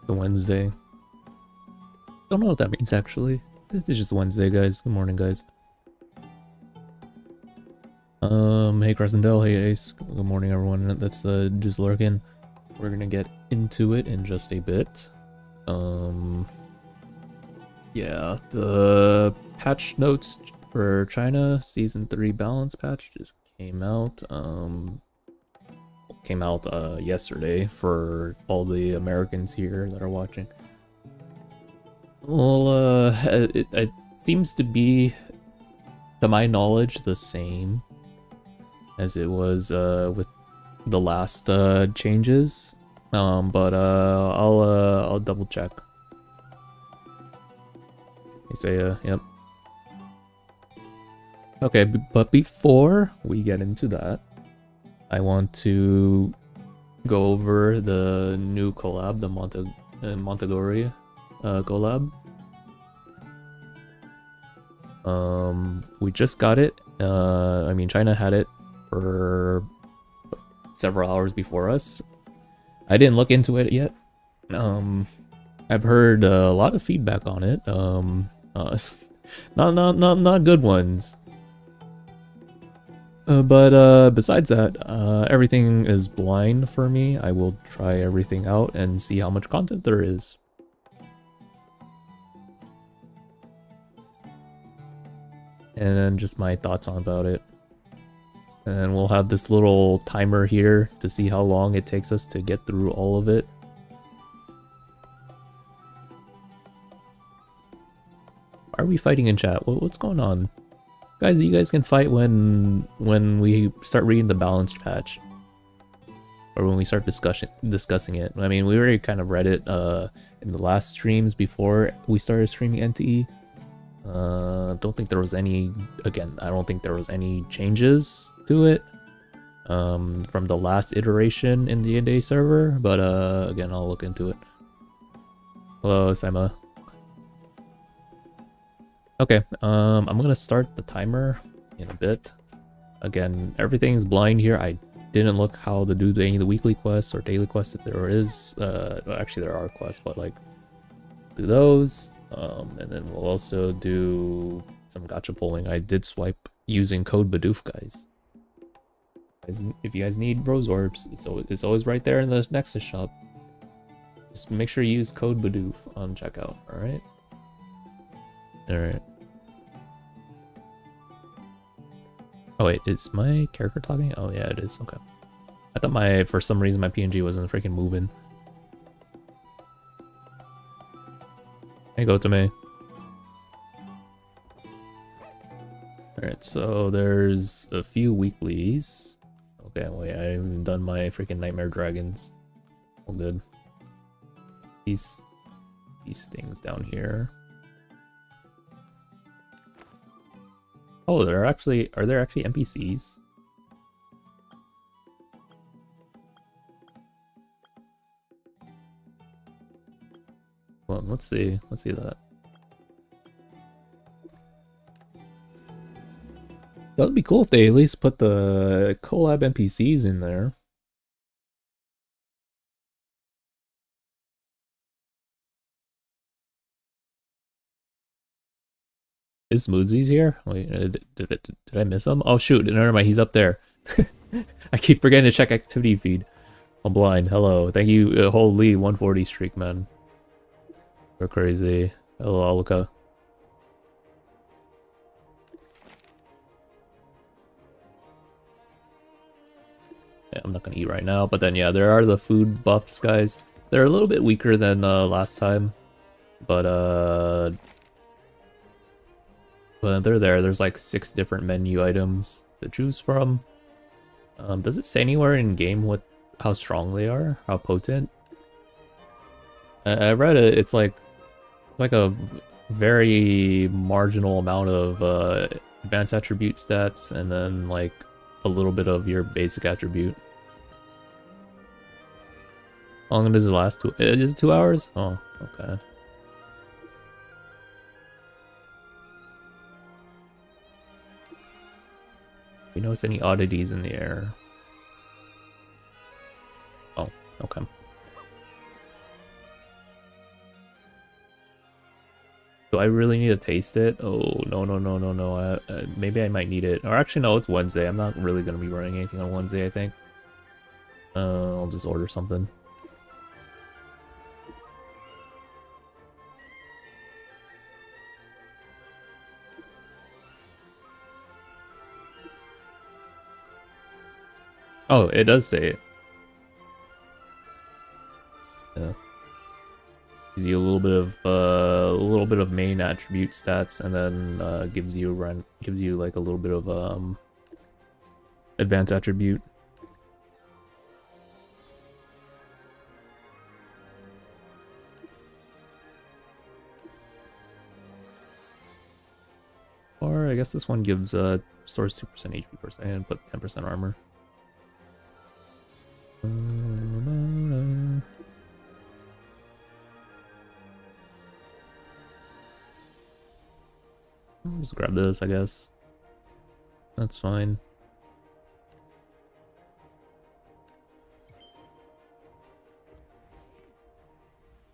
The Wednesday. Don't know what that means actually. It's just Wednesday, guys. Good morning, guys. Hey Crescendell, hey Ace. Good morning, everyone. That's just lurking. We're gonna get into it in just a bit. Yeah, the patch notes for China Season 3 balance patch just came out. Came out yesterday for all the Americans here that are watching. Well, it seems to be, to my knowledge, the same as it was with the last changes. But I'll double check. Isaiah, yep. Okay, but before we get into that, I want to go over the new collab, the Montagori collab. We just got it. I mean, China had it for several hours before us. I didn't look into it yet. I've heard a lot of feedback on it. Not good ones. But besides that, everything is blind for me. I will try everything out and see how much content there is. And then just my thoughts on about it. And we'll have this little timer here to see how long it takes us to get through all of it. Why are we fighting in chat? What's going on? Guys, you guys can fight when we start reading the balanced patch. Or when we start discussing it. I mean, we already kind of read it in the last streams before we started streaming NTE. Don't think there was any, again, I don't think there was any changes to it from the last iteration in the in-day server, but again, I'll look into it. Hello, Sima. Okay, I'm gonna start the timer in a bit. Again, everything's blind here. I didn't look how to do any of the weekly quests or daily quests if there is. Actually, there are quests, but like, do those. And then we'll also do some gacha pulling. I did swipe using code Bidoof, guys. If you guys need rose orbs, it's always right there in the Nexus shop. Just make sure you use code Bidoof on checkout, alright? Alright. Oh wait, is my character talking? Oh yeah, it is, okay. I thought for some reason my PNG wasn't freaking moving. Hey, go to me. Alright, so there's a few weeklies. Okay, wait, I haven't done my freaking Nightmare Dragons. All good. These things down here. Oh, are there actually NPCs? Well, let's see that. That would be cool if they at least put the collab NPCs in there. Is Moodsy's here? Wait, did I miss him? Oh shoot, never mind, he's up there. I keep forgetting to check activity feed. I'm blind. Hello, thank you. Holy 140 streak, man. We're crazy. Hello, Aluka. Yeah, I'm not gonna eat right now, but then yeah, there are the food buffs, guys. They're a little bit weaker than last time, but they're there. There's like 6 different menu items to choose from. Does it say anywhere in game how strong they are? How potent? I read it. It's like a very marginal amount of advanced attribute stats, and then like a little bit of your basic attribute. How long does it last? Is it 2 hours? Oh, okay. You notice any oddities in the air? Oh, okay. I really need to taste it? Oh, no, no, no, no, no. Maybe I might need it. Or actually, no, it's Wednesday. I'm not really going to be running anything on Wednesday, I think. I'll just order something. Oh, it does say it. Yeah. Gives you a little bit of main attribute stats, and then gives you like a little bit of advanced attribute. Or I guess this one gives stores 2% HP per second, but 10% armor. Just grab this, I guess. That's fine.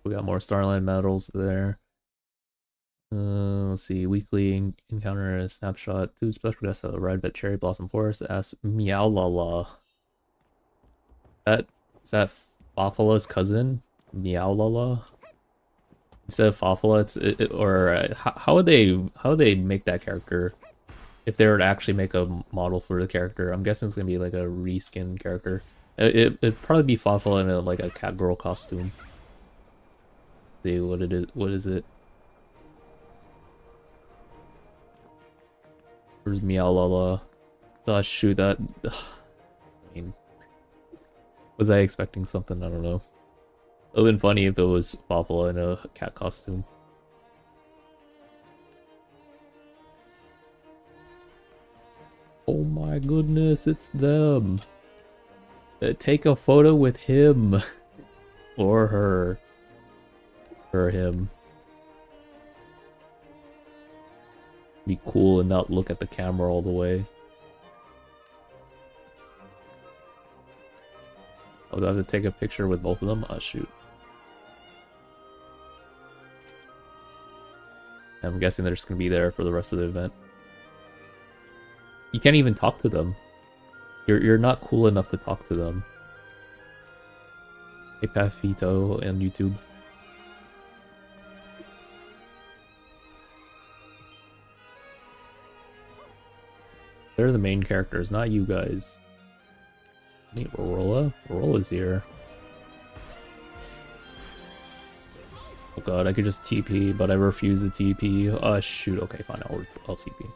We got more Starline medals there. Let's see. Weekly encounter a snapshot. 2 special guests that arrived at Cherry Blossom Forest. Ask Meowlala. Is that Fafala's cousin? Meowlala? Instead of Fafala, how would they make that character if they were to actually make a model for the character? I'm guessing it's gonna be like a reskin character. It'd probably be Fafala in like a cat girl costume. See what it is. What is it? Where's Meowlala? Oh shoot, that. I mean, was I expecting something? I don't know. It would've been funny if it was Fafala in a cat costume. Oh my goodness, it's them. Take a photo with him. Or her. Or him. Be cool and not look at the camera all the way. Oh, do I have to take a picture with both of them? Oh, shoot. I'm guessing they're just gonna be there for the rest of the event. You can't even talk to them. You're not cool enough to talk to them. Hey, Pafito and YouTube. They're the main characters, not you guys. Meet Aurora. Aurola's here. Oh god, I could just TP, but I refuse to TP. Oh shoot, okay, fine, I'll TP.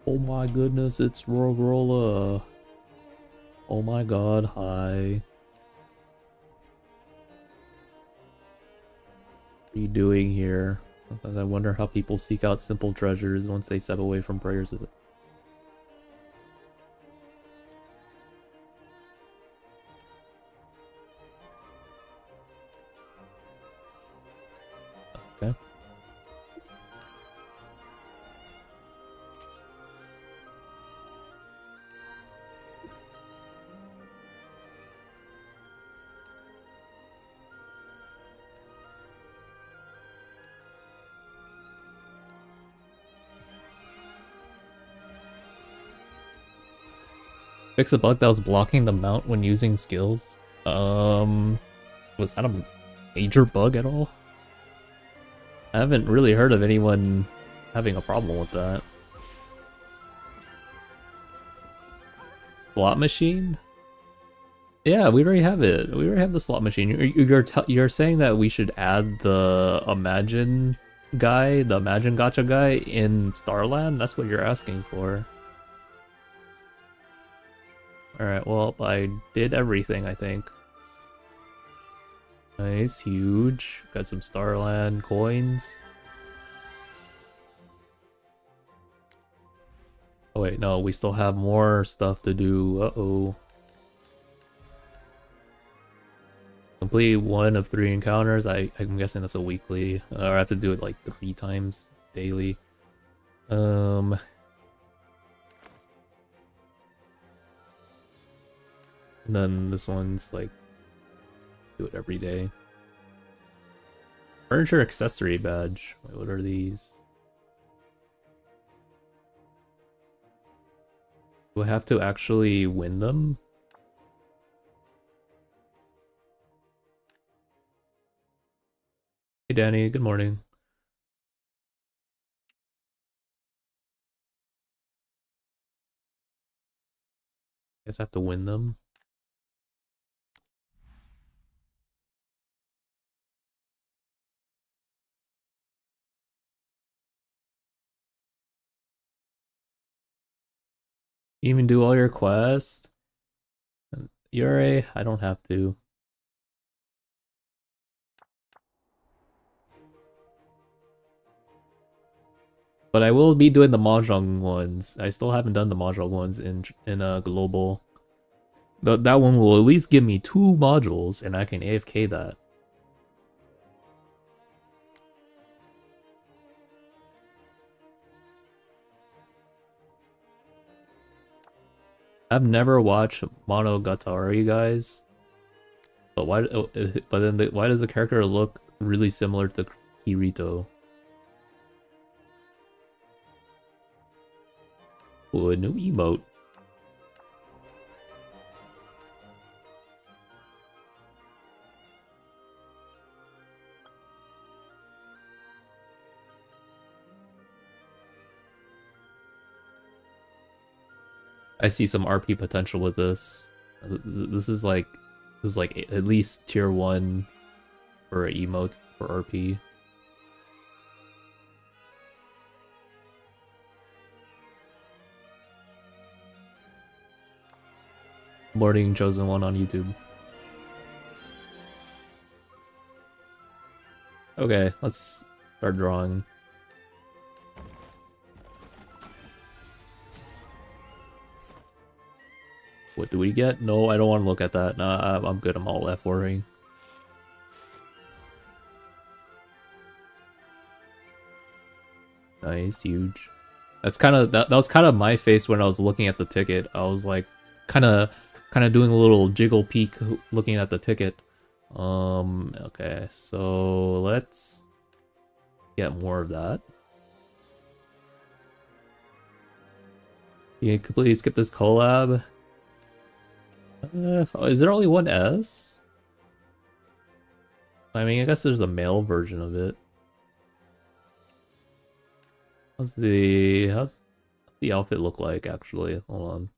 Oh my goodness, it's Rorola. Oh my god, hi. What are you doing here? I wonder how people seek out simple treasures once they step away from prayers. Okay. Fix a bug that was blocking the mount when using skills. Was that a major bug at all? I haven't really heard of anyone having a problem with that. Slot machine? Yeah, we already have it. We already have the slot machine. You're saying that we should add the Imagine guy, the Imagine Gacha guy in Starland? That's what you're asking for. Alright, well, I did everything, I think. Nice, huge. Got some Starland coins. Oh wait, no, we still have more stuff to do. Uh-oh. complete 1 of 3 encounters. I'm guessing that's a weekly, or I have to do it like 3 times daily. And then this one's like do it every day. Furniture accessory badge. Wait, what are these? Do I have to actually win them? Hey Danny, good morning. Guess I have to win them. You even do all your quests? Yuri, I don't have to. But I will be doing the Mahjong ones. I still haven't done the Mahjong ones in global. That one will at least give me 2 modules, and I can AFK that. I've never watched Monogatari, guys. But why? But then why does the character look really similar to Kirito? Oh, a new emote. I see some RP potential with this. This is like at least tier 1 for an emote for RP. Morning Chosen One on YouTube. Okay, let's start drawing. What do we get? No, I don't want to look at that. Nah, I'm good. I'm all F4ing. Nice, huge. That's kind of that was kind of my face when I was looking at the ticket. I was like kind of doing a little jiggle peek looking at the ticket. Okay, so let's get more of that. You can completely skip this collab. Is there only one S? I mean, I guess there's a male version of it. How's the outfit look like actually? Hold on.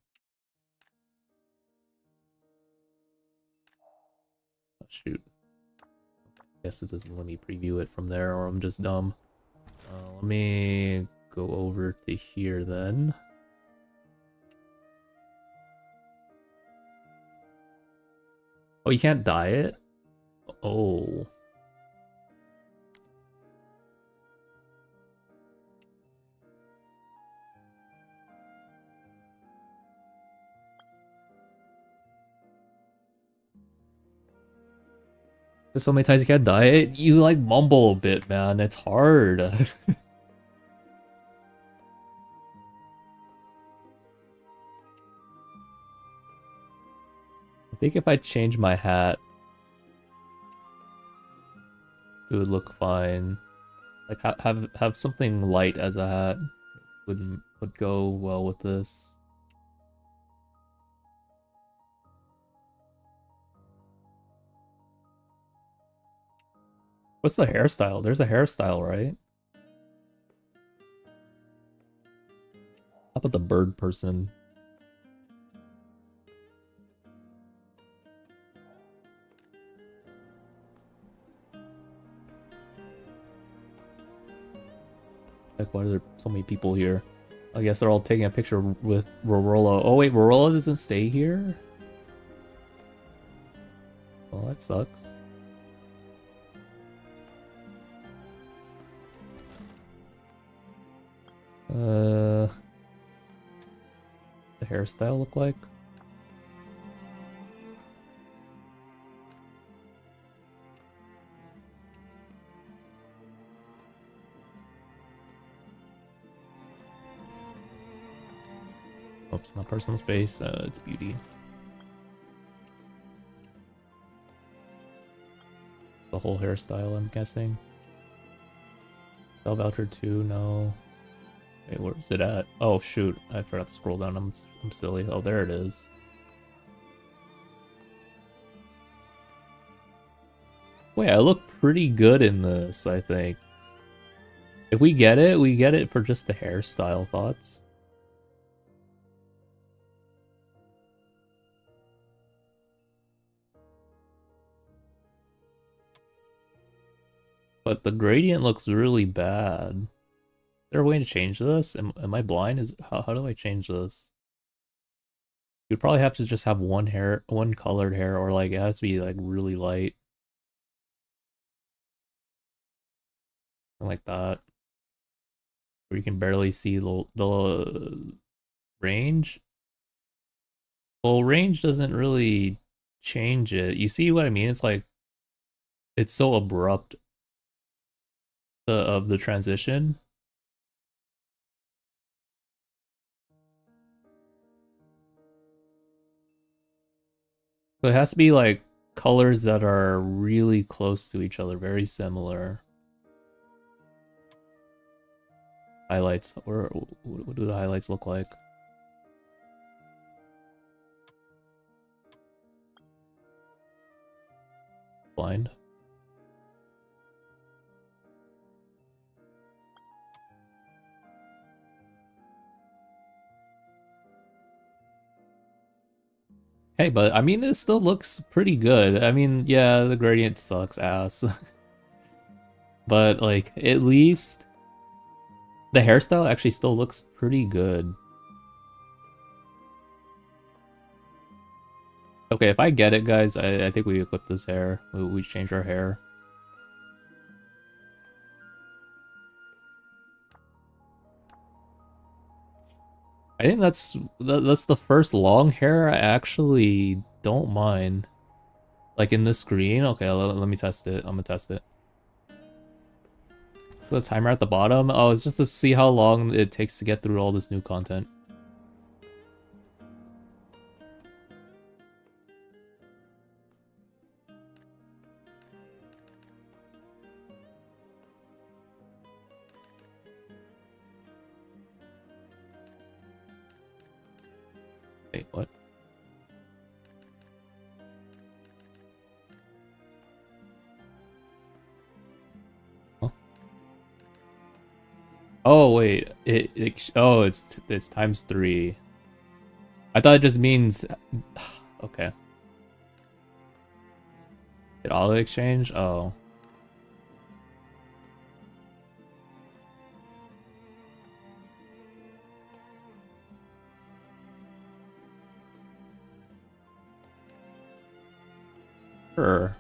Oh, shoot. Guess it doesn't let me preview it from there, or I'm just dumb. Let me go over to here then. Oh, you can't dye it? Oh. There's so many times you can't dye it. You like mumble a bit, man. It's hard. I think if I change my hat, it would look fine. Like have something light as a hat would go well with this. What's the hairstyle? There's a hairstyle, right? How about the bird person? Like, why are there so many people here? I guess they're all taking a picture with Rorola. Oh wait, Rorola doesn't stay here? Well, that sucks. The hairstyle look like? Whoops, not personal space. It's beauty. The whole hairstyle, I'm guessing. Sell voucher 2, no. Wait, where's it at? Oh shoot, I forgot to scroll down. I'm silly. Oh, there it is. Wait, I look pretty good in this, I think. If we get it for just the hairstyle. Thoughts? But the gradient looks really bad. Is there a way to change this? Am I blind? How do I change this? You'd probably have to just have one colored hair, or like it has to be like really light. Something like that. Where you can barely see the range. Well, range doesn't really change it. You see what I mean? It's like it's so abrupt of the transition. So it has to be like colors that are really close to each other, very similar. Highlights, or what do the highlights look like? Blind. Hey, but I mean, this still looks pretty good. I mean, yeah, the gradient sucks ass. But like, at least the hairstyle actually still looks pretty good. Okay, if I get it, guys, I think we equip this hair. We change our hair. I think that's the first long hair I actually don't mind. Like in this screen. Okay, let me test it. I'm gonna test it. The timer at the bottom. Oh, it's just to see how long it takes to get through all this new content. Wait, what? Huh? Oh wait, oh it's times 3. I thought it just means okay. It auto exchange? Oh. Sure.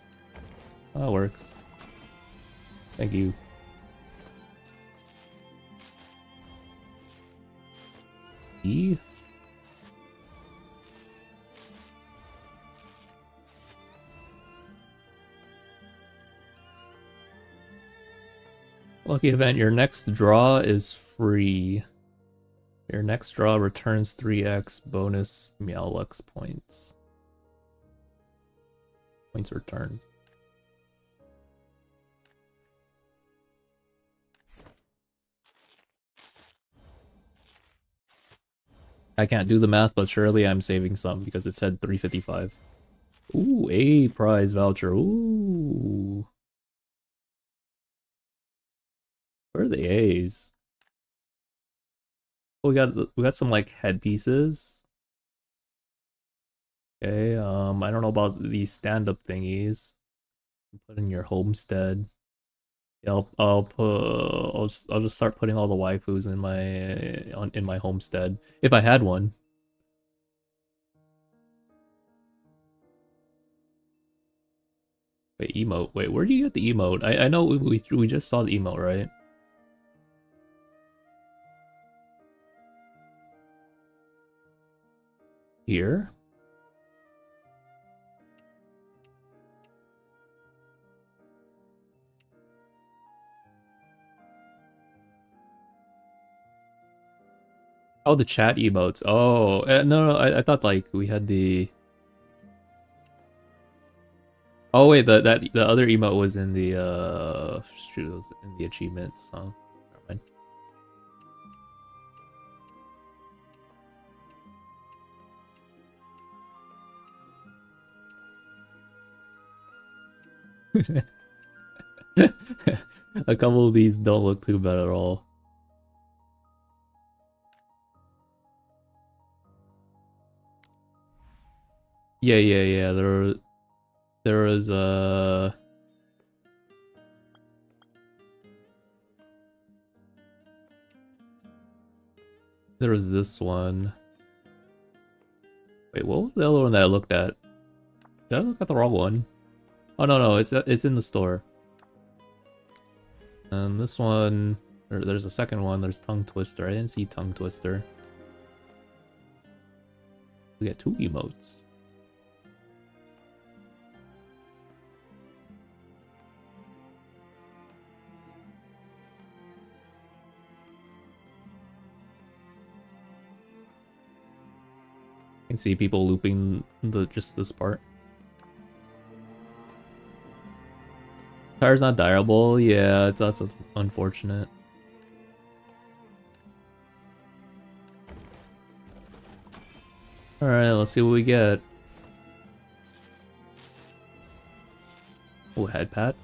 That works. Thank you. E? Lucky event, your next draw is free. Your next draw returns 3x bonus Meowlux points. Points returned. I can't do the math, but surely I'm saving some because it said 355. Ooh, a prize voucher. Ooh. Where are the A's? Oh, we got some like headpieces. Okay, I don't know about these stand-up thingies. Put in your homestead. Yeah, I'll just start putting all the waifus in my homestead if I had one. Wait, emote. Wait, where do you get the emote? I know we just saw the emote, right? Here? Oh, the chat emotes. Oh, no, I thought like we had the. Oh wait, the other emote was in the shoot, it was in the achievements. Oh, never mind. A couple of these don't look too bad at all. Yeah. There was there was this one. Wait, what was the other one that I looked at? Did I look at the wrong one? Oh no, it's in the store. And this one, there's a second one. There's Tongue Twister. I didn't see Tongue Twister. We got 2 emotes. I can see people looping just this part. Tire's not direable. Yeah, that's unfortunate. Alright, let's see what we get. Oh, head pat.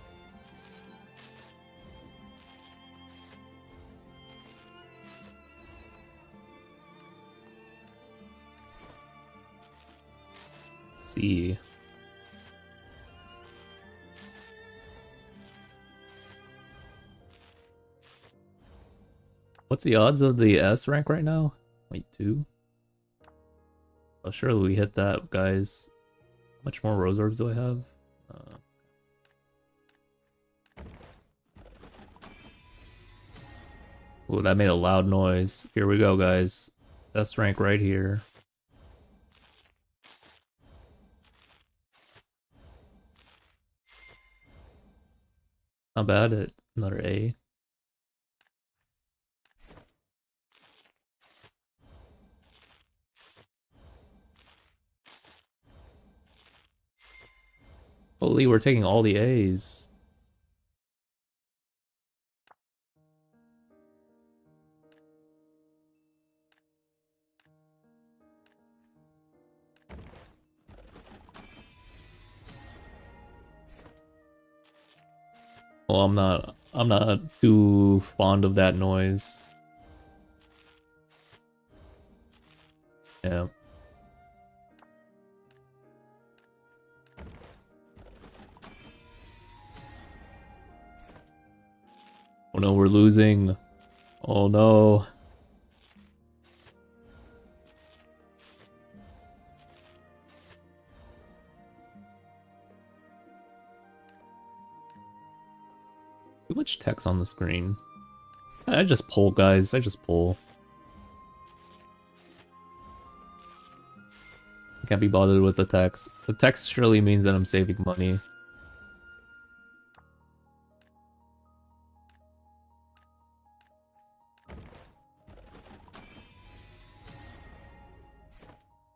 Let's see. What's the odds of the S rank right now? Wait, 2? Oh, surely we hit that, guys. How much more rose orbs do I have? Oh, that made a loud noise. Here we go, guys. S rank right here. Not bad at another A. Holy, we're taking all the A's. Well, I'm not too fond of that noise. Yeah. Oh no, we're losing. Oh no. Too much text on the screen. I just pull, guys. I just pull. I can't be bothered with the text. The text surely means that I'm saving money.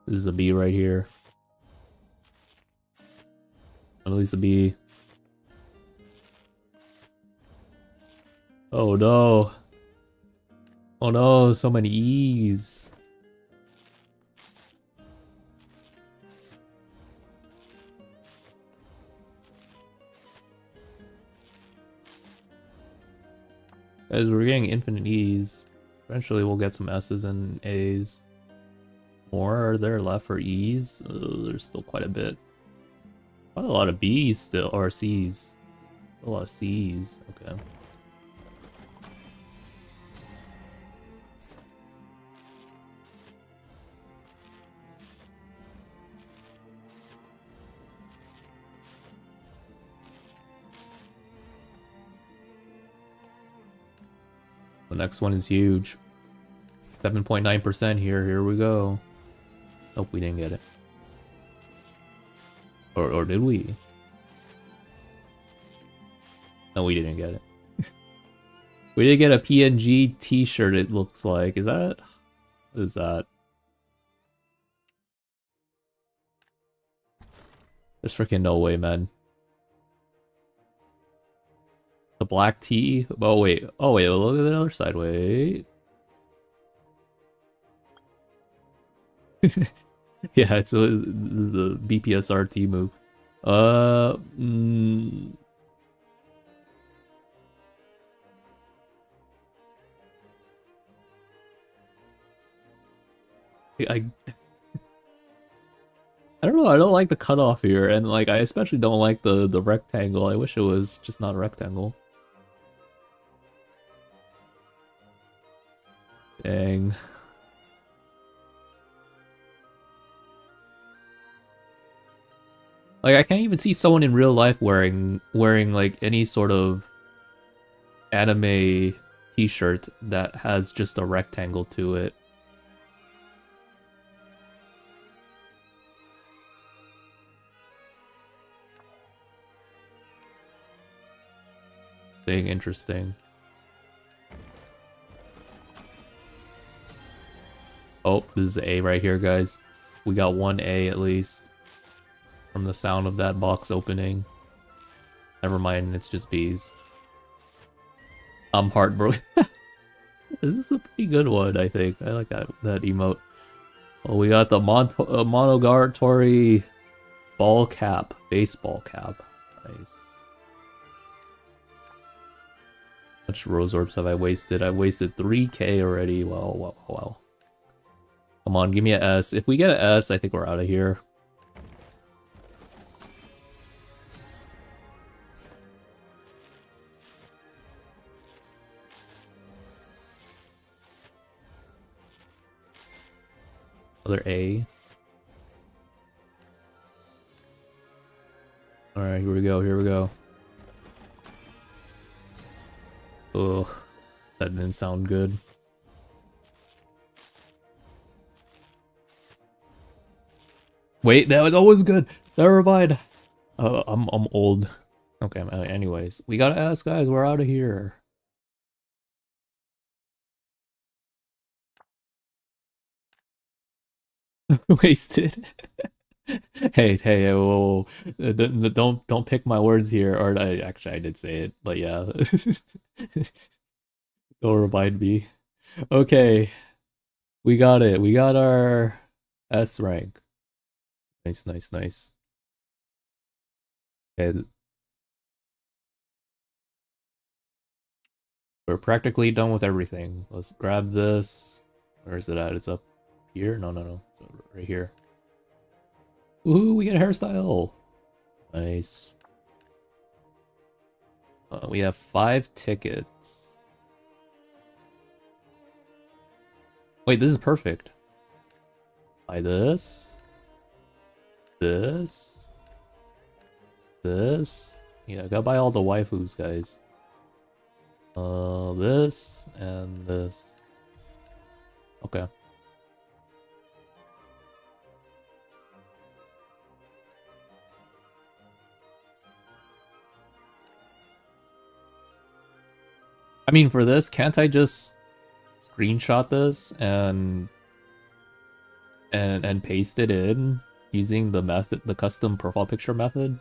This is a B right here. At least a B. Oh no. Oh no, so many E's. Guys, we're getting infinite E's. Eventually we'll get some S's and A's. More are there left for E's? There's still quite a bit. Quite a lot of B's still, or C's. A lot of C's. Okay. The next one is huge. 7.9% here. Here we go. Nope, we didn't get it. Or did we? No, we didn't get it. We did get a PNG t-shirt, it looks like. Is that... What is that? There's freaking no way, man. The black tea? Oh wait. Oh wait, look at the other side. Wait. Yeah, it's the BPSRT move. Uh, mm, I I don't know. I don't like the cutoff here, and like I especially don't like the rectangle. I wish it was just not a rectangle. Dang. Like I can't even see someone in real life wearing like any sort of anime t-shirt that has just a rectangle to it. Thing interesting. Oh, this is A right here, guys. We got one A at least from the sound of that box opening. Never mind, it's just B's. I'm heartbroken. This is a pretty good one, I think. I like that emote. Oh, we got the Monogatari ball cap, baseball cap. Nice. How much rose orbs have I wasted? I've wasted 3k already. Wow, wow, wow. Come on, give me an S. If we get an S, I think we're out of here. Another A. Alright, here we go, here we go. Ugh, that didn't sound good. Wait, that was good. Never mind. I'm old. Okay, anyways, we gotta ask, guys. We're out of here. Wasted. Hey, whoa, whoa. Don't pick my words here. Or I did say it, but yeah. Don't remind me. Okay, we got it. We got our S rank. Nice, nice, nice. Okay, we're practically done with everything. Let's grab this. Where is it at? It's up here? No, no, no. It's right here. Ooh, we get a hairstyle. Nice. We have 5 tickets. Wait, this is perfect. Buy this. This. This. Yeah, gotta buy all the waifus, guys. This and this. Okay. I mean, for this, can't I just screenshot this and paste it in using the method, the custom profile picture method?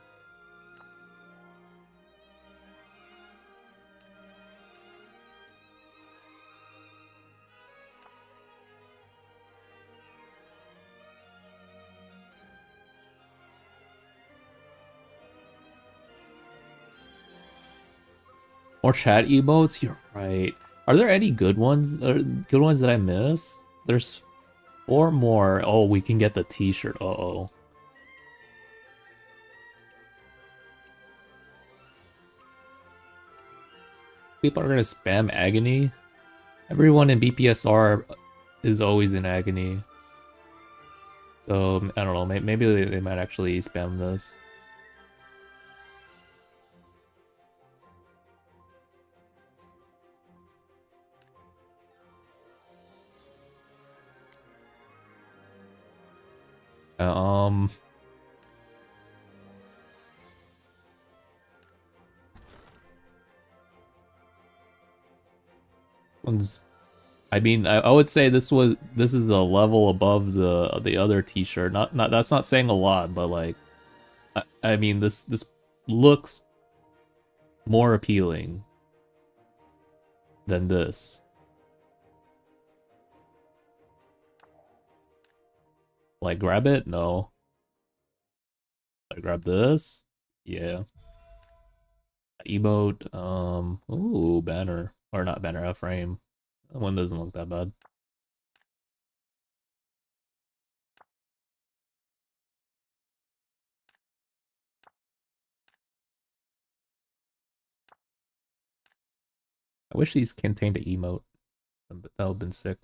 More chat emotes? You're right. Are there any good ones? Good ones that I missed? There's 4 more. Oh, we can get the t-shirt. Uh-oh. People are gonna spam agony. Everyone in BPSR is always in agony. So, I don't know. Maybe they might actually spam this. Um... One's I mean, I would say this is a level above the other T-shirt. Not that's not saying a lot, but like I mean this looks more appealing than this. Like grab it? No. I grab this? Yeah. Emote, ooh, banner. Or not banner, a frame. That one doesn't look that bad. I wish these contained an emote. That would have been sick.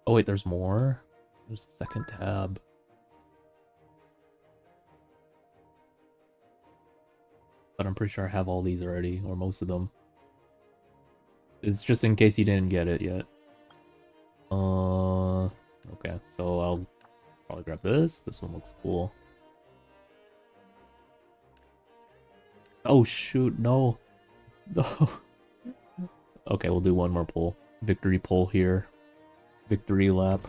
Oh wait, there's more? There's a second tab. But I'm pretty sure I have all these already, or most of them. It's just in case you didn't get it yet. Okay, so I'll probably grab this. This one looks cool. Oh shoot, no. No. Okay, we'll do one more pull. Victory pull here. Victory lap.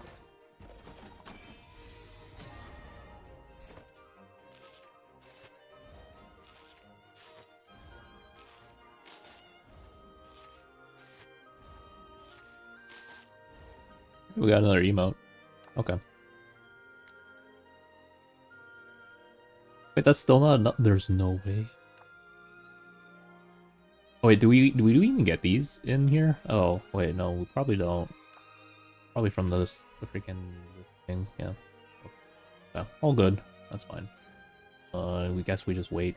We got another emote. Okay. Wait, that's still not enough. There's no way. Oh wait, do we even get these in here? Oh wait, no, we probably don't. Probably from the freaking this thing. Yeah. Yeah, all good. That's fine. We guess we just wait.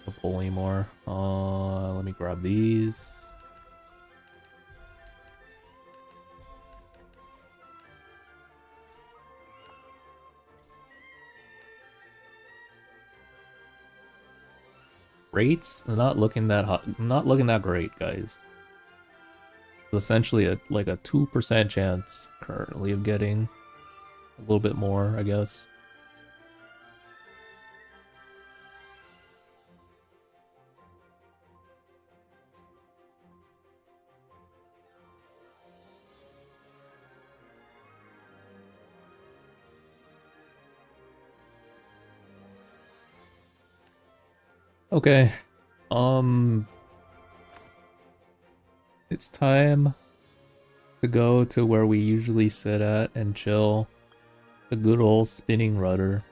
Don't pull anymore. Let me grab these. Rates not looking that hot, not looking that great, guys. It's essentially like a 2% chance currently of getting a little bit more, I guess. Okay. Um it's time to go to where we usually sit at and chill. The good old spinning rudder.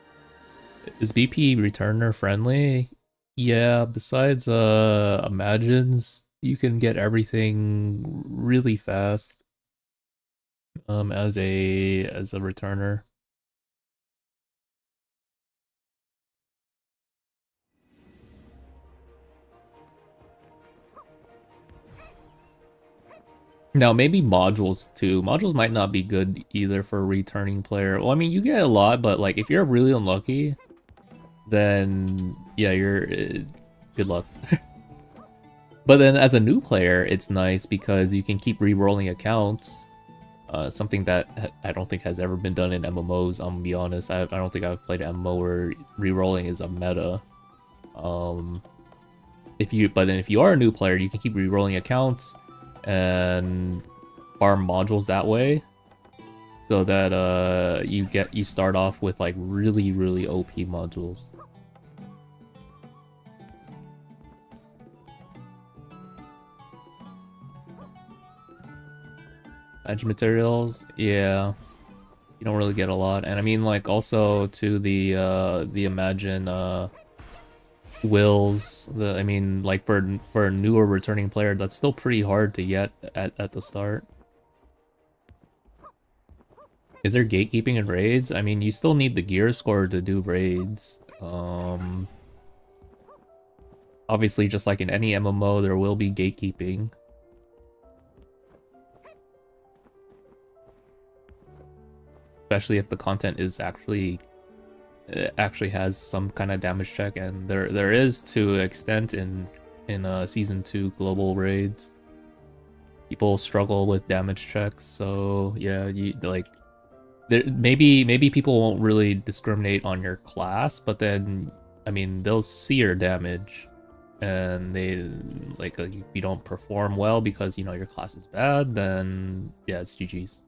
Is BP returner friendly? Yeah, besides imagines, you can get everything really fast as a returner. Now, maybe modules too. Modules might not be good either for a returning player. Well, I mean, you get a lot, but like if you're really unlucky, then yeah, you're good luck. But then as a new player, it's nice because you can keep re-rolling accounts. Something that I don't think has ever been done in MMOs. I'm gonna be honest. I don't think I've played an MMO where re-rolling is a meta. Um, but then if you are a new player, you can keep re-rolling accounts and farm modules that way, so that you start off with like really OP modules. Edge materials, yeah, you don't really get a lot, and I mean like also to the Imagine wills. I mean like for a newer returning player, that's still pretty hard to get at the start. Is there gatekeeping in raids? I mean, you still need the gear score to do raids. Obviously, just like in any MMO, there will be gatekeeping. Especially if the content is actually has some kind of damage check, and there is to an extent in season 2 global raids. People struggle with damage checks, so yeah, you like maybe people won't really discriminate on your class, but then I mean they'll see your damage, and they like if you don't perform well because you know your class is bad, then yeah, it's GG's.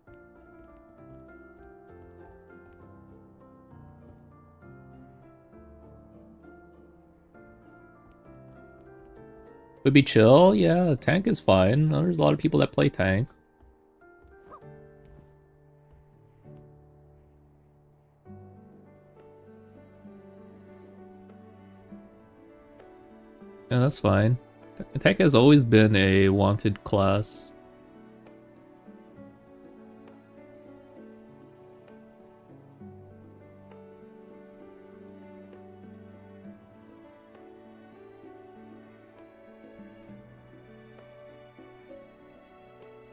Would be chill, yeah. Tank is fine. There's a lot of people that play tank. Yeah, that's fine. Tank has always been a wanted class.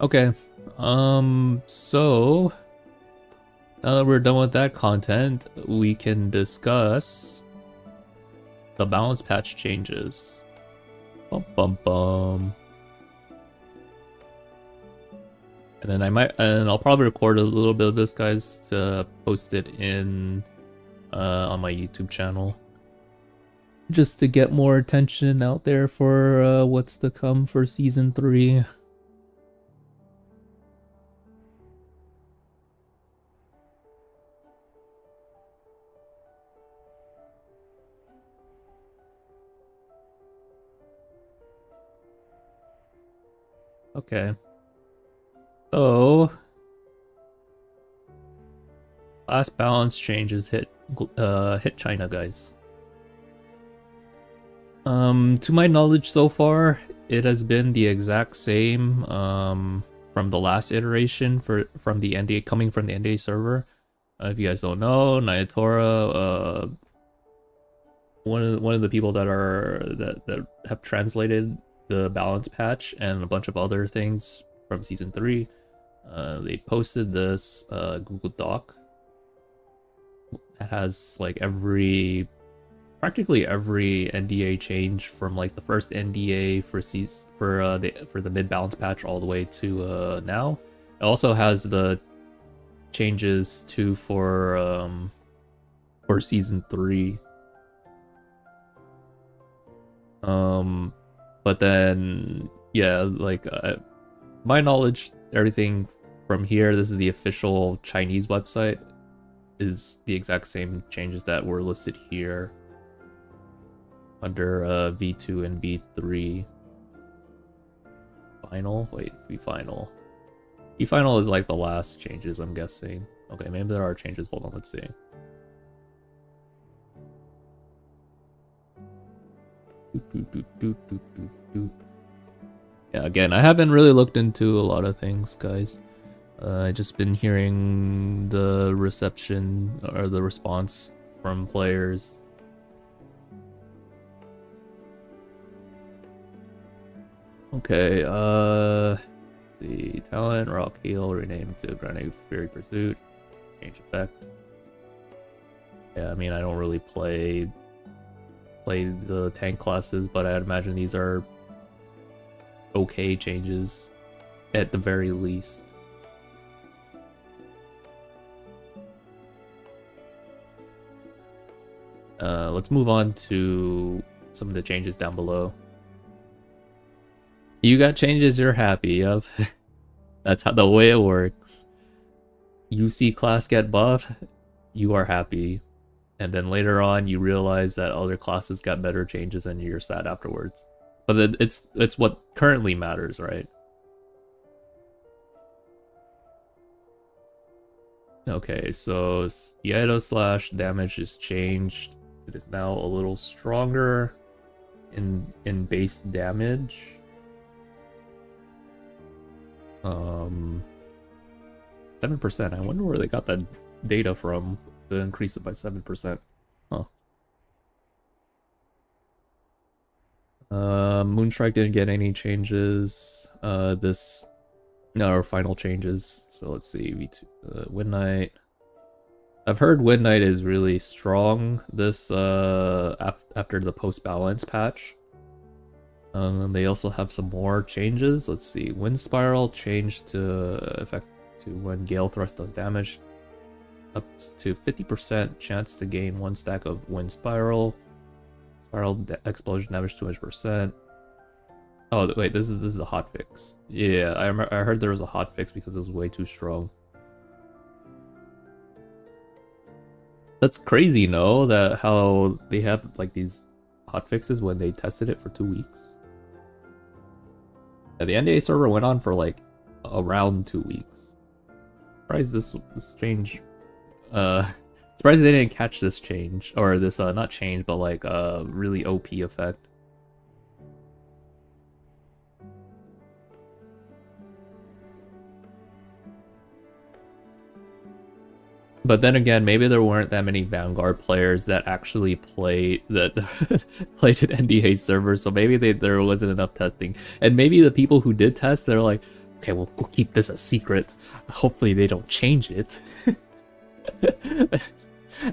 Okay. So now that we're done with that content, we can discuss the balance patch changes. Bum bum bum. And then I'll probably record a little bit of this, guys, to post it in on my YouTube channel, just to get more attention out there for what's to come for season 3. Okay. So last balance changes hit China, guys. To my knowledge so far, it has been the exact same from the last iteration from the NDA, coming from the NDA server. If you guys don't know, Nayatora, one of the people that have translated the balance patch and a bunch of other things from season 3, they posted this Google Doc that has like practically every NDA change from like the first NDA for the mid balance patch all the way to now. It also has the changes too for season 3. But then yeah, like my knowledge, everything from here, this is the official Chinese website, is the exact same changes that were listed here under V2 and V3. Final? Wait, V-Final. V-Final is like the last changes, I'm guessing. Okay, maybe there are changes. Hold on, let's see. Yeah, again, I haven't really looked into a lot of things, guys. I just been hearing the reception or the response from players. Okay, the talent, Rock Heal, renamed to Grenade Fury Pursuit, change effect. Yeah, I mean, I don't really play the tank classes, but I'd imagine these are okay changes at the very least. Let's move on to some of the changes down below. You got changes you're happy of. That's how the way it works. You see class get buffed, you are happy. And then later on you realize that other classes got better changes and you're sad afterwards. But it's what currently matters, right? Okay, so Yato slash damage is changed. It is now a little stronger in base damage. 7%. I wonder where they got that data from to increase it by 7%. Huh. Moonstrike didn't get any changes. Our final changes. So let's see. V2, Wind Knight. I've heard Wind Knight is really strong this after the post balance patch. They also have some more changes. Let's see. Wind Spiral changed to effect to when Gale Thrust does damage. up to 50% chance to gain 1 stack of Wind Spiral. Spiral explosion damage 200%. Oh wait, this is a hotfix. Yeah, I heard there was a hotfix because it was way too strong. That's crazy, no? That how they have like these hotfixes when they tested it for 2 weeks. Yeah, the NDA server went on for like around 2 weeks. Surprised this change. Surprised they didn't catch this change or this not change, but like really OP effect. But then again, maybe there weren't that many Vanguard players that actually played that played an NDA server, so maybe there wasn't enough testing. And maybe the people who did test, they're like, okay, we'll keep this a secret. Hopefully they don't change it.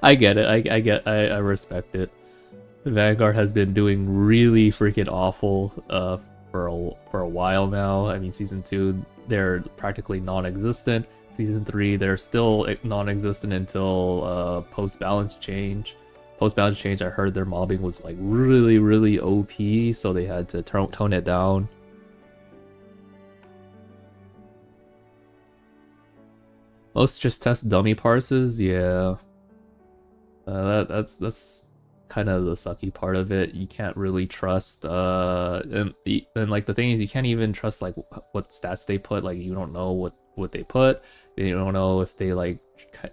I get it. I respect it. Vanguard has been doing really freaking awful for a while now. I mean, season 2, they're practically non-existent. Season 3, they're still non-existent until post-balance change. Post-balance change, I heard their mobbing was like really OP, so they had to tone it down. Most just test dummy parses, yeah. That's kind of the sucky part of it. You can't really trust and like the thing is you can't even trust like what stats they put. Like you don't know what they put. You don't know if they like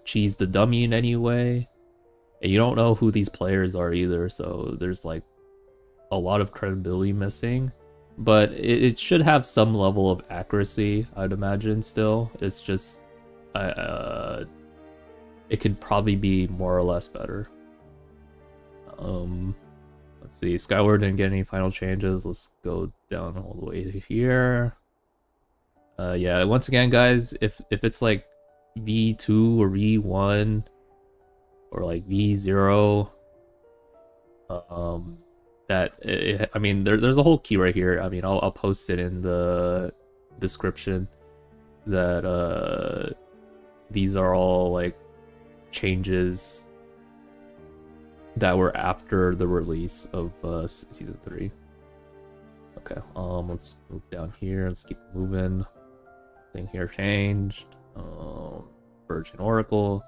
cheese the dummy in any way. And you don't know who these players are either, so there's like a lot of credibility missing. But it should have some level of accuracy, I'd imagine. Still, it's just it could probably be more or less better. Let's see, Skyward didn't get any final changes. Let's go down all the way to here. Yeah, once again, guys, if it's like V2 or V1 or like V0, I mean, there's a whole key right here. I mean, I'll post it in the description that these are all like changes that were after the release of season 3. Okay, let's move down here. Let's keep moving. Thing here changed. Virgin Oracle.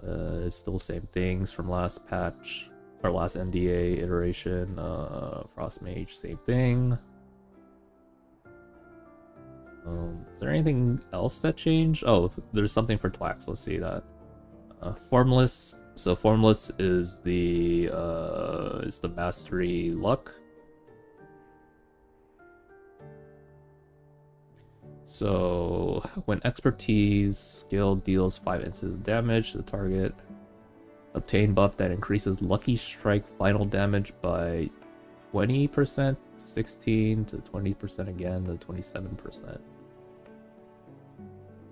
It's still same things from last patch or last NDA iteration. Frost Mage, same thing. Is there anything else that changed? Oh, there's something for Twax. Let's see that. Formless. So Formless is the mastery luck. So when expertise skill deals 5 instances of damage to the target, obtain buff that increases lucky strike final damage by 20%, 16 to 20% again to 27%.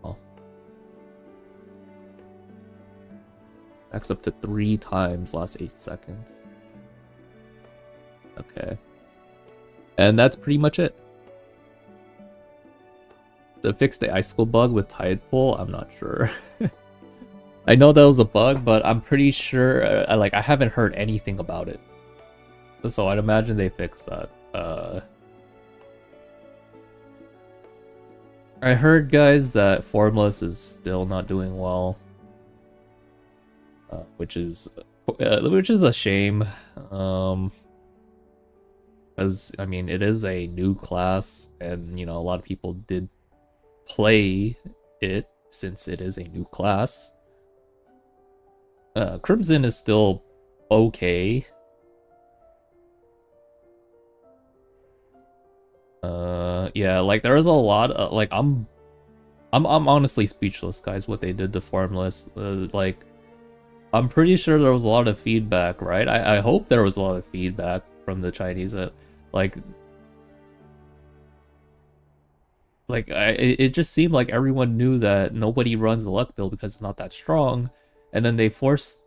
Oh. Max up to 3 times last 8 seconds. Okay. And that's pretty much it. To fix the icicle bug with tide pull, I'm not sure. I know that was a bug, but I'm pretty sure I haven't heard anything about it. So I'd imagine they fixed that. I heard, guys, that Formless is still not doing well, which is a shame. Because I mean, it is a new class, and you know, a lot of people did play it since it is a new class. Crimson is still okay. Yeah, like there is a lot of, like I'm honestly speechless, guys, what they did to Formless. Like I'm pretty sure there was a lot of feedback, right? I hope there was a lot of feedback from the Chinese that it just seemed like everyone knew that nobody runs the luck build because it's not that strong, and then they forced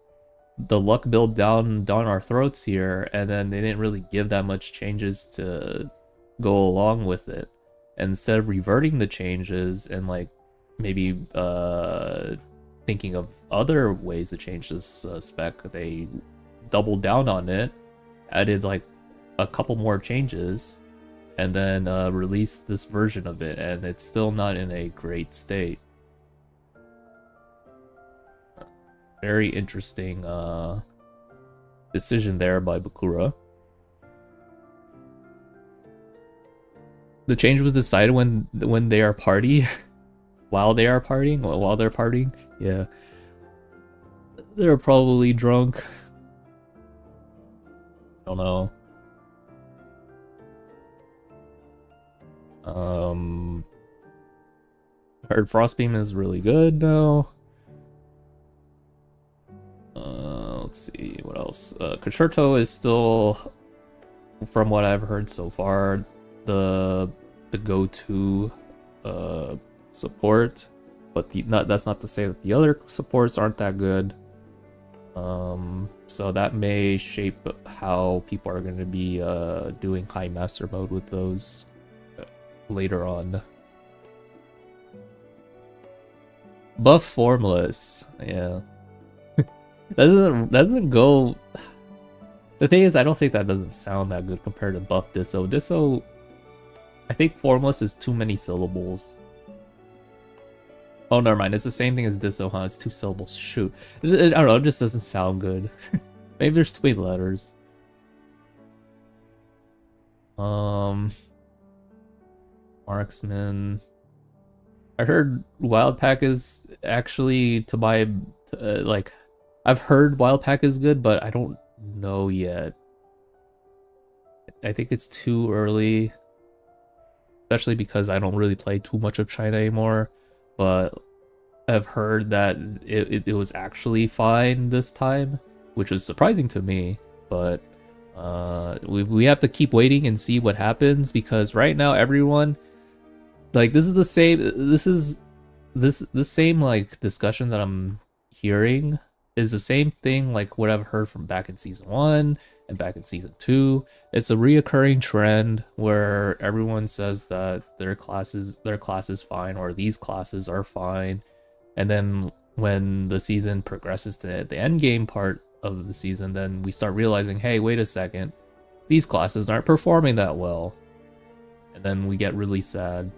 the luck build down our throats here, and then they didn't really give that much changes to go along with it. And instead of reverting the changes and like maybe thinking of other ways to change this spec. They doubled down on it, added like a couple more changes, and then released this version of it, and it's still not in a great state. Very interesting decision there by Bakura. The change was decided when they are party, while they are partying, while they're partying. Yeah, they're probably drunk. I don't know. Heard Frostbeam is really good now. Let's see what else. Concerto is still, from what I've heard so far, the go-to support, but that's not to say that the other supports aren't that good. So that may shape how people are going to be doing high master mode with those later on. Buff formless, yeah. that doesn't go. The thing is, I don't think that doesn't sound that good compared to buff Disso. Disso, I think formless is too many syllables. Oh, never mind. It's the same thing as Disso, huh? It's 2 syllables. Shoot. I don't know. It just doesn't sound good. Maybe there's too many letters. Marksman. I heard Wild Pack is actually, to my like, I've heard Wild Pack is good, but I don't know yet. I think it's too early, especially because I don't really play too much of China anymore. But I've heard that it was actually fine this time, which was surprising to me. But we have to keep waiting and see what happens, because right now everyone, like, this is the same like discussion that I'm hearing is the same thing like what I've heard from back in season 1 and back in season 2. It's a reoccurring trend where everyone says that their class is fine, or these classes are fine, and then when the season progresses to the end game part of the season, then we start realizing, hey, wait a second, these classes aren't performing that well, and then we get really sad.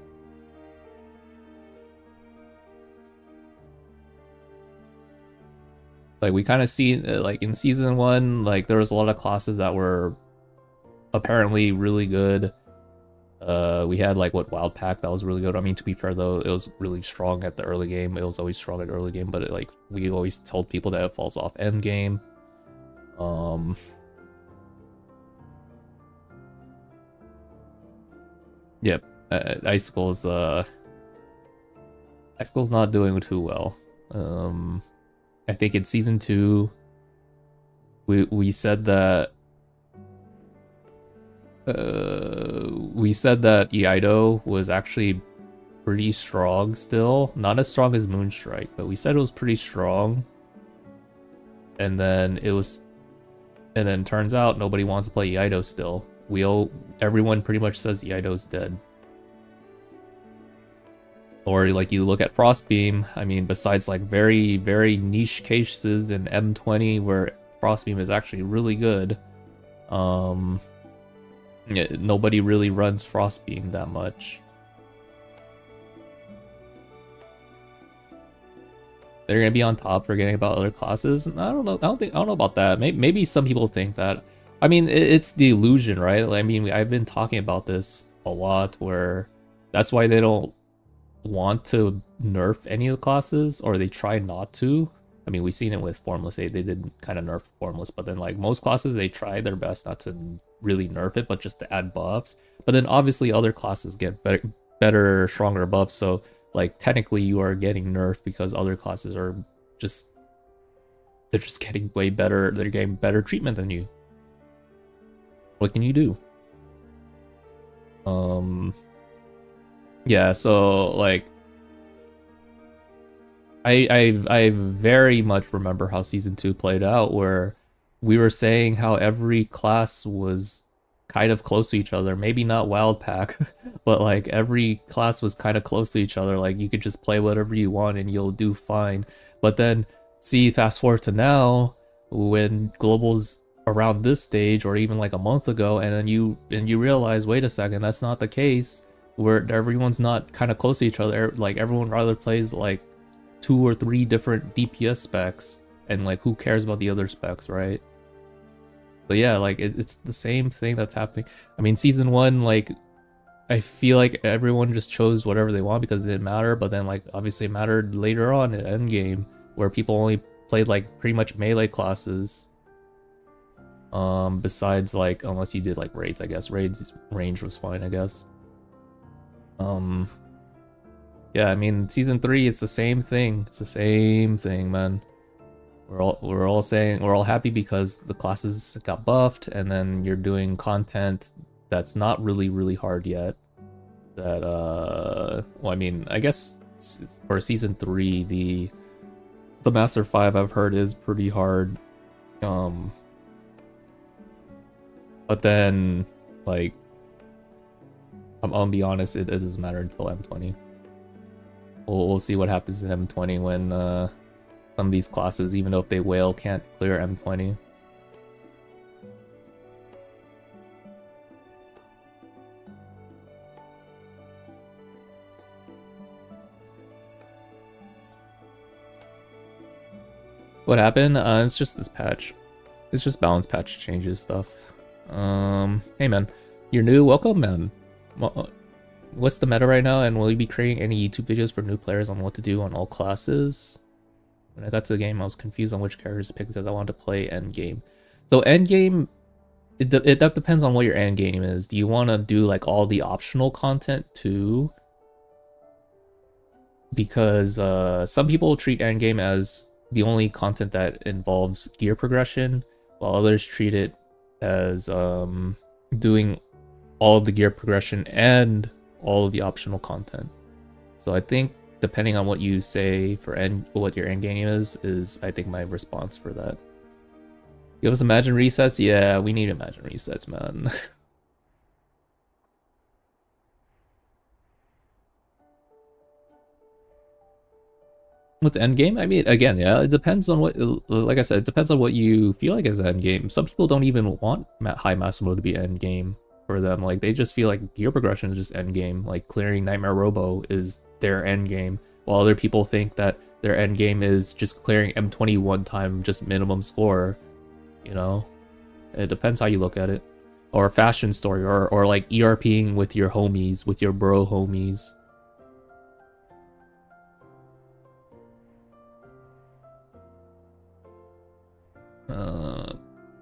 Like, we kind of see, like, in season 1, like, there was a lot of classes that were apparently really good. We had, like, Wild Pack, that was really good. I mean, to be fair, though, it was really strong at the early game. It was always strong at early game, but like, we always told people that it falls off end game. Yep, Icicle's not doing too well. I think in season 2, we said that Iaido was actually pretty strong still. Not as strong as Moonstrike, but we said it was pretty strong. And then turns out nobody wants to play Iaido still. Everyone pretty much says Iaido's dead. Or like, you look at Frostbeam, I mean, besides like very, very niche cases in M20 where Frostbeam is actually really good, nobody really runs Frostbeam that much. They're gonna be on top forgetting about other classes. I don't know. I don't know about that. Maybe some people think that. I mean, it's the illusion, right? I mean, I've been talking about this a lot, where that's why they don't want to nerf any of the classes, or they try not to. I mean, we've seen it with Formless. They did kind of nerf Formless, but then like most classes, they try their best not to really nerf it, but just to add buffs. But then obviously other classes get better, stronger buffs. So like, technically you are getting nerfed because other classes are just, they're just getting way better. They're getting better treatment than you. What can you do? Yeah, so like, I very much remember how season 2 played out, where we were saying how every class was kind of close to each other. Maybe not wild pack, but like every class was kind of close to each other. Like you could just play whatever you want and you'll do fine. But then see, fast forward to now, when global's around this stage, or even like a month ago, and then you realize, wait a second, that's not the case. Where everyone's not kind of close to each other. Like everyone rather plays like 2 or 3 different DPS specs, and like who cares about the other specs, right? But yeah, like it's the same thing that's happening. I mean, season 1, like I feel like everyone just chose whatever they want because it didn't matter, but then like obviously it mattered later on in endgame, where people only played like pretty much melee classes. Besides like, unless you did like raids, I guess. Raids range was fine, I guess. Yeah, I mean, season 3, it's the same thing. It's the same thing, man. We're all happy because the classes got buffed, and then you're doing content that's not really hard yet. That well, I mean, I guess for season 3, the Master 5 I've heard is pretty hard. But then like I'm gonna be honest, it doesn't matter until M20. We'll see what happens in M20 when some of these classes, even though if they whale, can't clear M20. What happened? It's just this patch. It's just balance patch changes stuff. Hey man, you're new. Welcome, man. What's the meta right now, and will you be creating any YouTube videos for new players on what to do on all classes? When I got to the game, I was confused on which characters to pick because I wanted to play endgame. So endgame, that depends on what your endgame is. Do you want to do like all the optional content too? Because some people treat endgame as the only content that involves gear progression, while others treat it as doing all of the gear progression and all of the optional content. So I think depending on what you say for what your end game is I think my response for that. Give us imagine resets? Yeah, we need imagine resets, man. What's end game? I mean, again, yeah, it depends on what, like I said, it depends on what you feel like is end game. Some people don't even want high master mode to be end game for them. Like they just feel like gear progression is just end game. Like clearing Nightmare Robo is their end game, while other people think that their end game is just clearing M20 one time, just minimum score. You know, it depends how you look at it. Or fashion story, or like ERPing with your homies, with your bro homies.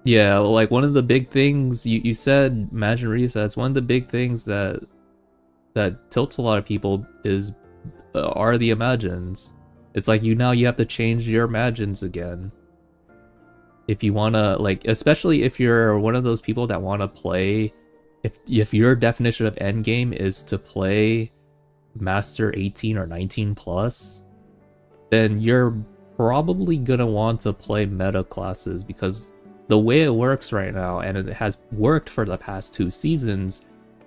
Yeah, like one of the big things you said, imagine resets. One of the big things that tilts a lot of people are the imagines. It's like you have to change your imagines again. If you wanna, like, especially if you're one of those people that wanna play, if your definition of endgame is to play Master 18 or 19 plus, then you're probably gonna want to play meta classes, because the way it works right now, and it has worked for the past 2 seasons,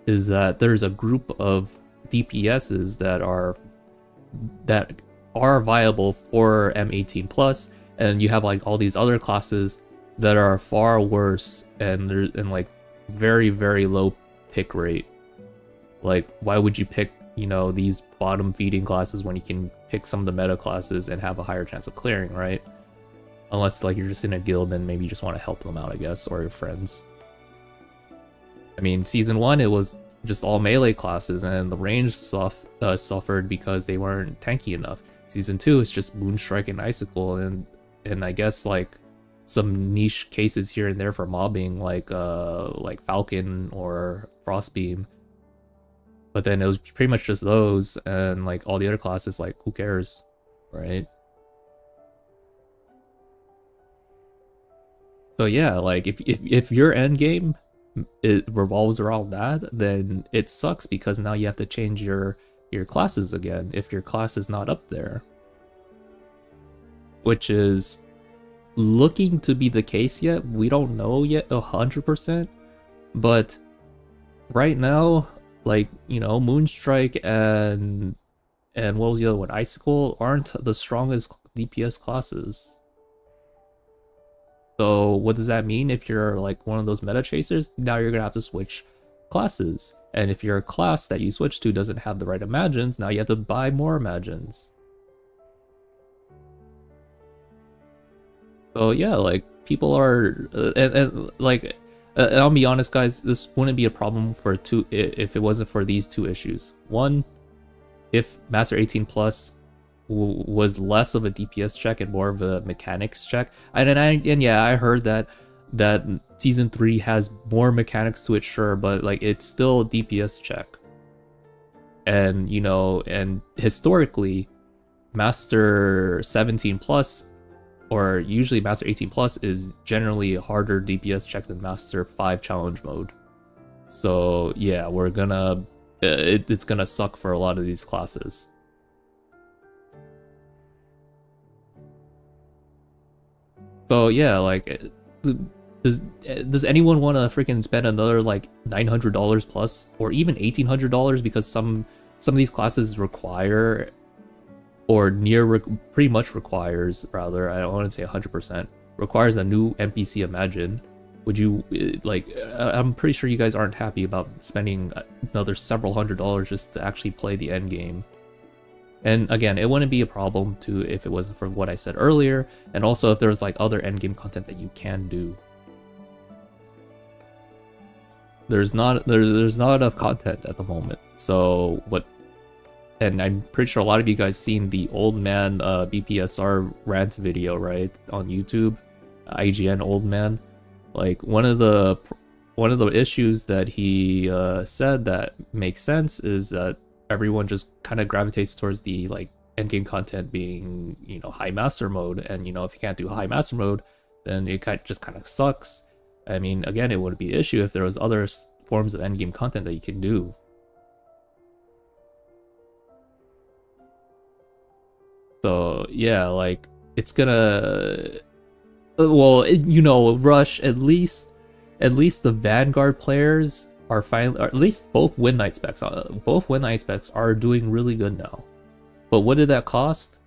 is that there's a group of DPSs that are viable for M18 plus, and you have like all these other classes that are far worse and they're in like very low pick rate. Like, why would you pick, you know, these bottom feeding classes when you can pick some of the meta classes and have a higher chance of clearing, right? Unless like you're just in a guild and maybe you just want to help them out, I guess, or your friends. I mean, season 1 it was just all melee classes, and the range suffered because they weren't tanky enough. Season 2 it's just Moonstrike and Icicle, and I guess like some niche cases here and there for mobbing, like Falcon or Frostbeam. But then it was pretty much just those, and like all the other classes, like who cares, right? So yeah, like if your end game it revolves around that, then it sucks because now you have to change your classes again if your class is not up there, which is looking to be the case yet. We don't know yet 100%, but right now, like, you know, Moonstrike and what was the other one? Icicle aren't the strongest DPS classes. So what does that mean? If you're like one of those meta chasers, now you're gonna have to switch classes. And if your class that you switch to doesn't have the right imagines, now you have to buy more imagines. So yeah, like people are, and like, and I'll be honest, guys, this wouldn't be a problem for if it wasn't for these two issues. One, if Master 18 Plus was less of a DPS check and more of a mechanics check, and yeah, I heard that season 3 has more mechanics to it, sure, but like it's still a DPS check. And you know, and historically, Master 17 Plus, or usually Master 18 Plus, is generally a harder DPS check than Master 5 challenge mode. So yeah, we're gonna it's gonna suck for a lot of these classes. So yeah, like, does anyone want to freaking spend another like $900 plus, or even $1,800, because some of these classes require, or pretty much requires, rather, I don't want to say 100%, requires a new NPC imagine? Would you, like, I'm pretty sure you guys aren't happy about spending another several $100s just to actually play the end game. And again, it wouldn't be a problem too if it wasn't for what I said earlier, and also if there was like other endgame content that you can do. There's not enough content at the moment. So what? And I'm pretty sure a lot of you guys seen the old man BPSR rant video, right, on YouTube, IGN old man. Like one of the issues that he said that makes sense is that everyone just kind of gravitates towards the like endgame content being, you know, high master mode, and you know, if you can't do high master mode, then it just kind of sucks. I mean, again, it wouldn't be an issue if there was other forms of endgame content that you can do. So yeah, like it's gonna, well, you know, Rush, at least the Vanguard players are finally, or at least both Win Knight specs are doing really good now. But what did that cost?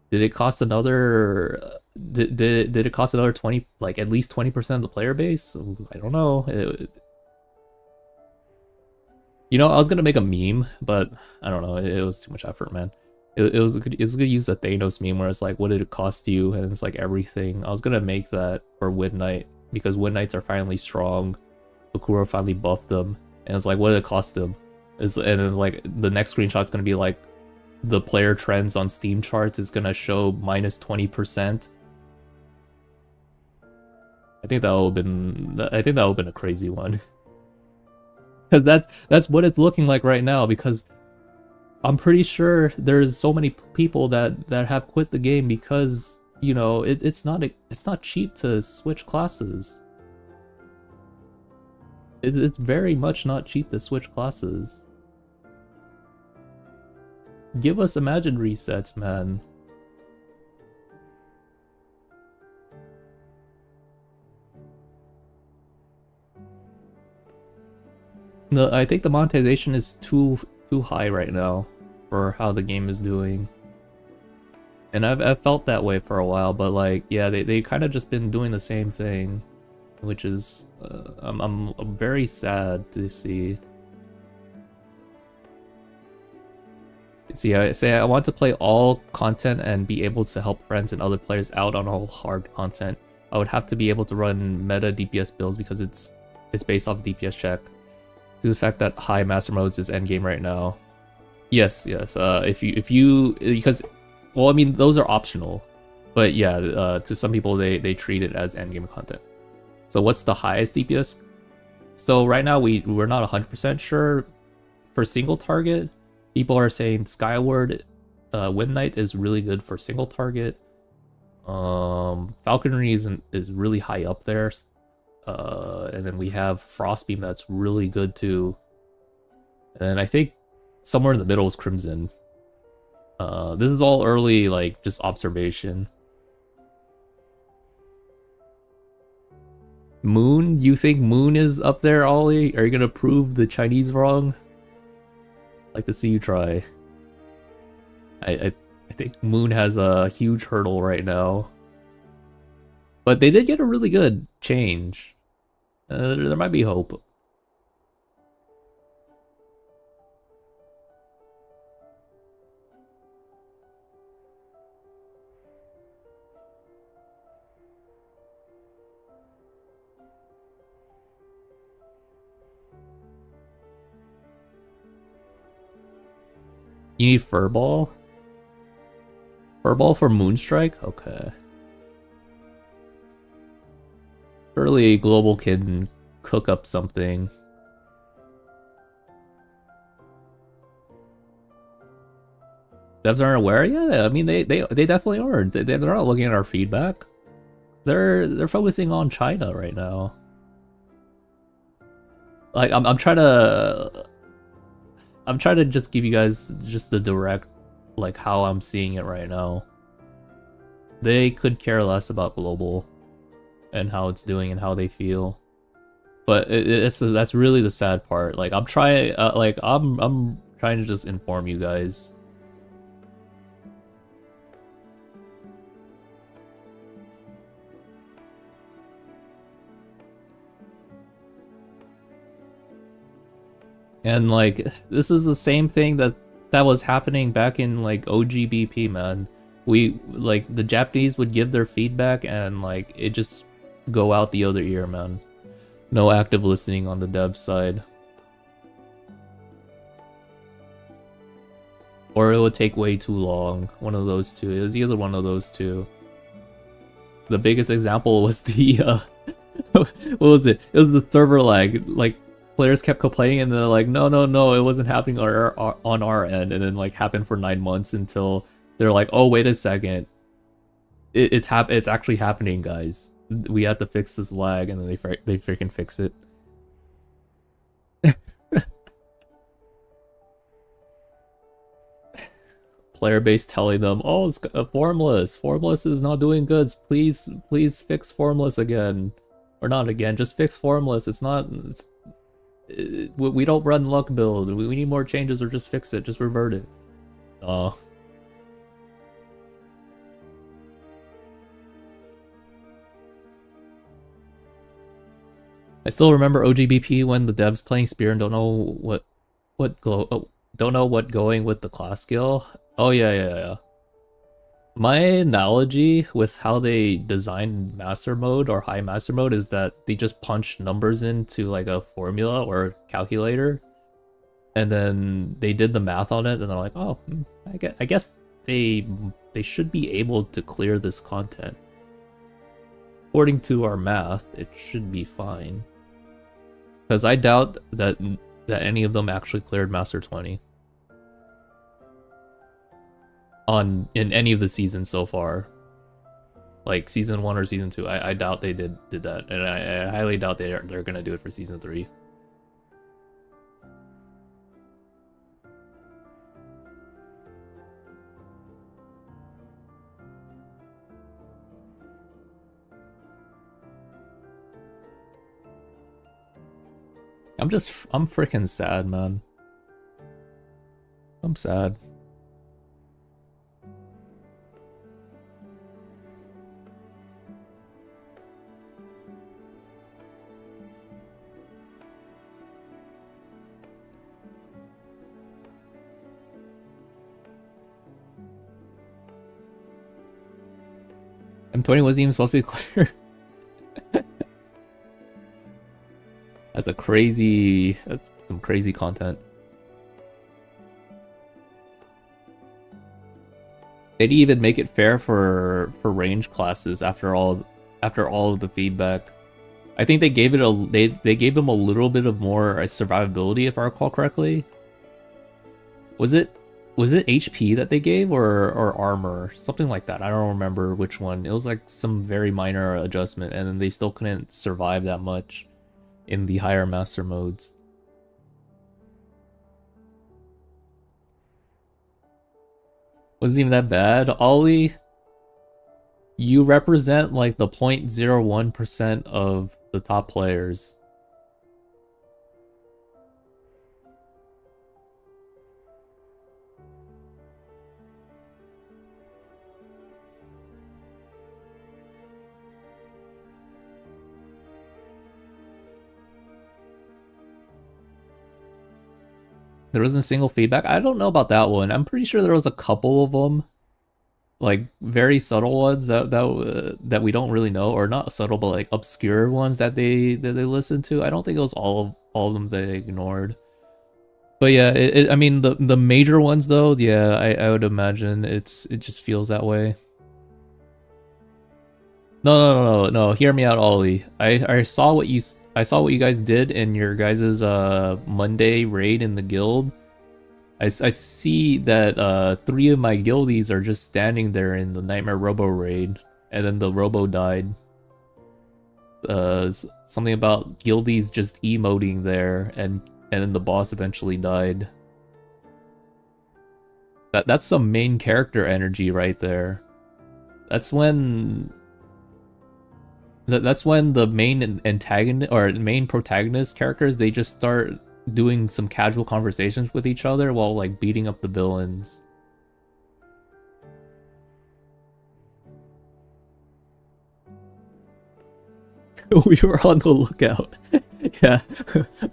Did it cost another did it cost another 20, like at least 20% of the player base? I don't know. You know, I was gonna make a meme, but I don't know, it was too much effort, man. It's gonna use the Thanos meme where it's like, what did it cost you? And it's like everything. I was gonna make that for Win Knight, because Win Knights are finally strong. Bakura finally buffed them, and it's like, what did it cost them? And then like the next screenshot's gonna be like, the player trends on Steam charts is gonna show minus 20%. I think that would have been a crazy one. Because that's what it's looking like right now, because I'm pretty sure there's so many people that have quit the game because, you know, it's not cheap to switch classes. It's very much not cheap to switch classes. Give us imagine resets, man. I think the monetization is too high right now for how the game is doing. And I've felt that way for a while, but like, yeah, they kind of just been doing the same thing, which is I'm very sad to see. See, I say I want to play all content and be able to help friends and other players out on all hard content. I would have to be able to run meta DPS builds because it's based off DPS check. Due to the fact that high master modes is endgame right now. Yes. If you because, well, I mean, those are optional, but yeah, to some people they treat it as endgame content. So what's the highest DPS? So right now we're not 100% sure. For single target, people are saying Skyward Wind Knight is really good for single target. Falconry is really high up there. And then we have Frostbeam that's really good too. And I think somewhere in the middle is Crimson. This is all early, like, just observation. Moon? You think Moon is up there, Ollie? Are you gonna prove the Chinese wrong? I'd like to see you try. I think Moon has a huge hurdle right now. But they did get a really good change. There might be hope. You need Furball? Furball for Moonstrike? Okay. Surely Global can cook up something. Devs aren't aware? Yeah, I mean they definitely aren't. They're not looking at our feedback. They're focusing on China right now. Like I'm trying to just give you guys just the direct, like, how I'm seeing it right now. They could care less about global and how it's doing and how they feel. But that's really the sad part. Like I'm trying I'm trying to just inform you guys. And like this is the same thing that was happening back in like OGBP, man. We like the Japanese would give their feedback and like it just go out the other ear, man. No active listening on the dev side. Or it would take way too long. One of those two. It was either one of those two. The biggest example was the what was it? It was the server lag. Like players kept complaining and they're like, no, it wasn't happening on our end, and then like happened for 9 months until they're like, oh wait a second, it's actually happening, guys. We have to fix this lag, and then they freaking fix it. Player base telling them, oh, it's formless. Formless is not doing good. Please fix formless again, or not again. Just fix formless. It's not. We don't run luck build. We need more changes, or just fix it. Just revert it. Oh. I still remember OGBP when the devs playing Spear and don't know what going with the class skill. Oh yeah. My analogy with how they design master mode or high master mode is that they just punch numbers into like a formula or calculator, and then they did the math on it, and they're like, oh, I guess they should be able to clear this content. According to our math, it should be fine. Because I doubt that any of them actually cleared Master 20 in any of the seasons so far. Like season 1 or season 2, I doubt they did that, and I highly doubt they're gonna do it for season 3. I'm freaking sad, man. I'm sad. M20 wasn't even supposed to be clear. That's some crazy content. They'd even make it fair for range classes after all of the feedback. I think they gave it they gave them a little bit of more survivability, if I recall correctly. Was it HP that they gave, or armor? Something like that. I don't remember which one. It was like some very minor adjustment, and then they still couldn't survive that much in the higher master modes. Wasn't even that bad. Ollie, you represent like the 0.01% of the top players. There wasn't a single feedback. I don't know about that one. I'm pretty sure there was a couple of them, like very subtle ones that we don't really know, or not subtle, but like obscure ones that they listened to. I don't think it was all of them they ignored. But yeah, I mean the major ones though, yeah, I would imagine it just feels that way. No. Hear me out, Ollie. I saw what you guys did in your guys's Monday raid in the guild. I see that 3 of my guildies are just standing there in the Nightmare Robo raid, and then the Robo died. Something about guildies just emoting there, and then the boss eventually died. That's some main character energy right there. That's when that's when the main antagonist or main protagonist characters, they just start doing some casual conversations with each other while like beating up the villains. We were on the lookout. Yeah,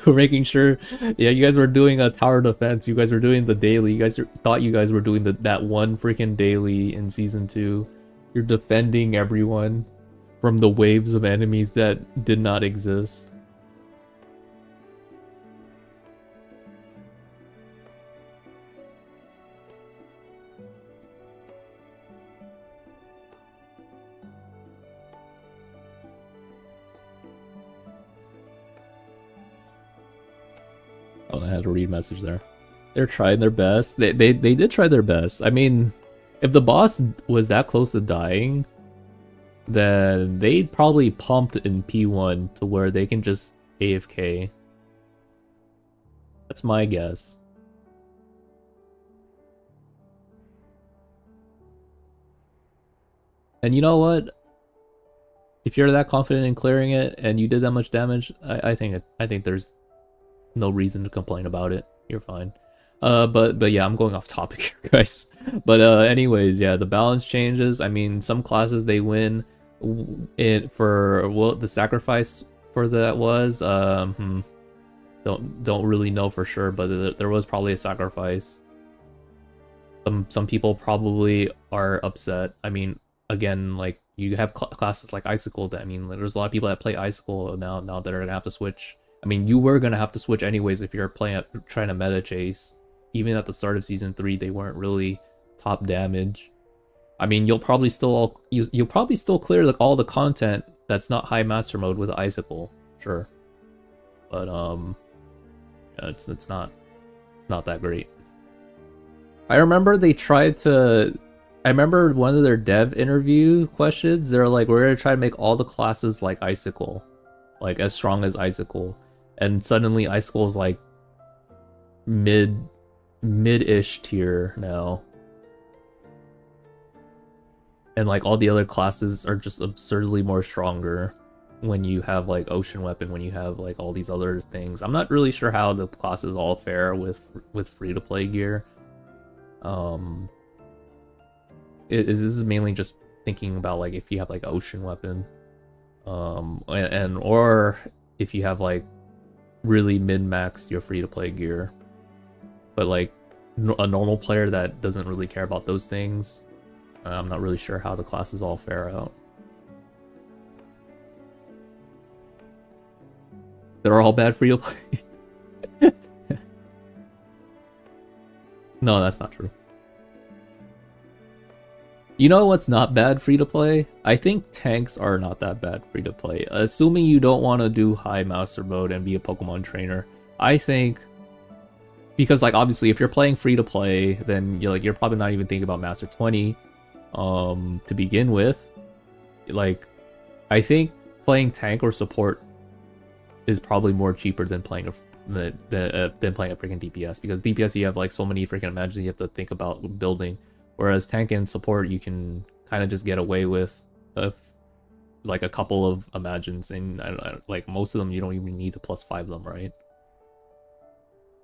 we're making sure. Yeah, you guys were doing a tower defense. You guys were doing the daily. You guys thought you guys were doing that one freaking daily in season 2. You're defending everyone from the waves of enemies that did not exist. Oh, I had to read message there. They're trying their best. They did try their best. I mean, if the boss was that close to dying, then they probably pumped in P1 to where they can just AFK. That's my guess. And you know what? If you're that confident in clearing it and you did that much damage, I think there's no reason to complain about it. You're fine. But yeah, I'm going off topic here, guys. But anyways, yeah, the balance changes. I mean, some classes they win it for what the sacrifice for that was. Don't really know for sure, but there was probably a sacrifice. Some people probably are upset. I mean, again, like you have classes like Icicle. That I mean, there's a lot of people that play Icicle now that are gonna have to switch. I mean, you were gonna have to switch anyways if you're trying to meta chase. Even at the start of season 3, they weren't really top damage. I mean, you'll probably still clear like all the content that's not high master mode with Icicle, sure. But yeah, it's not that great. I remember they tried to. I remember one of their dev interview questions. They're like, "We're gonna try to make all the classes like Icicle, like as strong as Icicle," and suddenly Icicle is like mid-ish tier now, and like all the other classes are just absurdly more stronger when you have like Ocean Weapon, when you have like all these other things. I'm not really sure how the classes all fare with free-to-play gear. This is mainly just thinking about like if you have like Ocean Weapon, and or if you have like really min-maxed your free-to-play gear. But like a normal player that doesn't really care about those things, I'm not really sure how the classes all fare out. They're all bad free-to-play. No, that's not true. You know what's not bad free-to-play? I think tanks are not that bad free-to-play. Assuming you don't want to do high master mode and be a Pokemon trainer. I think, because like obviously if you're playing free-to-play, then you're probably not even thinking about Master 20 to begin with. Like, I think playing tank or support is probably more cheaper than playing a freaking DPS, because DPS you have like so many freaking magic you have to think about building. Whereas tank and support, you can kind of just get away with like a couple of imagines, and like most of them you don't even need to +5 them, right?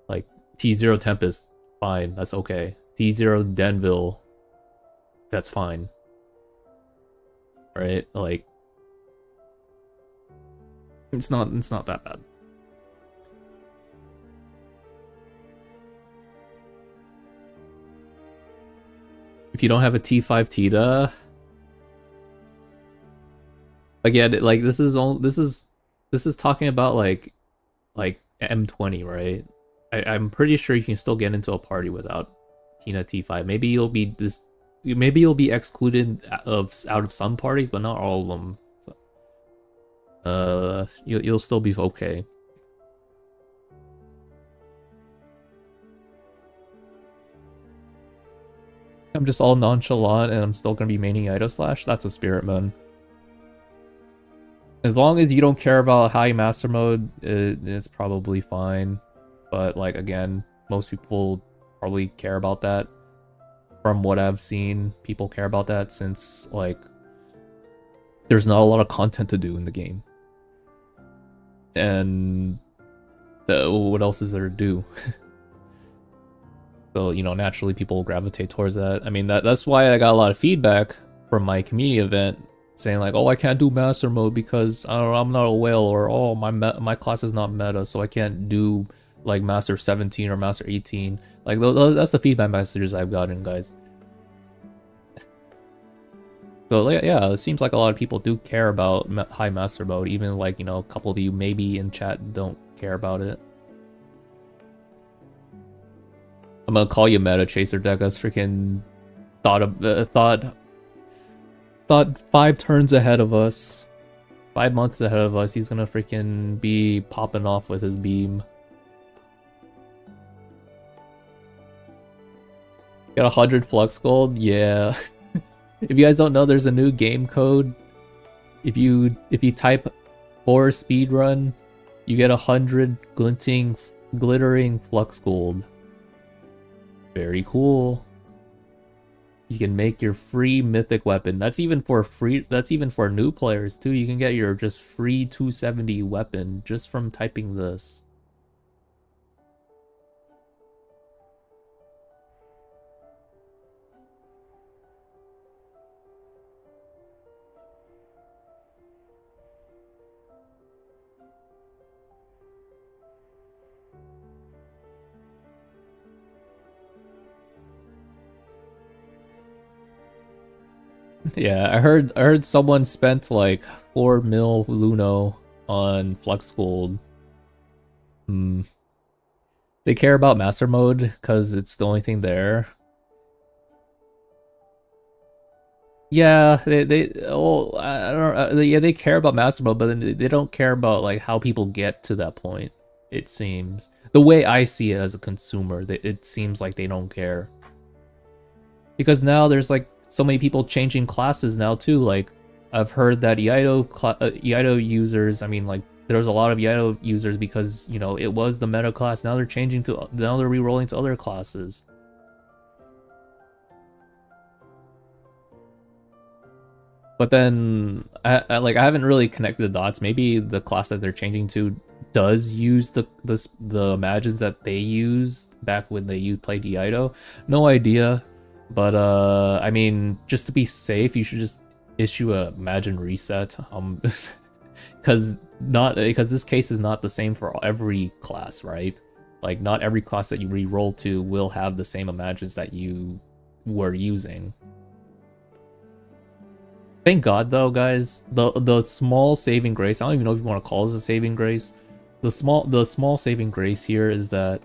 Like T0 Tempest, fine, that's okay. T0 Denville, that's fine, right? Like it's not that bad. If you don't have a T5 Tita, again, like this is talking about like M20, right? I'm pretty sure you can still get into a party without Tina T5. Maybe you'll be excluded out of some parties, but not all of them. So, you'll still be okay. I'm just all nonchalant and I'm still gonna be maining Ido Slash. That's a spirit, man. As long as you don't care about high master mode, it's probably fine. But like again, most people probably care about that. From what I've seen, people care about that since like there's not a lot of content to do in the game. And what else is there to do? So, you know, naturally people gravitate towards that. I mean, that's why I got a lot of feedback from my community event saying like, oh, I can't do master mode because I'm not a whale, or oh, my class is not meta, so I can't do like master 17 or master 18. Like that's the feedback messages I've gotten, guys. So yeah, it seems like a lot of people do care about high master mode, even like, you know, a couple of you maybe in chat don't care about it. I'm gonna call you Meta Chaser Degas. Freaking thought 5 turns ahead of us, 5 months ahead of us. He's gonna freaking be popping off with his beam. Got 100 flux gold, yeah. If you guys don't know, there's a new game code. If you type 4 speedrun, you get 100 glittering flux gold. Very cool. You can make your free mythic weapon. That's even for new players too. You can get your just free 270 weapon just from typing this. Yeah, I heard someone spent like 4 mil Luno on Flux Gold. Hmm. They care about Master Mode because it's the only thing there. Yeah, well, I don't yeah, they care about Master Mode, but they don't care about like how people get to that point. It seems the way I see it as a consumer, it seems like they don't care. Because now there's like so many people changing classes now too. Like I've heard that Iaido users, I mean like there's a lot of Iaido users because, you know, it was the meta class. Now they're re-rolling to other classes. But then I haven't really connected the dots. Maybe the class that they're changing to does use the imagines that they used back when they played Iaido. No idea. But I mean, just to be safe, you should just issue a imagine reset. Because this case is not the same for every class, right? Like not every class that you re-roll to will have the same imagines that you were using. Thank God though, guys. The small saving grace, I don't even know if you want to call this a saving grace. The small saving grace here is that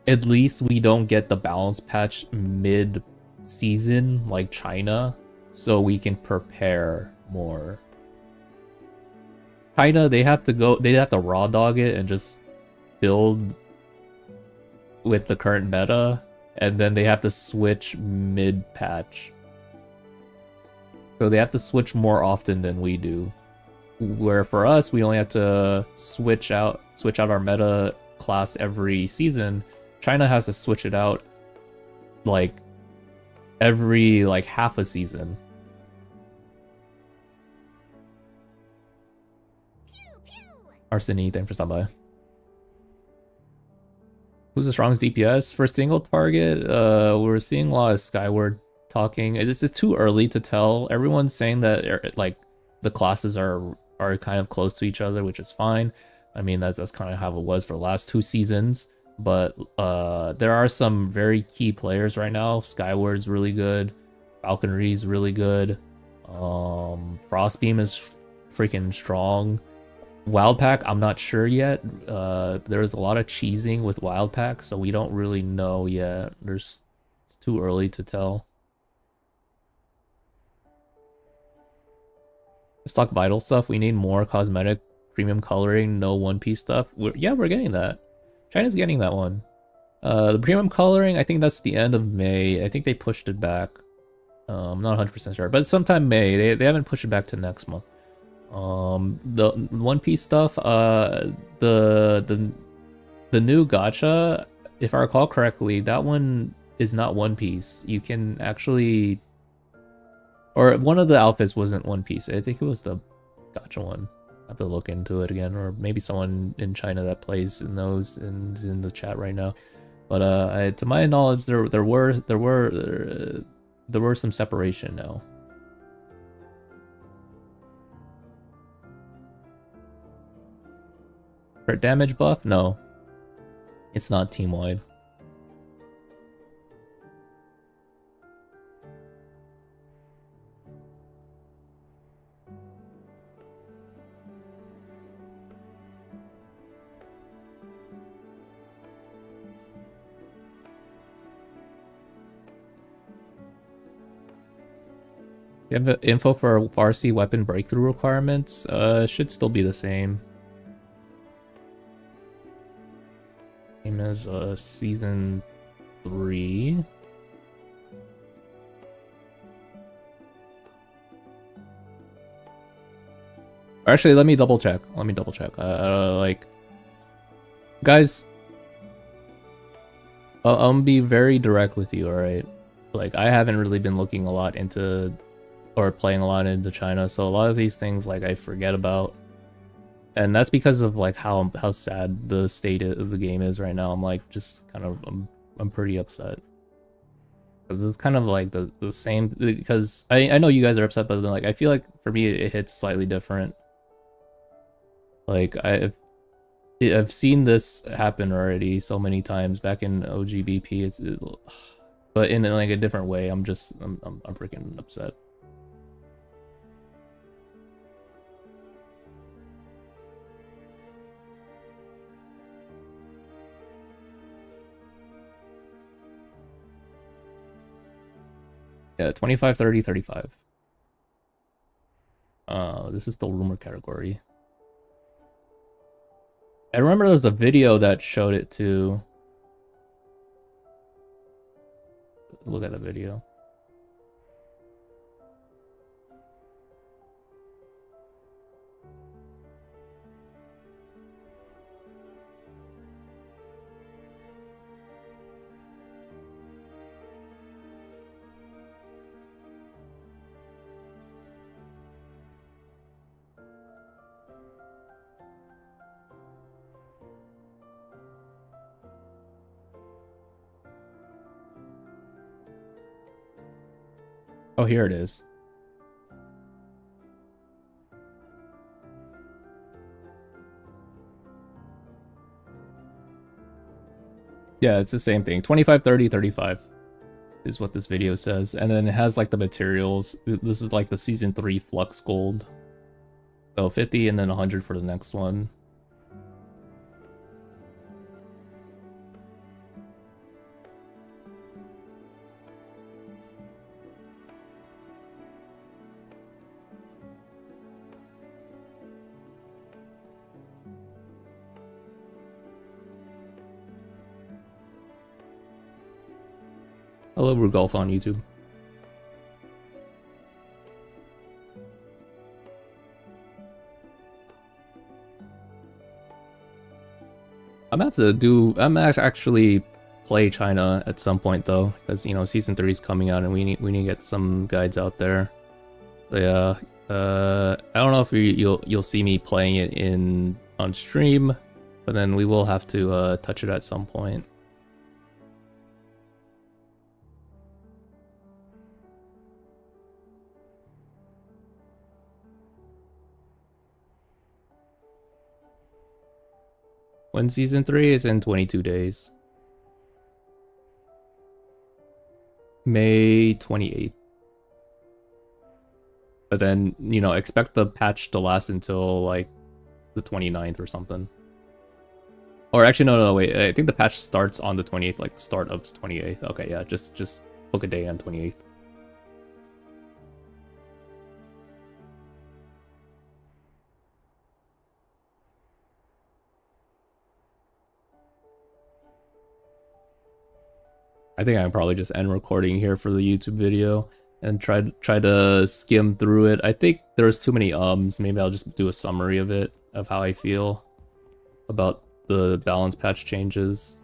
at least we don't get the balance patch mid-season like China, so we can prepare more. China, they have to raw dog it and just build with the current meta, and then they have to switch mid-patch. So they have to switch more often than we do. Where for us, we only have to switch out our meta class every season. China has to switch it out like every like half a season. Arseny, thanks for stopping by. Who's the strongest DPS for single target? We're seeing a lot of Skyward talking. It's too early to tell. Everyone's saying that like the classes are kind of close to each other, which is fine. I mean, that's kind of how it was for the last 2 seasons. But there are some very key players right now. Skyward's really good. Falconry's really good. Frostbeam is freaking strong. Wildpack, I'm not sure yet. There's a lot of cheesing with Wildpack, so we don't really know yet. It's too early to tell. Let's talk vital stuff. We need more cosmetic, premium coloring, no One Piece stuff. We're getting that. China's getting that one. The premium coloring, I think that's the end of May. I think they pushed it back. I'm not 100% sure, but sometime May. They haven't pushed it back to next month. The One Piece stuff, the new gacha, if I recall correctly, that one is not One Piece. You can actually, or one of the outfits wasn't One Piece. I think it was the gacha one. I have to look into it again, or maybe someone in China that plays in those and is in the chat right now. But to my knowledge, there were some separation now. Crit damage buff? No. It's not team-wide. You have info for Farsi weapon breakthrough requirements? Should still be the same. Same as season 3. Actually, let me double check. Like, guys, I'm gonna be very direct with you, alright? Like, I haven't really been looking a lot into, or playing a lot into China, so a lot of these things, like, I forget about. And that's because of, like, how sad the state of the game is right now. I'm, like, just kind of, I'm pretty upset. Because it's kind of, like, the same, because I know you guys are upset, but, then, like, I feel like, for me, it hits slightly different. Like, I've seen this happen already so many times back in OGBP. But in, like, a different way. I'm freaking upset. Yeah, 25, 30, 35. This is still rumor category. I remember there was a video that showed it too. Look at the video. Oh, here it is. Yeah, it's the same thing. 25, 30, 35 is what this video says. And then it has, like, the materials. This is, like, the Season 3 Flux Gold. So 50 and then 100 for the next one. Hello, Rugolf on YouTube. I'm actually play China at some point though, because you know Season 3 is coming out and we need to get some guides out there. So yeah, I don't know if you'll see me playing it in on stream, but then we will have to touch it at some point. When season 3 is in 22 days. May 28th. But then, you know, expect the patch to last until like the 29th or something. Or actually, no, wait. I think the patch starts on the 28th, like start of 28th. Okay, yeah, just book a day on 28th. I think I'll probably just end recording here for the YouTube video and try to skim through it. I think there's too many ums. Maybe I'll just do a summary of it, of how I feel about the balance patch changes.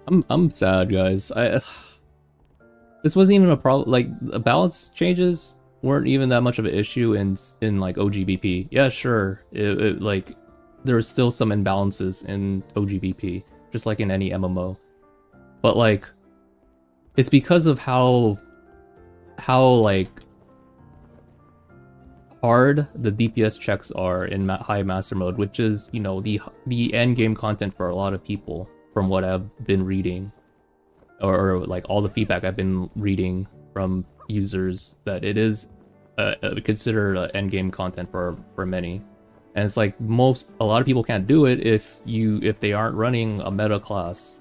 I'm sad, guys. This wasn't even a problem. Like, the balance changes weren't even that much of an issue in like OGBP. Yeah, sure. Like, there's still some imbalances in OGBP, just like in any MMO. But like, it's because of how like hard the DPS checks are in high master mode, which is, you know, the end game content for a lot of people, from what I've been reading, or like all the feedback I've been reading from users, that it is considered end game content for many. And it's like a lot of people can't do it if they aren't running a meta class.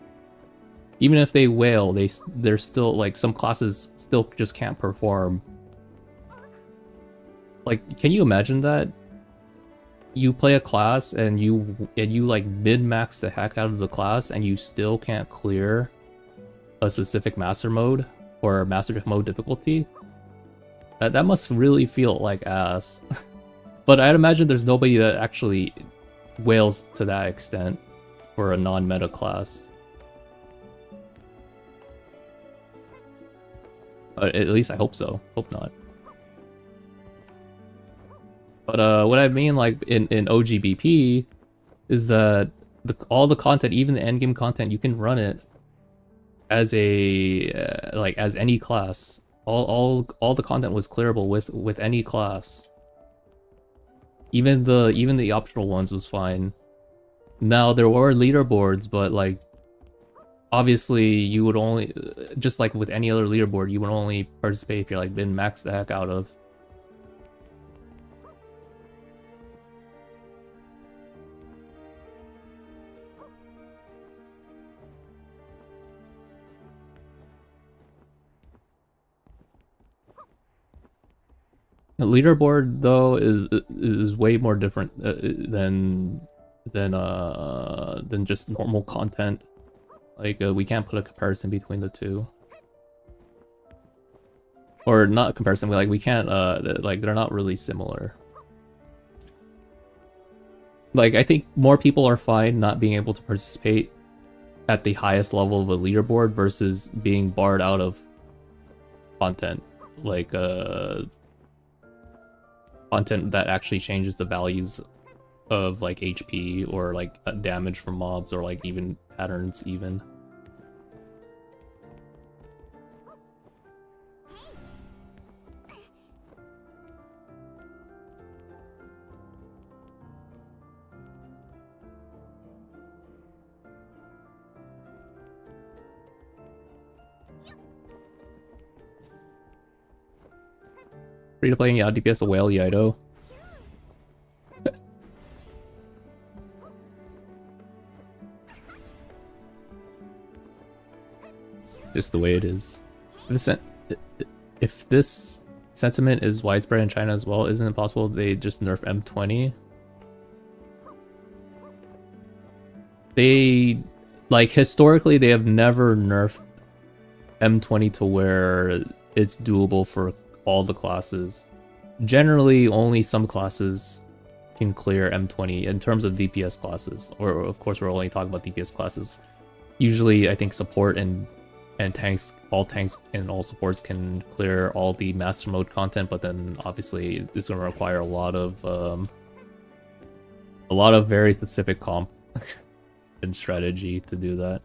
Even if they whale, they're still like, some classes still just can't perform. Like, can you imagine that? You play a class and you like min-max the heck out of the class and you still can't clear a specific master mode or master mode difficulty? That must really feel like ass. But I'd imagine there's nobody that actually whales to that extent for a non-meta class. At least I hope so. Hope not. But what I mean, like, in OGBP is that all the content, even the endgame content, you can run it as a like as any class. All the content was clearable with any class. Even the optional ones was fine. Now there were leaderboards, but like, obviously you would only, just like with any other leaderboard, you would only participate if you're like been maxed the heck out of. The leaderboard though is way more different than just normal content. Like, we can't put a comparison between the two, or not comparison. Like, we can't like, they're not really similar. Like, I think more people are fine not being able to participate at the highest level of a leaderboard versus being barred out of content, like content that actually changes the values of like HP or like damage from mobs, or like even patterns even. Free to play, yeah, DPS a whale, Yido. Just the way it is. If this sentiment is widespread in China as well, isn't it possible they just nerf M20? They, like, historically, they have never nerfed M20 to where it's doable for all the classes. Generally, only some classes can clear M20 in terms of DPS classes, or of course we're only talking about DPS classes. Usually, I think support and and all tanks and all supports can clear all the master mode content, but then obviously it's going to require a lot of very specific comp and strategy to do that.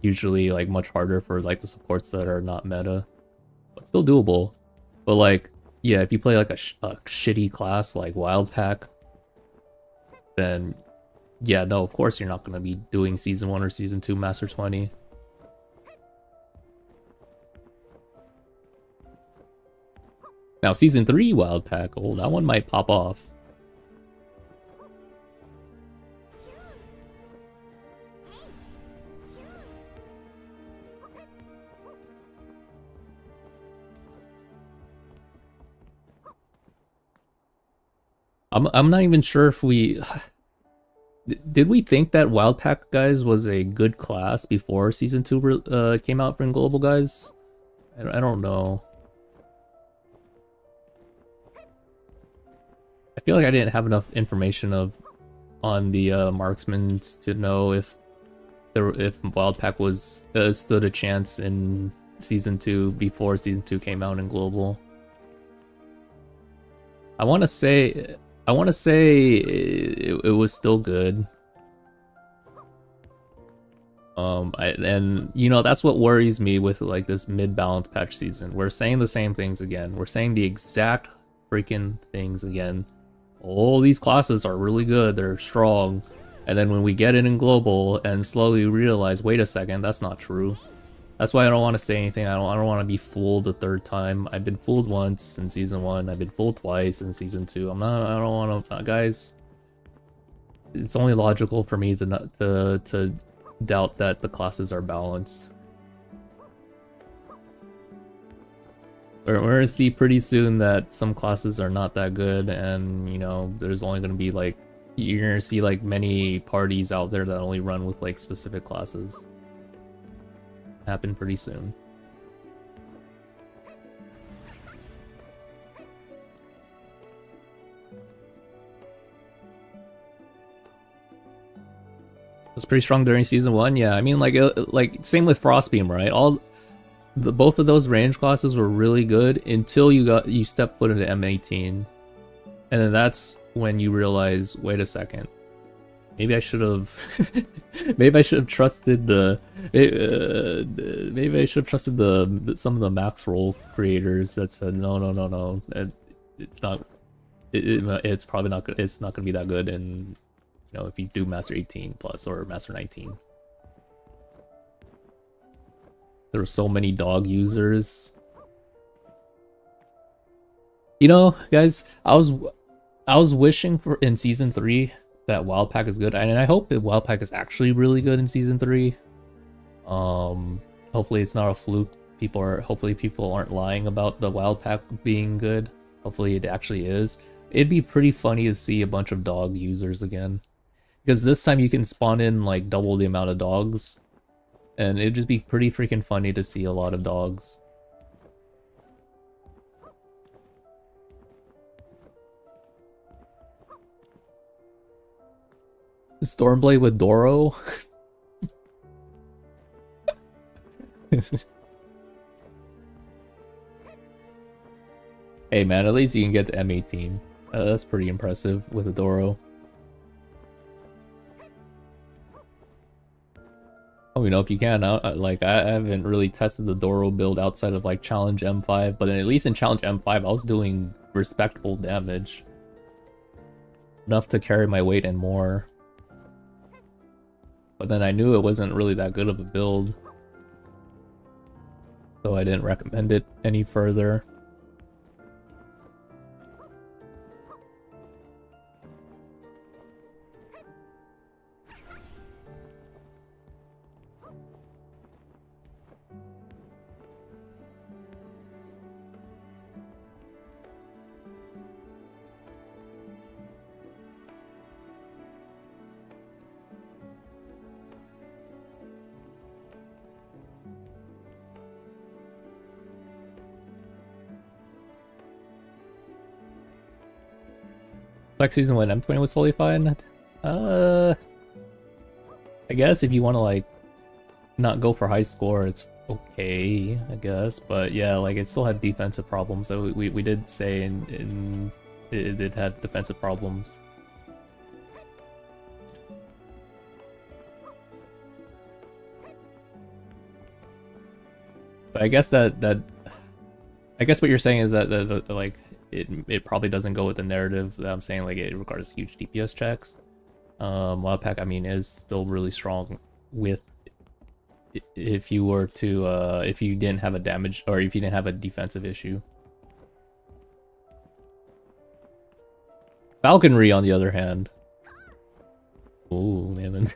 Usually like much harder for like the supports that are not meta, but still doable. But like, yeah, if you play like a shitty class like Wild Pack, then yeah, no, of course you're not going to be doing Season 1 or Season 2 Master 20. Now, Season 3 Wild Pack, oh, that one might pop off. I'm not even sure if we... Did we think that Wild Pack, guys, was a good class before Season 2 came out from Global, guys? I don't know. I feel like I didn't have enough information on the marksmen to know if Wild Pack was stood a chance in Season 2 before Season 2 came out in Global. I want to say it was still good. And you know, that's what worries me with like this mid-balanced patch season. We're saying the same things again. We're saying the exact freaking things again. All these classes are really good, they're strong. And then when we get it in Global and slowly realize, wait a second, that's not true. That's why I don't want to say anything. I don't want to be fooled a third time. I've been fooled once in Season 1. I've been fooled twice in Season 2. I don't want to, guys. It's only logical for me to doubt that the classes are balanced. We're gonna see pretty soon that some classes are not that good, and you know, there's only gonna be like, you're gonna see like many parties out there that only run with like specific classes. Happen pretty soon. It was pretty strong during Season 1, yeah. I mean, like same with Frostbeam, right? Both of those range classes were really good until you step foot into M18, and then that's when you realize, wait a second, maybe I should have, maybe I should have trusted maybe I should have trusted some of the max roll creators that said no, it's not, it's probably not good, it's not gonna be that good, and you know, if you do Master 18 plus or Master 19. There were so many dog users. You know, guys, I was wishing for in Season 3 that Wild Pack is good, and I hope that Wild Pack is actually really good in Season 3. Hopefully it's not a fluke. Hopefully people aren't lying about the Wild Pack being good. Hopefully it actually is. It'd be pretty funny to see a bunch of dog users again, because this time you can spawn in like double the amount of dogs. And it'd just be pretty freaking funny to see a lot of dogs. Stormblade with Doro? Hey man, at least you can get to M18. That's pretty impressive with a Doro. Oh, you know, if you can, like, I haven't really tested the Doro build outside of, like, Challenge M5, but at least in Challenge M5, I was doing respectable damage. Enough to carry my weight and more. But then I knew it wasn't really that good of a build, so I didn't recommend it any further. Next season when M20 was fully fine? I guess if you want to like not go for high score, it's okay, I guess. But yeah, like it still had defensive problems. So we did say in it had defensive problems. But I guess I guess what you're saying is that like it probably doesn't go with the narrative that I'm saying, like it requires huge DPS checks. Wildpack, I mean, is still really strong with if you were to if you didn't have a damage or if you didn't have a defensive issue. Falconry, on the other hand. Ooh, man.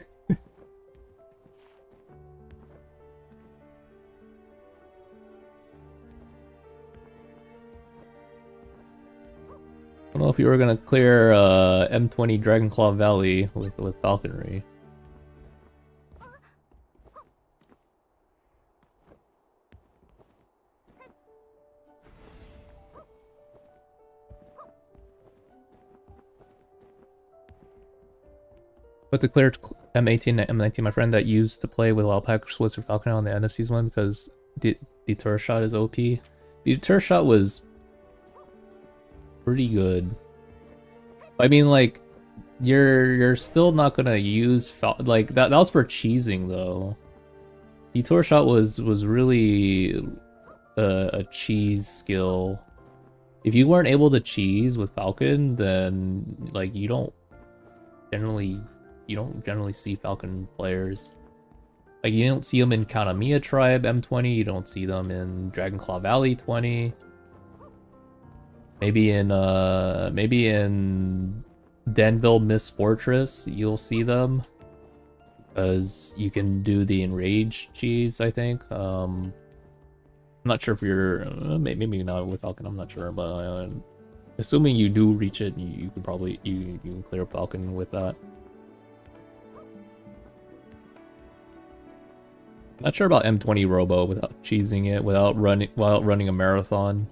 I don't know if you were gonna clear M20 Dragonclaw Valley with Falconry. But the clear M18 and M19, my friend that used to play with Wildpack Swiss or Falconer on the end of season 1 because Deter Shot is OP. Deter Shot was pretty good. I mean, like, you're still not gonna use like that was for cheesing though. Detour Shot was really a cheese skill. If you weren't able to cheese with Falcon, then like you don't generally see Falcon players. Like you don't see them in Kanamiya Tribe M20, you don't see them in Dragonclaw Valley 20. Maybe in Denville Miss Fortress, you'll see them because you can do the enraged cheese, I think. I'm not sure if you're maybe not with Falcon, I'm not sure, but assuming you do reach it, you can probably you can clear Falcon with that. Not sure about M20 Robo without cheesing it, without running a marathon.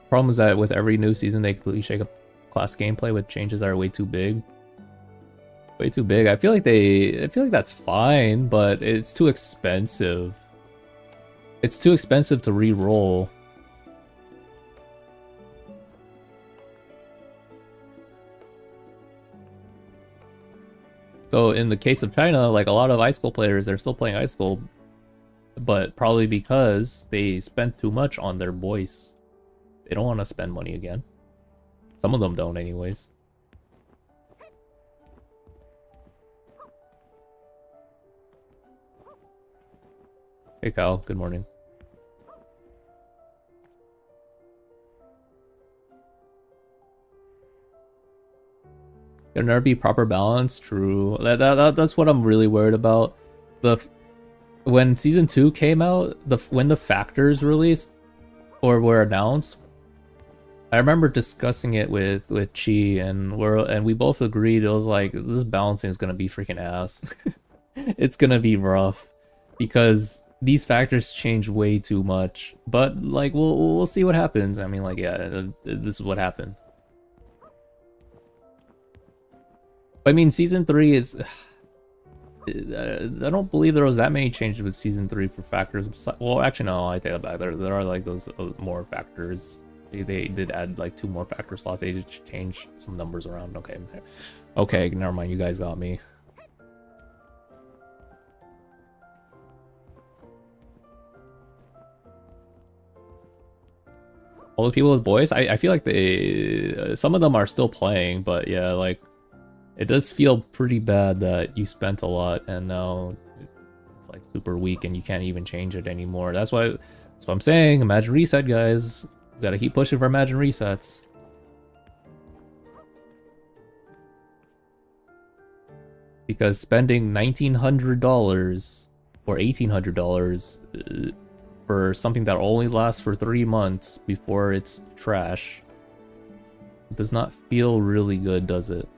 Problem is that with every new season, they completely shake up class gameplay with changes that are way too big. Way too big. I feel like that's fine, but it's too expensive. It's too expensive to re-roll. So in the case of China, like a lot of ice school players, they're still playing ice school, but probably because they spent too much on their voice. They don't want to spend money again. Some of them don't anyways. Hey Kyle, good morning. There'll never be proper balance, true. That's what I'm really worried about. When season 2 came out, when the factors released or were announced, I remember discussing it with Chi, and we both agreed it was like this balancing is gonna be freaking ass. It's gonna be rough because these factors change way too much. But like we'll see what happens. I mean, like yeah, this is what happened. I mean, season 3 is. I don't believe there was that many changes with season 3 for factors. Well, actually, no, I take that back. There are like those more factors. They did add like 2 more factor slots. They just changed some numbers around. Okay, never mind. You guys got me. All the people with boys, I feel like some of them are still playing, but yeah, like it does feel pretty bad that you spent a lot and now it's like super weak and you can't even change it anymore. That's what I'm saying. Imagine reset, guys. We gotta keep pushing for Imagine resets. Because spending $1,900 or $1,800 for something that only lasts for 3 months before it's trash does not feel really good, does it?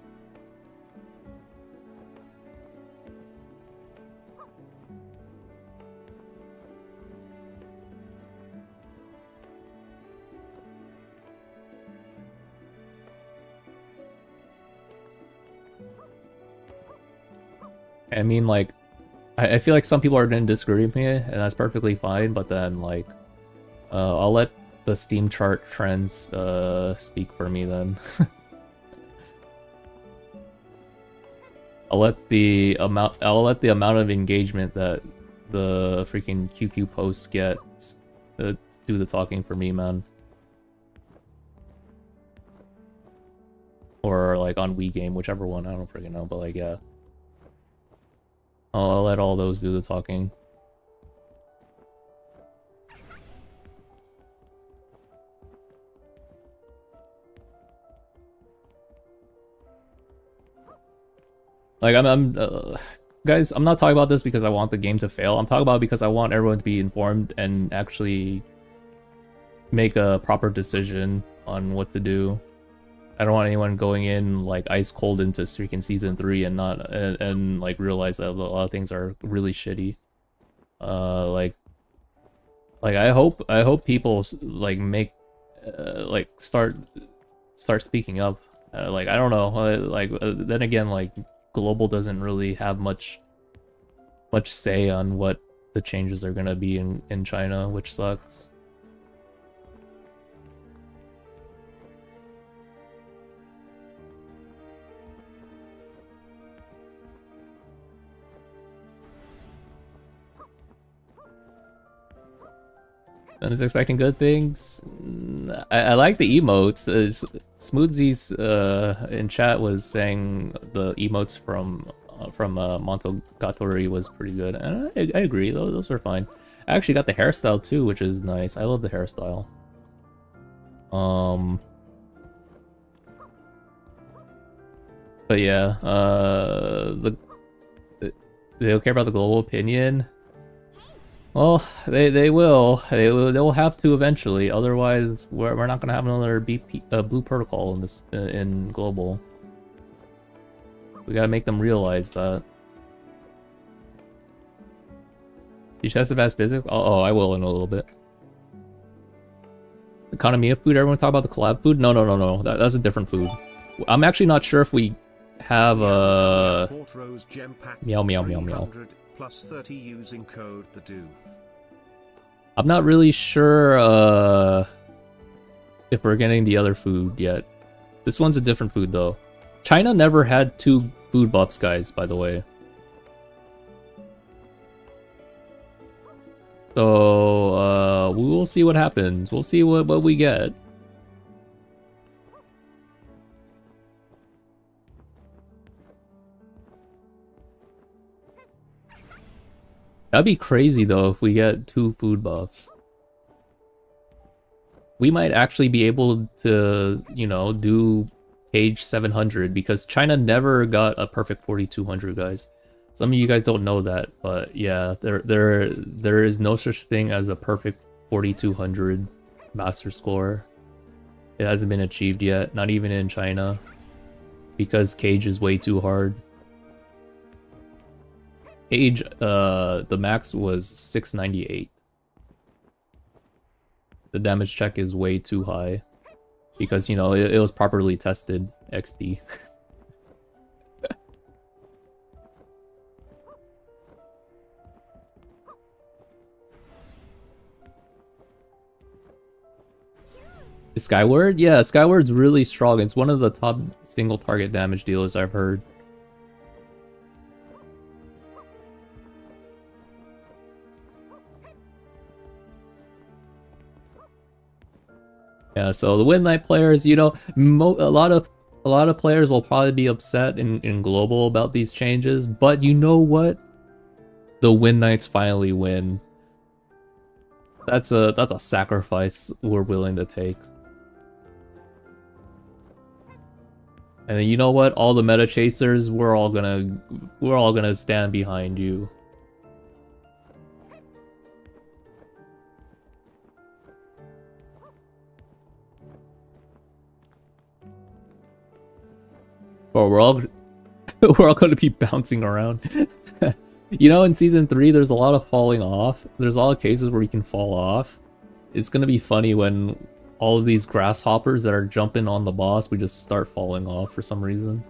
I mean, like, I feel like some people are gonna disagree with me, and that's perfectly fine. But then, like, I'll let the Steam chart trends speak for me then. I'll let the amount of engagement that the freaking QQ posts get do the talking for me, man. Or like on Wii Game, whichever one, I don't freaking know, but like, yeah. I'll let all those do the talking. Like, guys, I'm not talking about this because I want the game to fail. I'm talking about it because I want everyone to be informed and actually make a proper decision on what to do. I don't want anyone going in like ice cold into freaking season 3 and not and like realize that a lot of things are really shitty. Like I hope people like make like start speaking up. Like, I don't know. Then again, like, Global doesn't really have much say on what the changes are gonna be in China, which sucks. I was expecting good things. I like the emotes. Smoothzy's in chat was saying the emotes from Monogatari was pretty good, and I agree. Those are fine. I actually got the hairstyle too, which is nice. I love the hairstyle. But yeah, they don't care about the global opinion. Well, they'll have to eventually. Otherwise, we're not gonna have another blue protocol in this in global. We gotta make them realize that. You test the best physics? Oh, I will in a little bit. Economy of food. Everyone talk about the collab food? No. That's a different food. I'm actually not sure if we have a meow. Plus 30 using code Badoof. I'm not really sure if we're getting the other food yet. This one's a different food though. China never had 2 food buffs, guys, by the way. So we will see what happens. We'll see what we get. That'd be crazy though if we get 2 food buffs. We might actually be able to, you know, do Cage 700 because China never got a perfect 4200, guys. Some of you guys don't know that, but yeah, there is no such thing as a perfect 4200 master score. It hasn't been achieved yet, not even in China, because Cage is way too hard. Cage, the max was 698. The damage check is way too high because, you know, it was properly tested XD. Skyward? Yeah, Skyward's really strong. It's one of the top single target damage dealers I've heard. Yeah, so the Win Knight players, you know, a lot of players will probably be upset in global about these changes, but you know what? The Win Knights finally win. That's a sacrifice we're willing to take. And you know what? All the meta chasers, we're all gonna stand behind you. Or we're all gonna be bouncing around. You know, in season 3, there's a lot of falling off. There's a lot of cases where you can fall off. It's gonna be funny when all of these grasshoppers that are jumping on the boss, we just start falling off for some reason.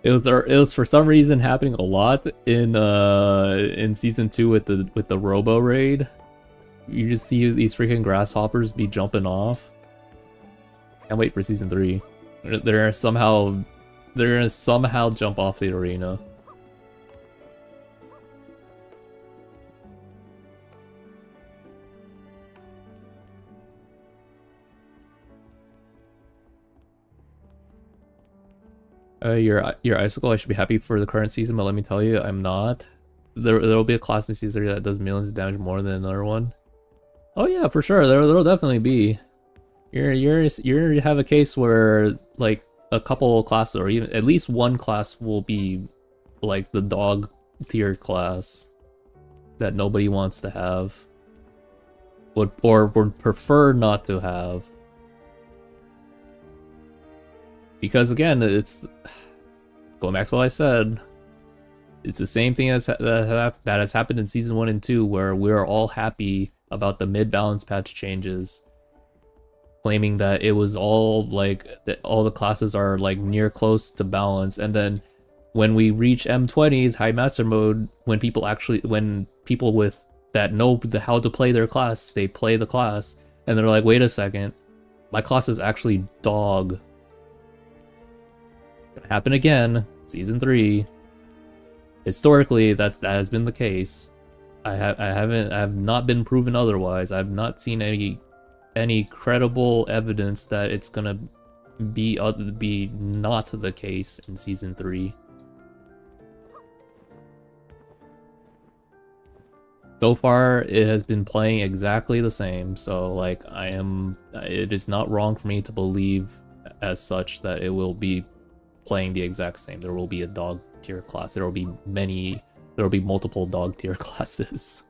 It was for some reason happening a lot in season 2 with the Robo raid. You just see these freaking grasshoppers be jumping off. Can't wait for season 3. They're gonna somehow jump off the arena. Your icicle, I should be happy for the current season, but let me tell you, I'm not. There'll be a class in season 3 that does millions of damage more than another one. Oh yeah, for sure. There'll definitely be. You have a case where like a couple classes, or even at least one class, will be like the dog tier class that nobody wants to have, would prefer not to have. Because again, it's going back to what I said. It's the same thing that has happened in season 1 and 2, where we're all happy about the mid-balance patch changes, claiming that it was all like that all the classes are like near close to balance, and then when we reach M20's high master mode, when people with that know how to play their class, they play the class, and they're like, wait a second, my class is actually dog. Gonna happen again, season 3. Historically, that has been the case. I have not been proven otherwise. I've not seen any credible evidence that it's gonna be not the case in season 3. So far, it has been playing exactly the same. So like, it is not wrong for me to believe as such that it will be playing the exact same. There will be a dog tier class. There will be multiple dog tier classes.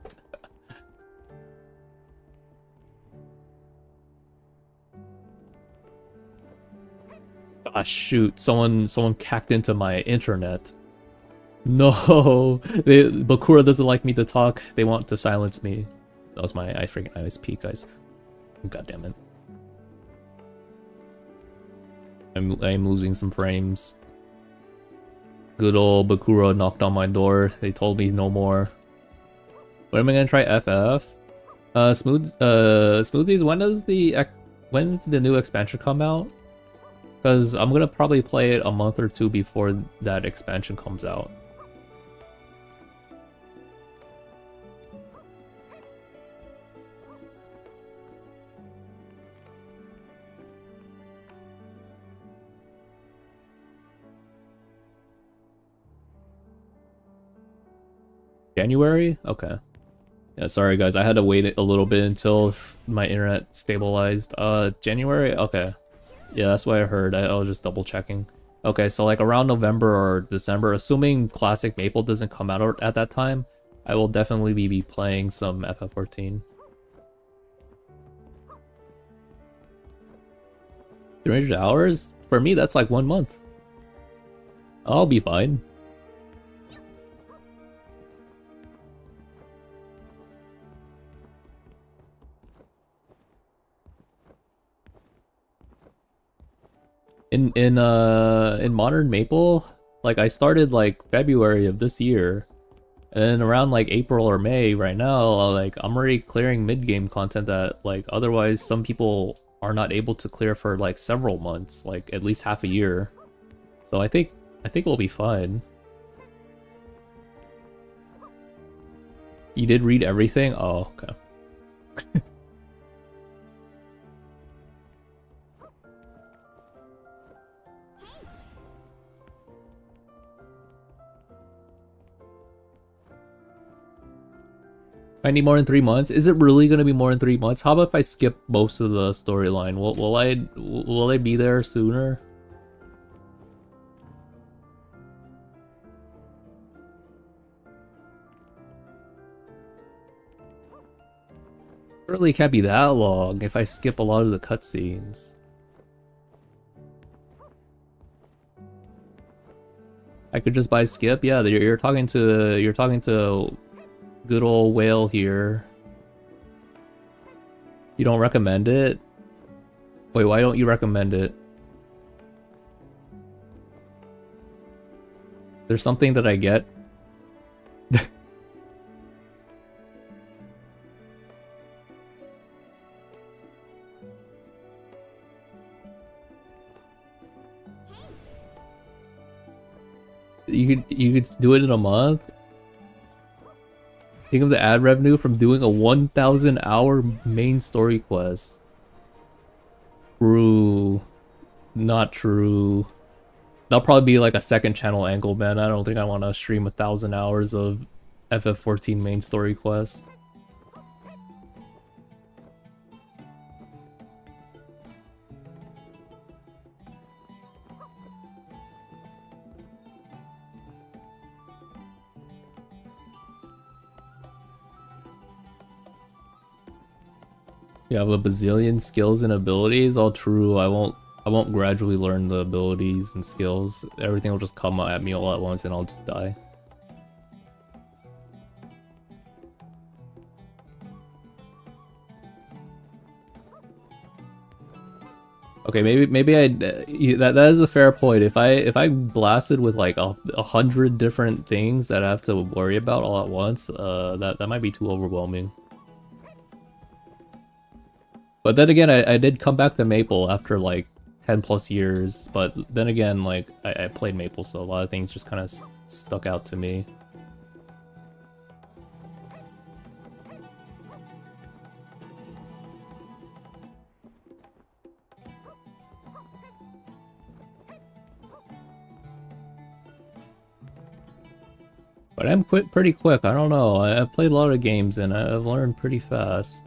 Ah shoot, someone hacked into my internet. No, Bakura doesn't like me to talk. They want to silence me. That was my freaking ISP, guys. God damn it. I'm losing some frames. Good old Bakura knocked on my door. They told me no more. What am I gonna try? FF? Smoothies. When does the new expansion come out? Because I'm gonna probably play it a month or two before that expansion comes out. January? Okay. Yeah, sorry guys, I had to wait a little bit until my internet stabilized. January? Okay. Yeah, that's what I heard. I was just double checking. Okay, so like around November or December, assuming Classic Maple doesn't come out at that time, I will definitely be playing some FF14. 300 hours? For me, that's like 1 month. I'll be fine. In Modern Maple, like I started like February of this year, and then around like April or May right now, like I'm already clearing mid-game content that like otherwise some people are not able to clear for like several months, like at least half a year. So I think we'll be fine. You did read everything? Oh, okay. I need more than 3 months. Is it really gonna be more than 3 months? How about if I skip most of the storyline? Will I be there sooner? Surely it can't be that long if I skip a lot of the cutscenes. I could just buy skip. Yeah, you're talking to good old whale here. You don't recommend it? Wait, why don't you recommend it? There's something that I get. You could do it in a month. Think of the ad revenue from doing a 1,000 hour main story quest. True. Not true. That'll probably be like a second channel angle, man. I don't think I want to stream 1,000 hours of FF14 main story quest. You have a bazillion skills and abilities. All true. I won't gradually learn the abilities and skills. Everything will just come at me all at once and I'll just die. Okay, maybe that is a fair point. If I blasted with like 100 different things that I have to worry about all at once, that might be too overwhelming. But then again, I did come back to Maple after like 10 plus years. But then again, like I played Maple, so a lot of things just kind of stuck out to me. But I'm pretty quick. I don't know. I've played a lot of games and I've learned pretty fast.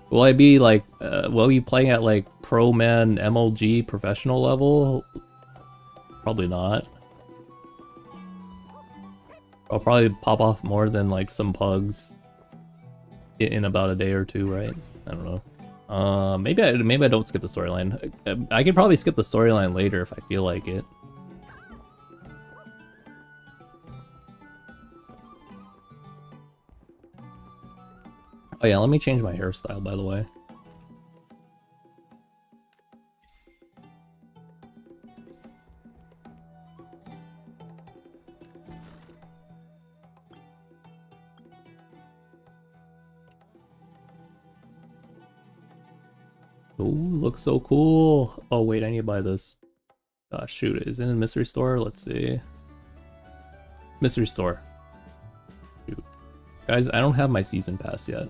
Will I be like, will you playing at like pro man MLG professional level? Probably not. I'll probably pop off more than like some pugs in about a day or two, right? I don't know. Maybe I don't skip the storyline. I could probably skip the storyline later if I feel like it. Oh yeah, let me change my hairstyle, by the way. Ooh, looks so cool. Oh wait, I need to buy this. Shoot, is it in the mystery store? Let's see. Mystery store. Shoot. Guys, I don't have my season pass yet.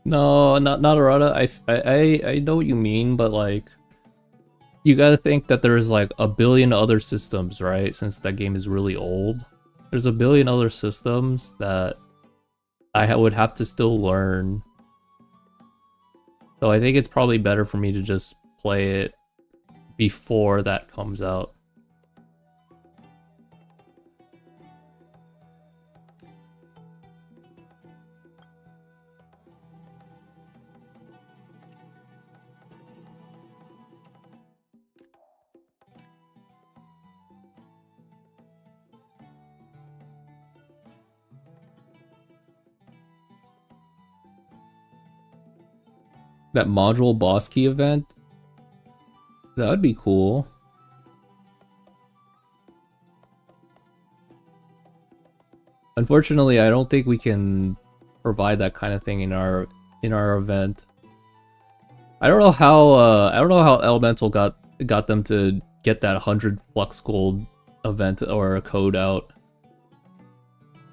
No, not errata. I know what you mean, but like, you gotta think that there's like a billion other systems, right? Since that game is really old, there's a billion other systems that I would have to still learn. So I think it's probably better for me to just play it before that comes out. That module boss key event, that would be cool. Unfortunately, I don't think we can provide that kind of thing in our event. I don't know how Elemental got them to get that 100 Flux Gold event or a code out.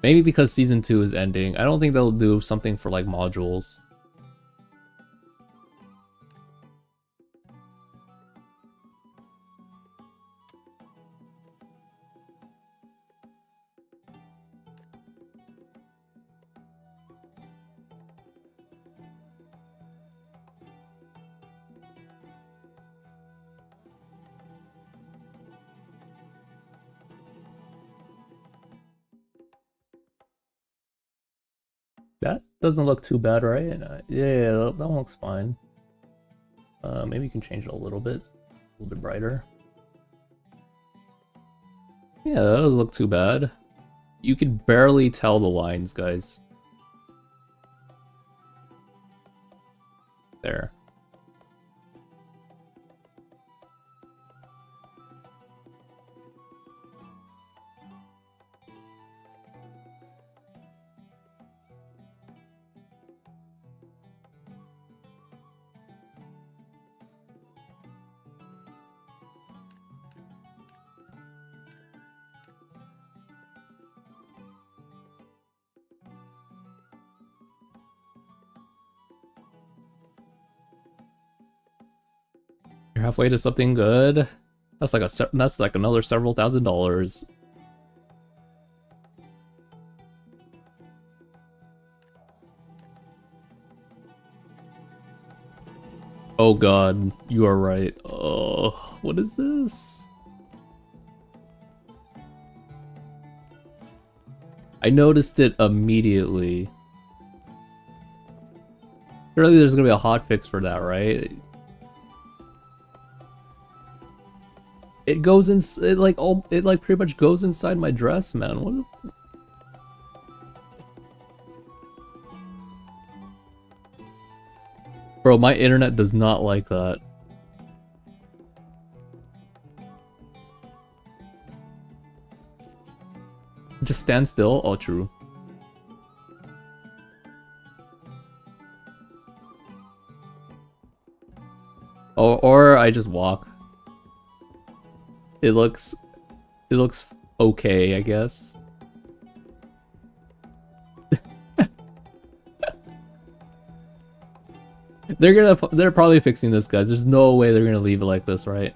Maybe because season 2 is ending. I don't think they'll do something for like modules. That doesn't look too bad, right? Yeah, that one looks fine. Maybe you can change it a little bit brighter. Yeah, that doesn't look too bad. You can barely tell the lines, guys. There. You're halfway to something good. That's like another several $1,000s. Oh god, you are right. Oh, what is this? I noticed it immediately. Surely there's gonna be a hotfix for that, right? It goes in. It like pretty much goes inside my dress, man. What? Bro, my internet does not like that. Just stand still. Oh, true. Or I just walk. It looks okay, I guess. They're probably fixing this, guys. There's no way they're gonna leave it like this, right?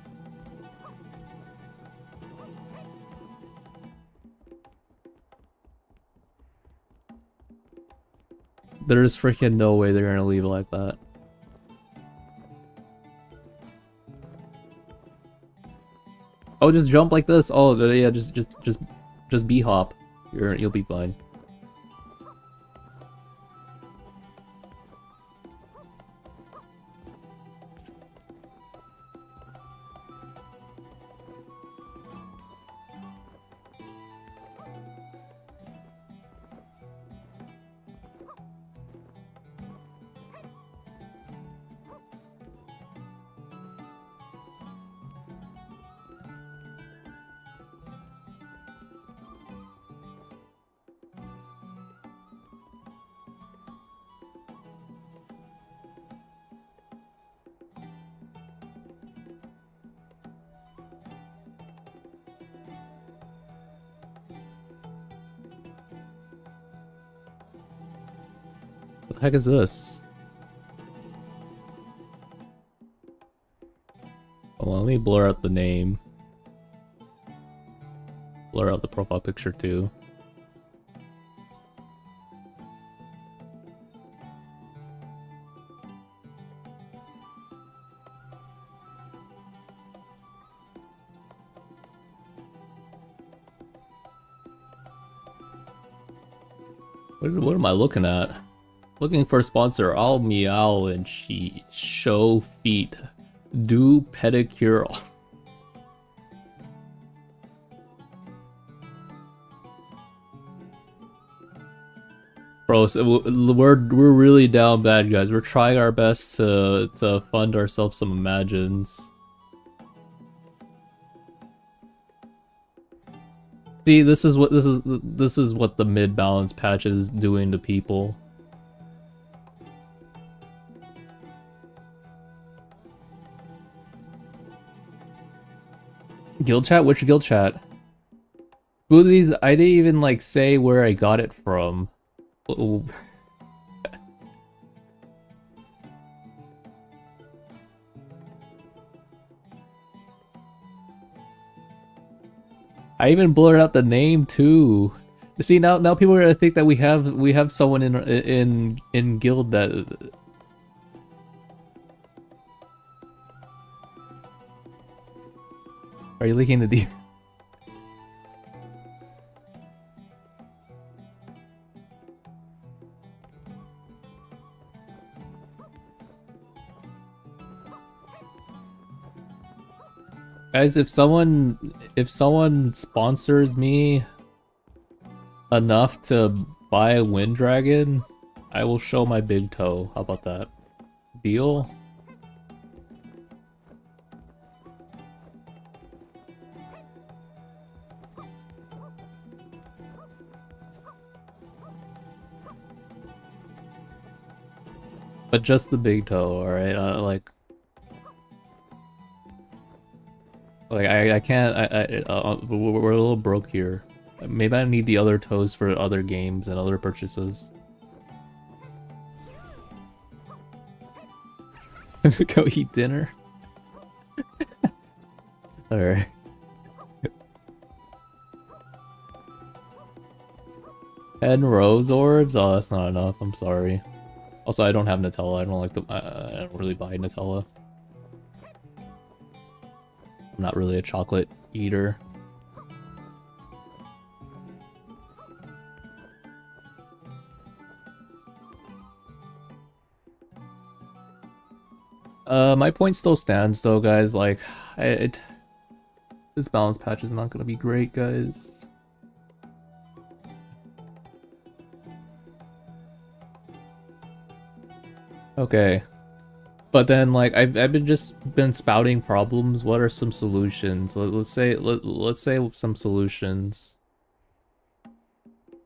There's freaking no way they're gonna leave it like that. Oh, just jump like this. Oh, yeah, just b-hop. You'll be fine. What the heck is this? Oh, well, let me blur out the name. Blur out the profile picture too. What am I looking at? Looking for a sponsor. I'll meow and she show feet. Do pedicure. Bro, so we're really down bad, guys. We're trying our best to fund ourselves some imagines. See, this is what the mid balance patch is doing to people. Guild chat? Which guild chat? Smoothies, I didn't even like say where I got it from. Oh. I even blurred out the name too. See, now people are gonna think that we have someone in guild that. Are you leaking the deep? Guys, if someone sponsors me enough to buy a Wind Dragon, I will show my big toe. How about that? Deal? But just the big toe, alright? I can't. We're a little broke here. Maybe I need the other toes for other games and other purchases. Go eat dinner. Alright. 10 rose orbs? Oh, that's not enough. I'm sorry. Also, I don't have Nutella. I don't like the. I don't really buy Nutella. I'm not really a chocolate eater. My point still stands though, guys. Like, this balance patch is not gonna be great, guys. Okay. But then, like, I've been spouting problems. What are some solutions? Let's say some solutions.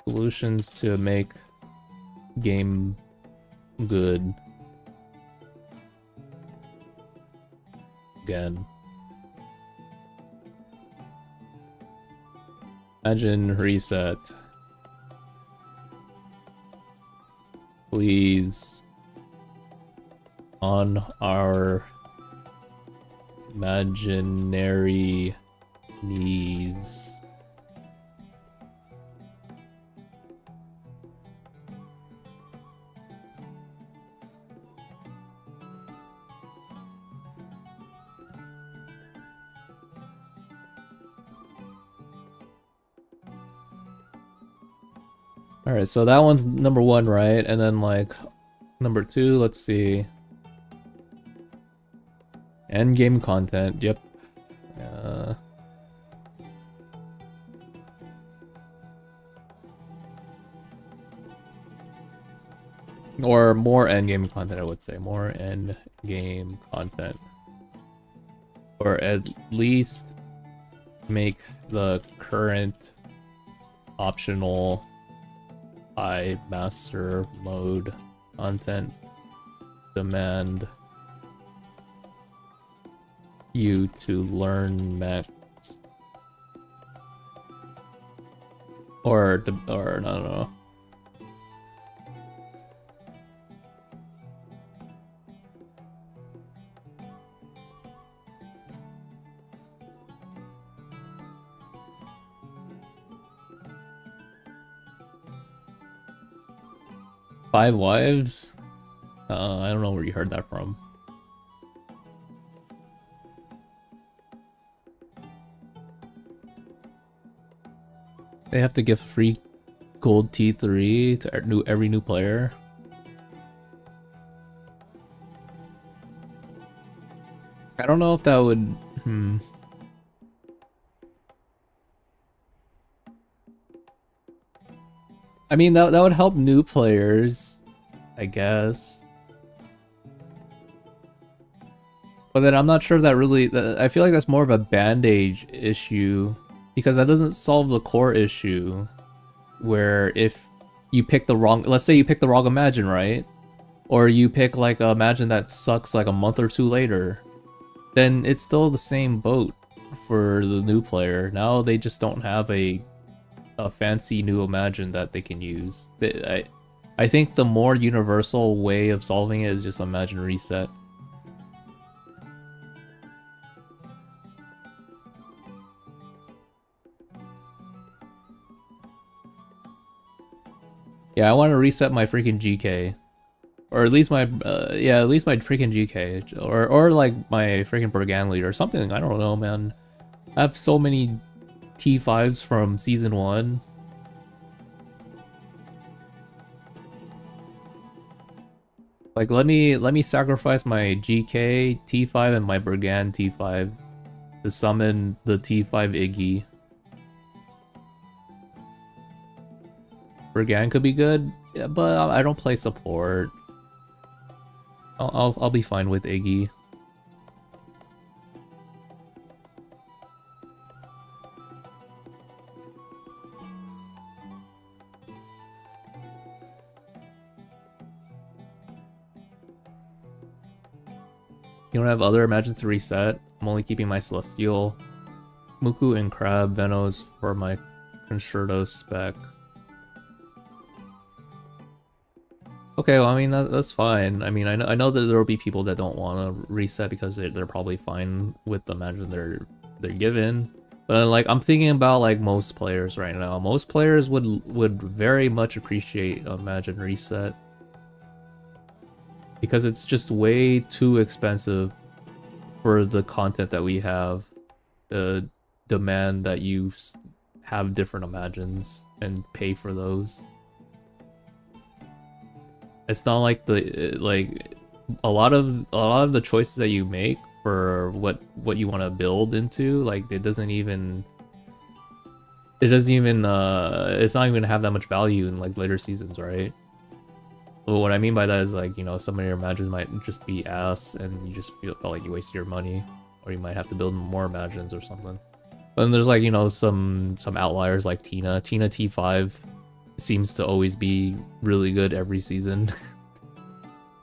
Solutions to make game good. Again. Imagine reset. Please. On our imaginary knees. Alright, so that one's number one, right? And then, like, number two, let's see. End game content, yep. Or more end game content, I would say. More end game content. Or at least make the current optional high master mode content demand you to learn max, or no. Five wives? I don't know where you heard that from. They have to give free gold T3 to every new player. I don't know if that would... I mean, that would help new players, I guess. But then I'm not sure if that really... I feel like that's more of a band-aid issue. Because that doesn't solve the core issue. Where if you pick the wrong... Let's say you pick the wrong Imagine, right? Or you pick like a Imagine that sucks like a month or two later. Then it's still the same boat for the new player. Now they just don't have a fancy new Imagine that they can use. I think the more universal way of solving it is just Imagine reset. Yeah, I want to reset my freaking GK. Or at least my, yeah, at least my freaking GK. Or like my freaking Brigand leader or something. I don't know, man. I have so many T5s from season 1. Like, let me sacrifice my GK T5 and my Brigand T5 to summon the T5 Iggy. Brigand could be good, yeah, but I don't play support. I'll be fine with Iggy. You don't have other Imagines to reset. I'm only keeping my Celestial, Muku, and Crab Venos for my Concerto spec. Okay, well, I mean, that's fine. I mean, I know that there will be people that don't want to reset because they're probably fine with the Imagine they're given. But like, I'm thinking about like most players right now. Most players would very much appreciate Imagine reset. Because it's just way too expensive for the content that we have to demand that you have different Imagines and pay for those. It's not like a lot of the choices that you make for what you want to build into, like it's not even gonna have that much value in like later seasons, right? Well, what I mean by that is like, you know, some of your Imagines might just be ass and you just felt like you wasted your money, or you might have to build more Imagines or something. But then there's like, you know, some outliers like Tina T5 seems to always be really good every season.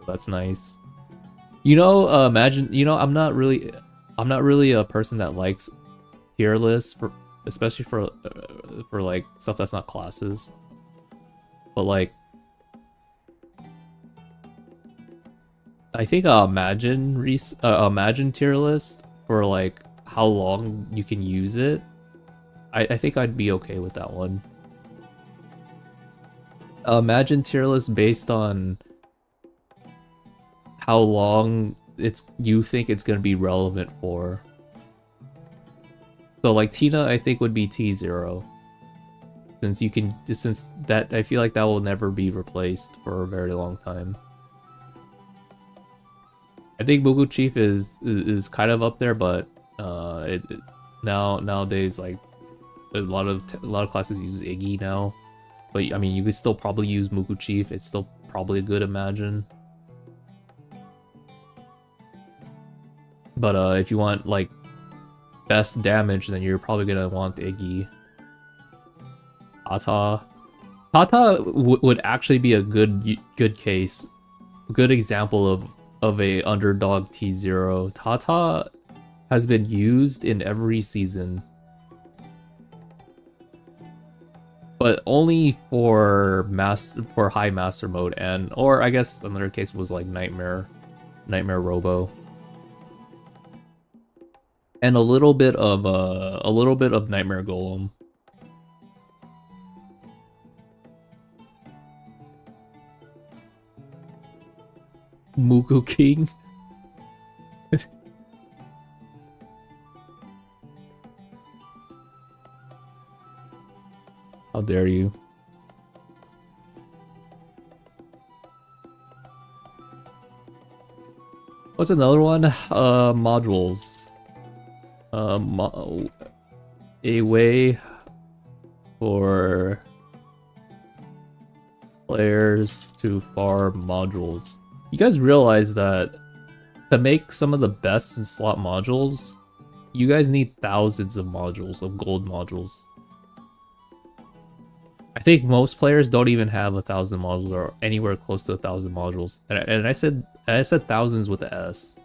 That's nice. You know, imagine, you know, I'm not really a person that likes tier lists especially for like stuff that's not classes. But like, I think Imagine tier list for like how long you can use it. I think I'd be okay with that one. Imagine tier list based on how long you think it's gonna be relevant for. So like Tina, I think would be T0, since that I feel like that will never be replaced for a very long time. I think Mugu Chief is kind of up there, but nowadays like a lot of classes use Iggy now. But I mean, you could still probably use Mugu Chief. It's still probably a good Imagine. But if you want like best damage, then you're probably gonna want Iggy. Tata would actually be a good case, good example of a underdog T0. Tata has been used in every season, but only for high master mode, or I guess another case was like Nightmare Robo, and a little bit of Nightmare Golem. Mugu King. How dare you? What's another one? Modules. A way for players to farm modules. You guys realize that to make some of the best in slot modules, you guys need thousands of modules, of gold modules. I think most players don't even have 1,000 modules or anywhere close to 1,000 modules. And I said thousands with the S.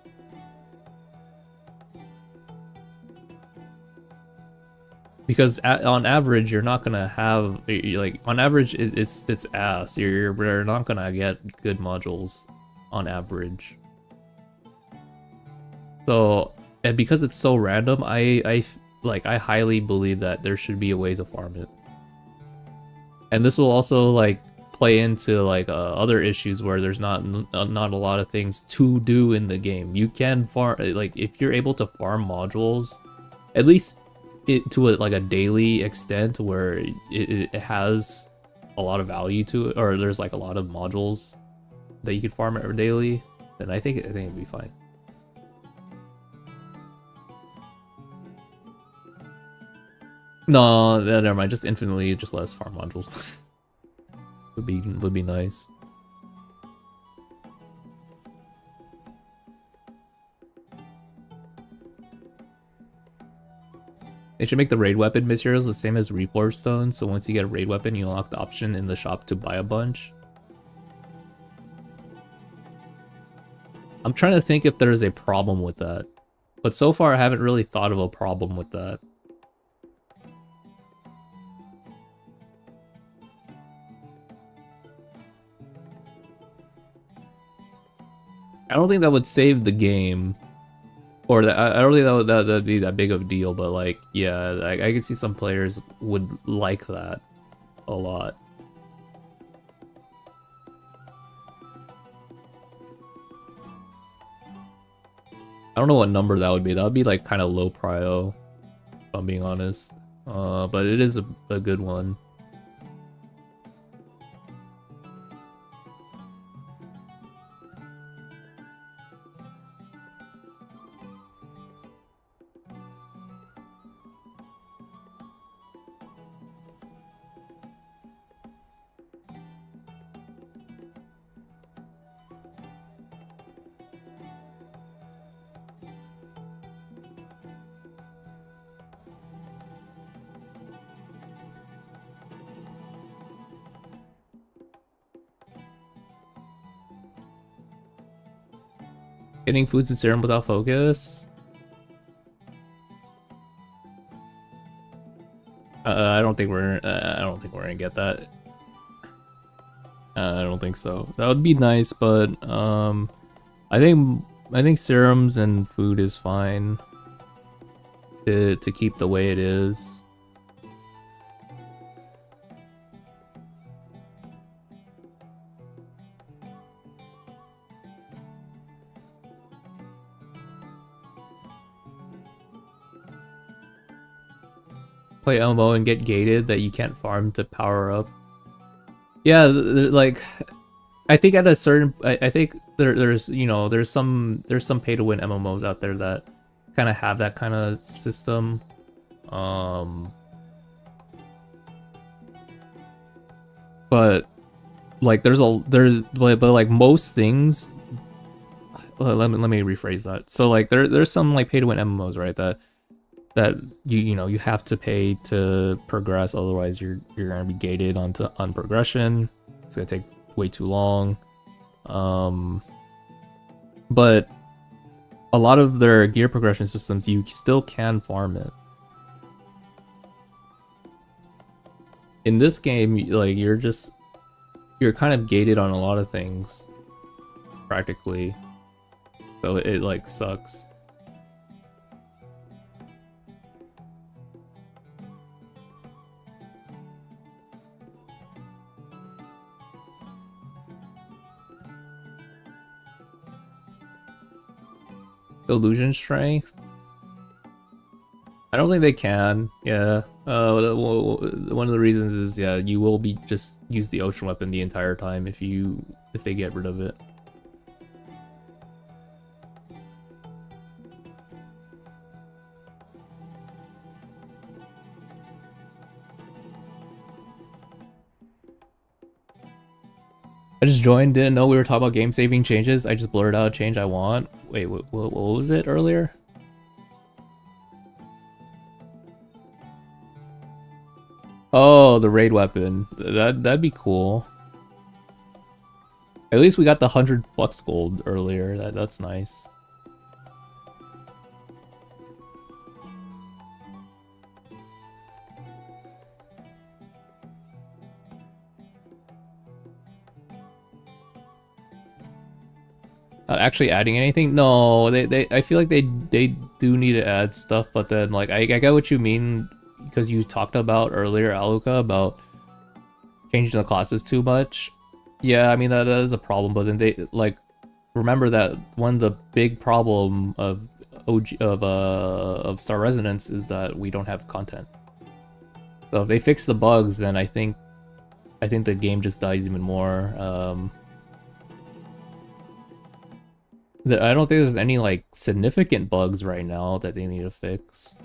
Because on average, you're not gonna have, like, on average, it's ass. You're not gonna get good modules on average. So, and because it's so random, I highly believe that there should be a way to farm it. And this will also like play into like other issues where there's not a lot of things to do in the game. You can farm, like, if you're able to farm modules, at least to a daily extent where it has a lot of value to it, or there's like a lot of modules that you could farm it daily, then I think it'd be fine. No, never mind. Just infinitely, just less farm modules would be nice. They should make the raid weapon materials the same as reforged stones, so once you get a raid weapon, you unlock the option in the shop to buy a bunch. I'm trying to think if there's a problem with that, but so far I haven't really thought of a problem with that. I don't think that would save the game, or that I don't think that'd be that big of a deal. But like, yeah, I can see some players would like that a lot. I don't know what number that would be. That would be like kind of low prio, if I'm being honest. But it is a good one. Getting foods and serum without focus. I don't think we're. I don't think we're gonna get that. I don't think so. That would be nice, but I think serums and food is fine to keep the way it is. Play MMO and get gated that you can't farm to power up. Yeah, like I think at a certain, I think there's you know there's some pay to win MMOs out there that kind of have that kind of system. But like but like most things. Let me rephrase that. So like there's some like pay to win MMOs, right? That you have to pay to progress, otherwise you're gonna be gated on progression. It's gonna take way too long. But a lot of their gear progression systems, you still can farm it. In this game, like you're kind of gated on a lot of things, practically. So it like sucks. Illusion strength? I don't think they can. Yeah. One of the reasons is, yeah, you will be just use the ocean weapon the entire time if they get rid of it. I just joined, didn't know we were talking about game saving changes. I just blurred out a change I want. Wait, what was it earlier? Oh, the raid weapon. That'd be cool. At least we got the 100 flux gold earlier. That's nice. Actually adding anything? No, I feel like they do need to add stuff, but then like I get what you mean, because you talked about earlier, Aluka, about changing the classes too much. Yeah, I mean that is a problem, but then they like remember that one of the big problem of Star Resonance is that we don't have content. So if they fix the bugs, then I think the game just dies even more. I don't think there's any like significant bugs right now that they need to fix.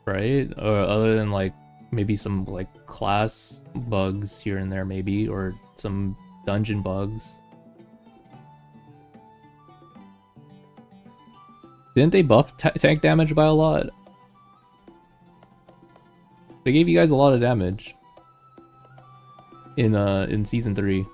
right? Or other than like maybe some like class bugs here and there, maybe, or some dungeon bugs. Didn't they buff tank damage by a lot? They gave you guys a lot of damage in season 3.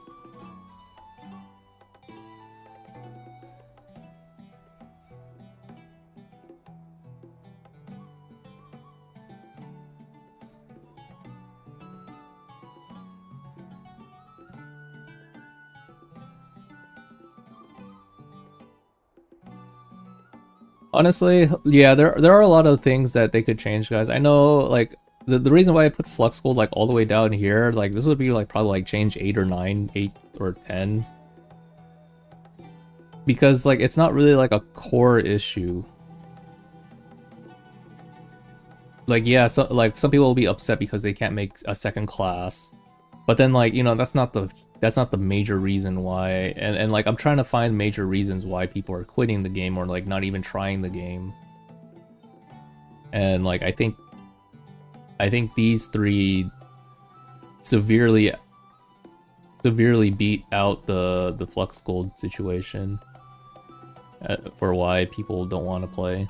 Honestly, yeah, there are a lot of things that they could change, guys. I know, like, the reason why I put Flux Gold, like, all the way down here, like, this would be, like, probably, like, change 8 or 9, 8 or 10. Because, like, it's not really, like, a core issue. Like, yeah, so, like, some people will be upset because they can't make a second class. But then, like, you know, that's not the major reason why. And like, I'm trying to find major reasons why people are quitting the game or like not even trying the game. And like, I think these 3 severely beat out the Flux Gold situation for why people don't want to play.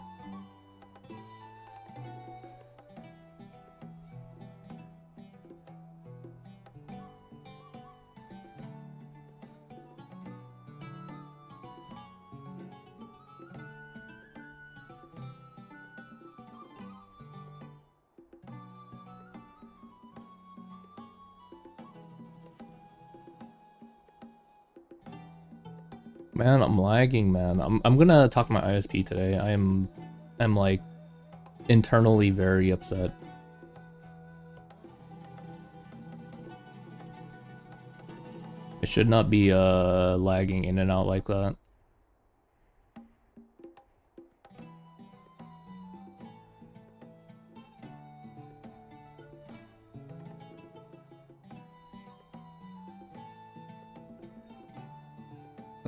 Man, I'm lagging, man. I'm gonna talk to my ISP today. I'm like internally very upset. It should not be lagging in and out like that.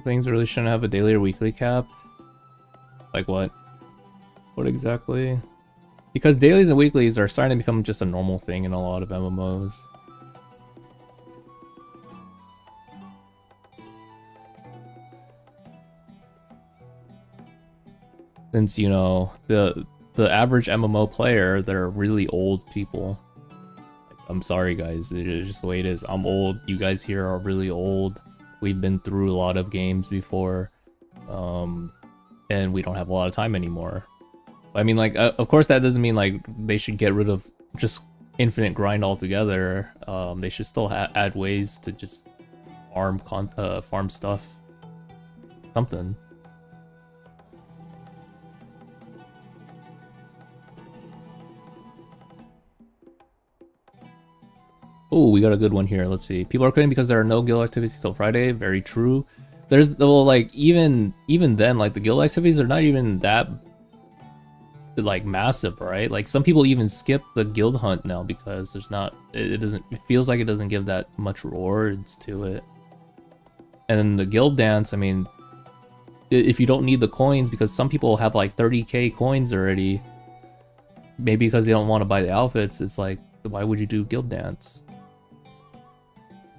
Things really shouldn't have a daily or weekly cap. Like what? What exactly? Because dailies and weeklies are starting to become just a normal thing in a lot of MMOs. Since, you know, the average MMO player, they're really old people. I'm sorry guys, it's just the way it is. I'm old, you guys here are really old. We've been through a lot of games before, and we don't have a lot of time anymore. I mean, like, of course that doesn't mean like they should get rid of just infinite grind altogether. They should still add ways to just farm stuff, something. Oh, we got a good one here. Let's see. People are quitting because there are no guild activities till Friday. Very true. There's, well, like, even then, like, the guild activities are not even that, like, massive, right? Like, some people even skip the guild hunt now because there's not, it feels like it doesn't give that much rewards to it. And then the guild dance, I mean, if you don't need the coins, because some people have, like, 30k coins already, maybe because they don't want to buy the outfits, it's like, why would you do guild dance?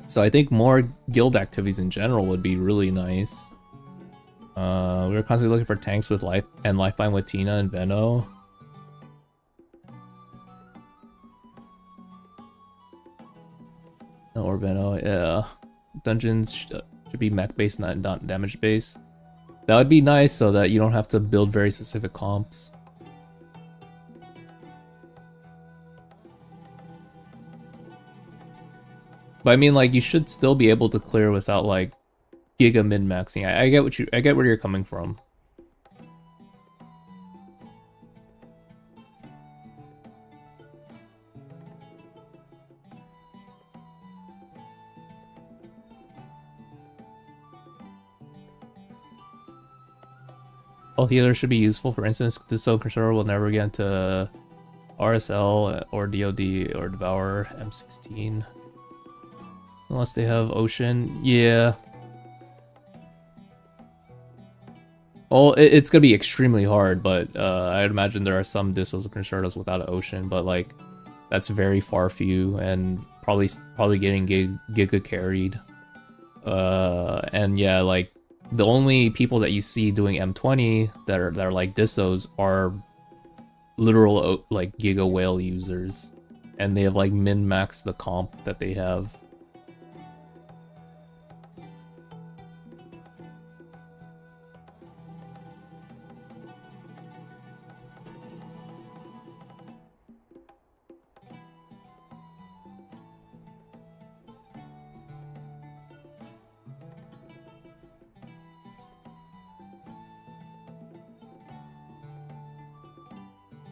So I think more guild activities in general would be really nice. We were constantly looking for tanks with life bind with Tina and Veno. Or Veno, yeah. Dungeons should be mech based, not damage based. That would be nice so that you don't have to build very specific comps. But I mean, like, you should still be able to clear without, like, giga min-maxing. I get where you're coming from. All healers should be useful. For instance, the Soul Controller will never get into RSL or DOD or Devour M16. Unless they have Ocean. Yeah. Well, it's gonna be extremely hard, but I'd imagine there are some distos that can start us without an ocean, but like that's very far few and probably getting giga carried. And yeah, like the only people that you see doing M20 that are like distos are literal like giga whale users, and they have like min-maxed the comp that they have.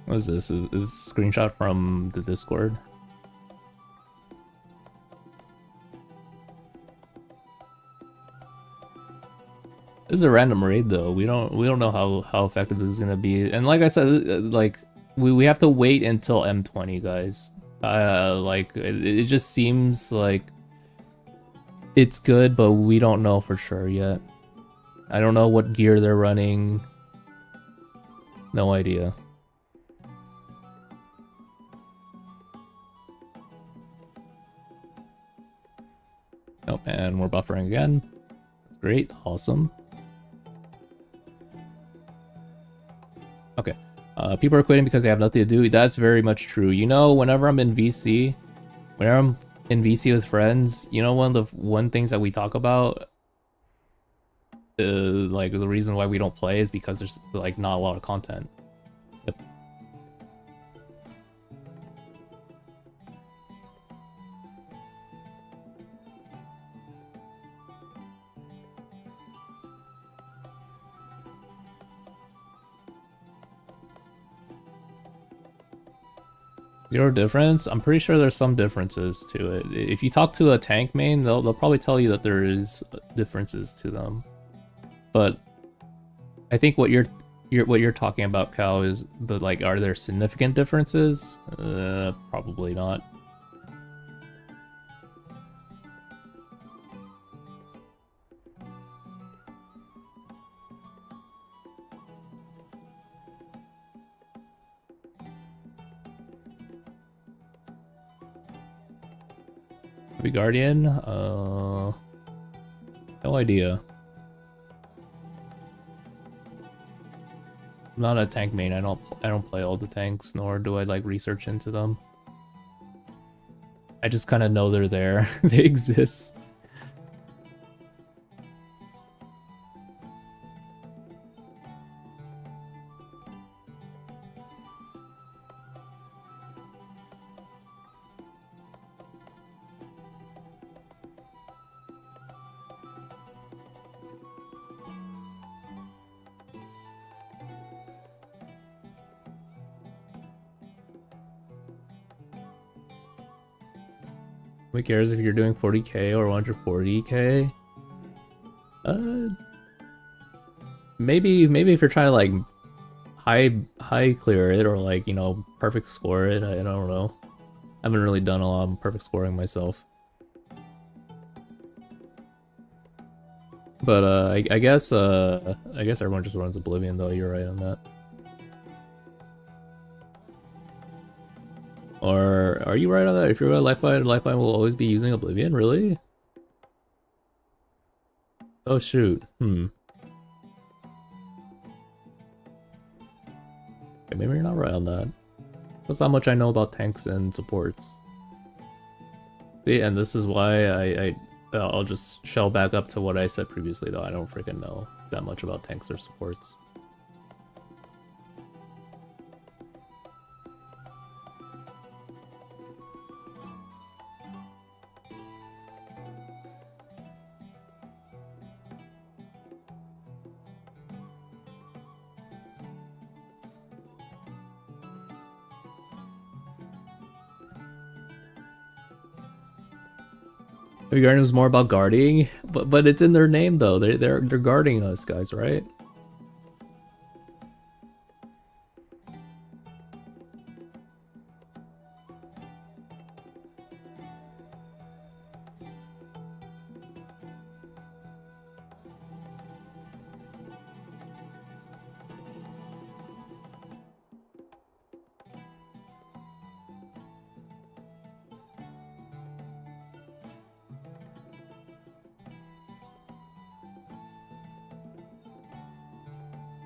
What is this? Is screenshot from the Discord? This is a random raid though. We don't know how effective this is gonna be. And like I said, like we have to wait until M20, guys. Like it just seems like it's good, but we don't know for sure yet. I don't know what gear they're running. No idea. Oh, and we're buffering again. That's great, awesome. Okay. People are quitting because they have nothing to do. That's very much true. You know, whenever I'm in VC with friends, you know, one things that we talk about, like the reason why we don't play is because there's like not a lot of content. Yep. Zero difference? I'm pretty sure there's some differences to it. If you talk to a tank main, they'll probably tell you that there is differences to them. But I think what you're talking about, Cal, is the like, are there significant differences? Probably not. Heavy Guardian? No idea. I'm not a tank main. I don't play all the tanks, nor do I like research into them. I just kind of know they're there. They exist. Who cares if you're doing 40k or 140k? Maybe if you're trying to like high clear it or like, you know, perfect score it. I don't know. I haven't really done a lot of perfect scoring myself. But I guess everyone just runs Oblivion though. You're right on that. Or are you right on that? If you're a Lifeline will always be using Oblivion, really? Oh shoot. Okay, maybe you're not right on that. That's how much I know about tanks and supports. See, and this is why I'll just shell back up to what I said previously though. I don't freaking know that much about tanks or supports. Guardian is more about guarding, but it's in their name though. They're guarding us, guys, right?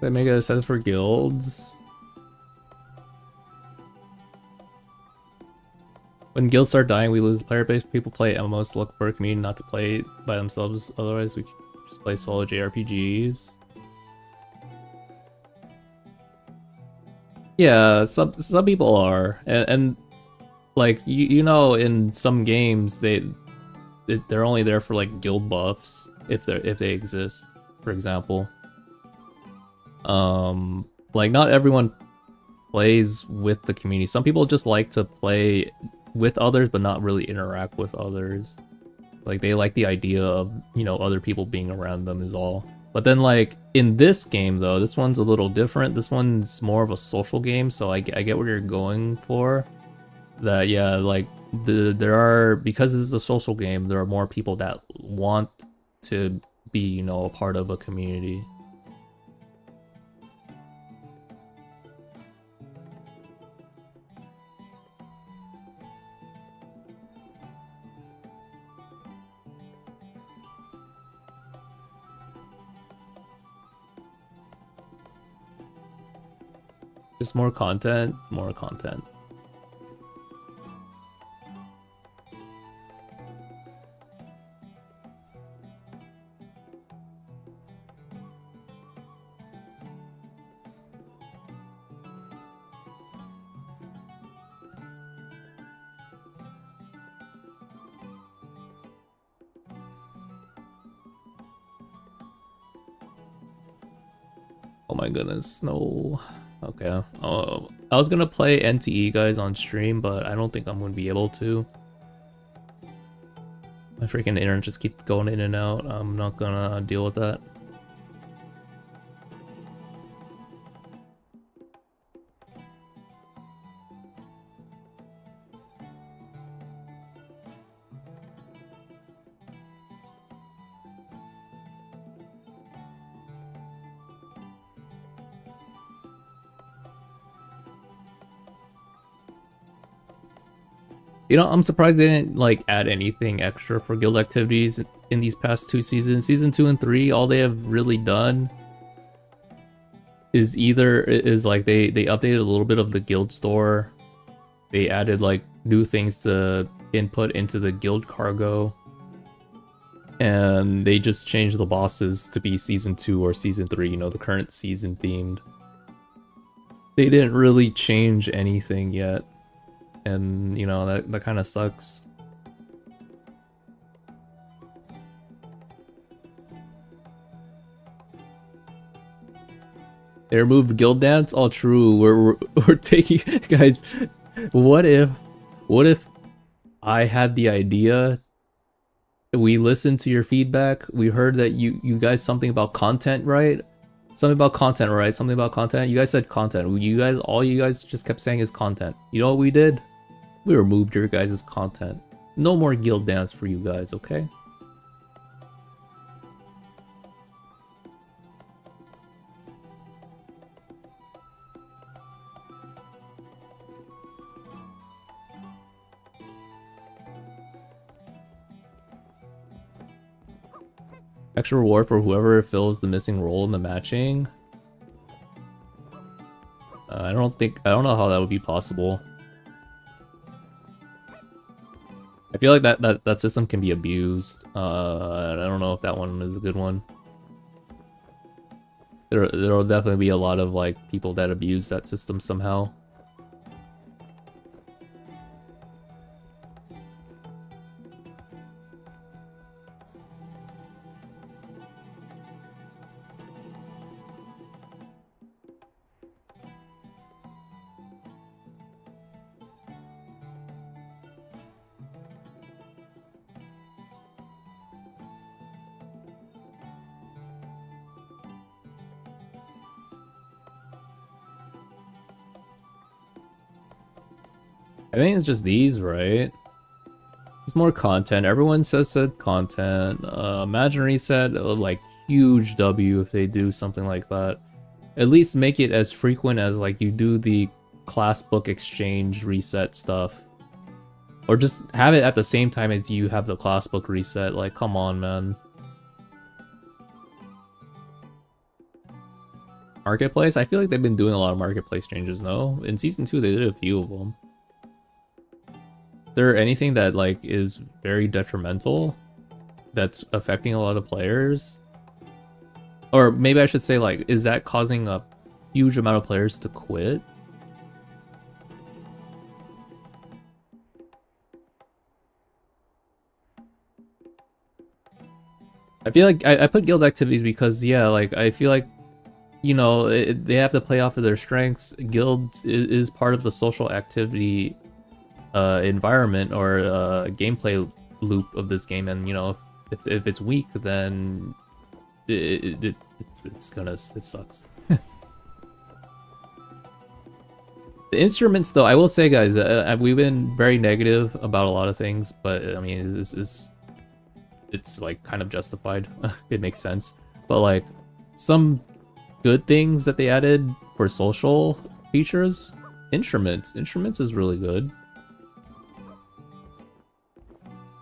They make a set for guilds. When guilds start dying, we lose the player base. People play MMOs to look for a community, not to play by themselves. Otherwise, we just play solo JRPGs. Yeah, some people are, and like you know, in some games they're only there for like guild buffs if they exist, for example. Like not everyone plays with the community. Some people just like to play with others but not really interact with others. Like they like the idea of, you know, other people being around them is all. But then like in this game though, this one's a little different. This one's more of a social game, so I get what you're going for. That yeah, like there are, because this is a social game, there are more people that want to be, you know, a part of a community. Just more content, more content. Oh my goodness, no. Okay. Oh, I was gonna play NTE guys on stream, but I don't think I'm gonna be able to. My freaking internet just keeps going in and out. I'm not gonna deal with that. You know, I'm surprised they didn't like add anything extra for guild activities in these past 2 seasons. Season 2 and 3, all they have really done is like they updated a little bit of the guild store. They added like new things to input into the guild cargo. And they just changed the bosses to be season 2 or season 3, you know, the current season themed. They didn't really change anything yet. And, you know, that kind of sucks. They removed guild dance? All true. We're taking... Guys, what if I had the idea, we listened to your feedback, we heard that you guys something about content, right? Something about content, right? Something about content. You guys said content. All you guys just kept saying is content. You know what we did? We removed your guys' content. No more guild dance for you guys, okay? Extra reward for whoever fills the missing role in the matching. I don't know how that would be possible. I feel like that system can be abused. I don't know if that one is a good one. There'll definitely be a lot of like people that abuse that system somehow. I think it's just these, right? There's more content. Everyone said content. Imagine Reset, like huge W if they do something like that. At least make it as frequent as like you do the class book exchange reset stuff. Or just have it at the same time as you have the class book reset. Like, come on, man. Marketplace? I feel like they've been doing a lot of marketplace changes, no? In season 2, they did a few of them. Is there anything that like is very detrimental that's affecting a lot of players? Or maybe I should say, like, is that causing a huge amount of players to quit? I feel like I put guild activities because, yeah, like, I feel like, you know, they have to play off of their strengths. Guild is part of the social activity environment or gameplay loop of this game, and, you know, if it's weak, then it sucks. The instruments, though, I will say, guys, we've been very negative about a lot of things, but I mean, it's like kind of justified. It makes sense. But like some good things that they added for social features, instruments is really good.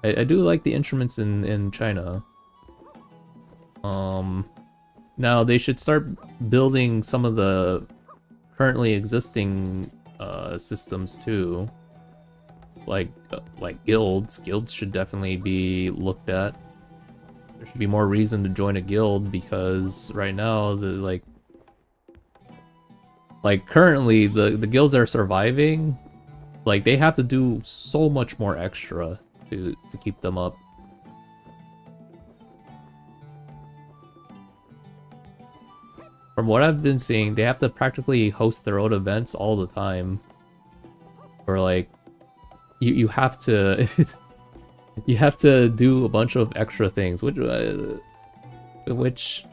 I do like the instruments in China. Now they should start building some of the currently existing systems too, like guilds. Guilds should definitely be looked at. There should be more reason to join a guild, because right now the currently the guilds that are surviving, like, they have to do so much more extra to keep them up. From what I've been seeing, they have to practically host their own events all the time. Or like, you have to you have to do a bunch of extra things, which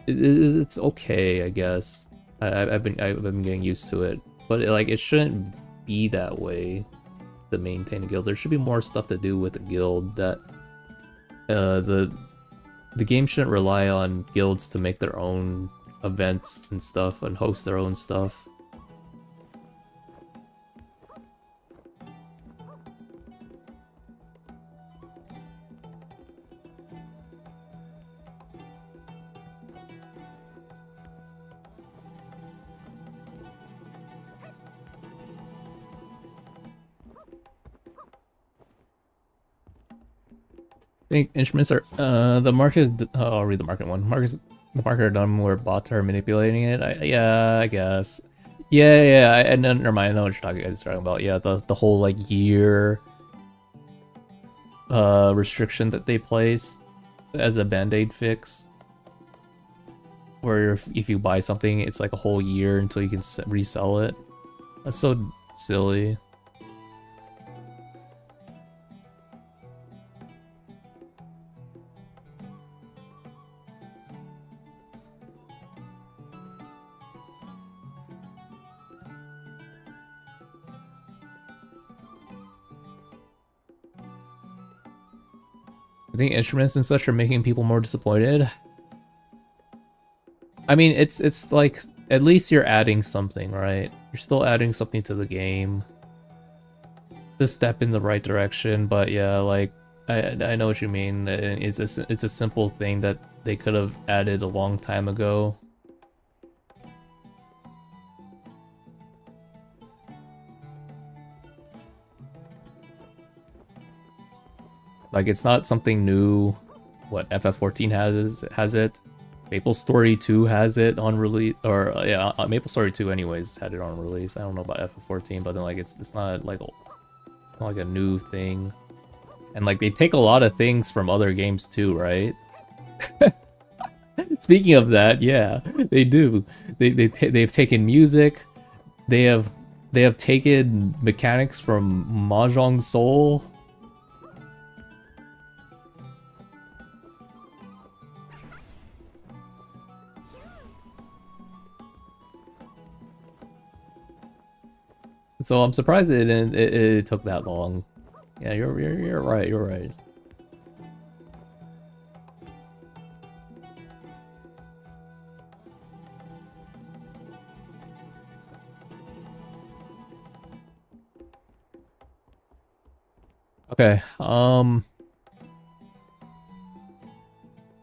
it's okay, I guess. I've been getting used to it, but it shouldn't be that way to maintain a guild. There should be more stuff to do with a guild. That the game shouldn't rely on guilds to make their own events and stuff and host their own stuff. I think instruments are the market. I'll read the market one. The market are done where bots are manipulating it. Yeah, I guess. Yeah. And never mind. I know what you're talking about. Yeah, the whole like year restriction that they place as a band-aid fix, where if you buy something, it's like a whole year until you can resell it. That's so silly. I think instruments and such are making people more disappointed. I mean, it's like, at least you're adding something, right? You're still adding something to the game. It's a step in the right direction, but yeah, like, I know what you mean. It's a simple thing that they could have added a long time ago. Like, it's not something new. What, FF14 has it. Maple Story 2 has it on release, or yeah, Maple Story 2 anyways had it on release. I don't know about FF14, but then like it's not like a new thing. And like, they take a lot of things from other games too, right? Speaking of that, yeah, they do. They've taken music. They have taken mechanics from Mahjong Soul. So I'm surprised it took that long. Yeah, you're right. You're right. Okay.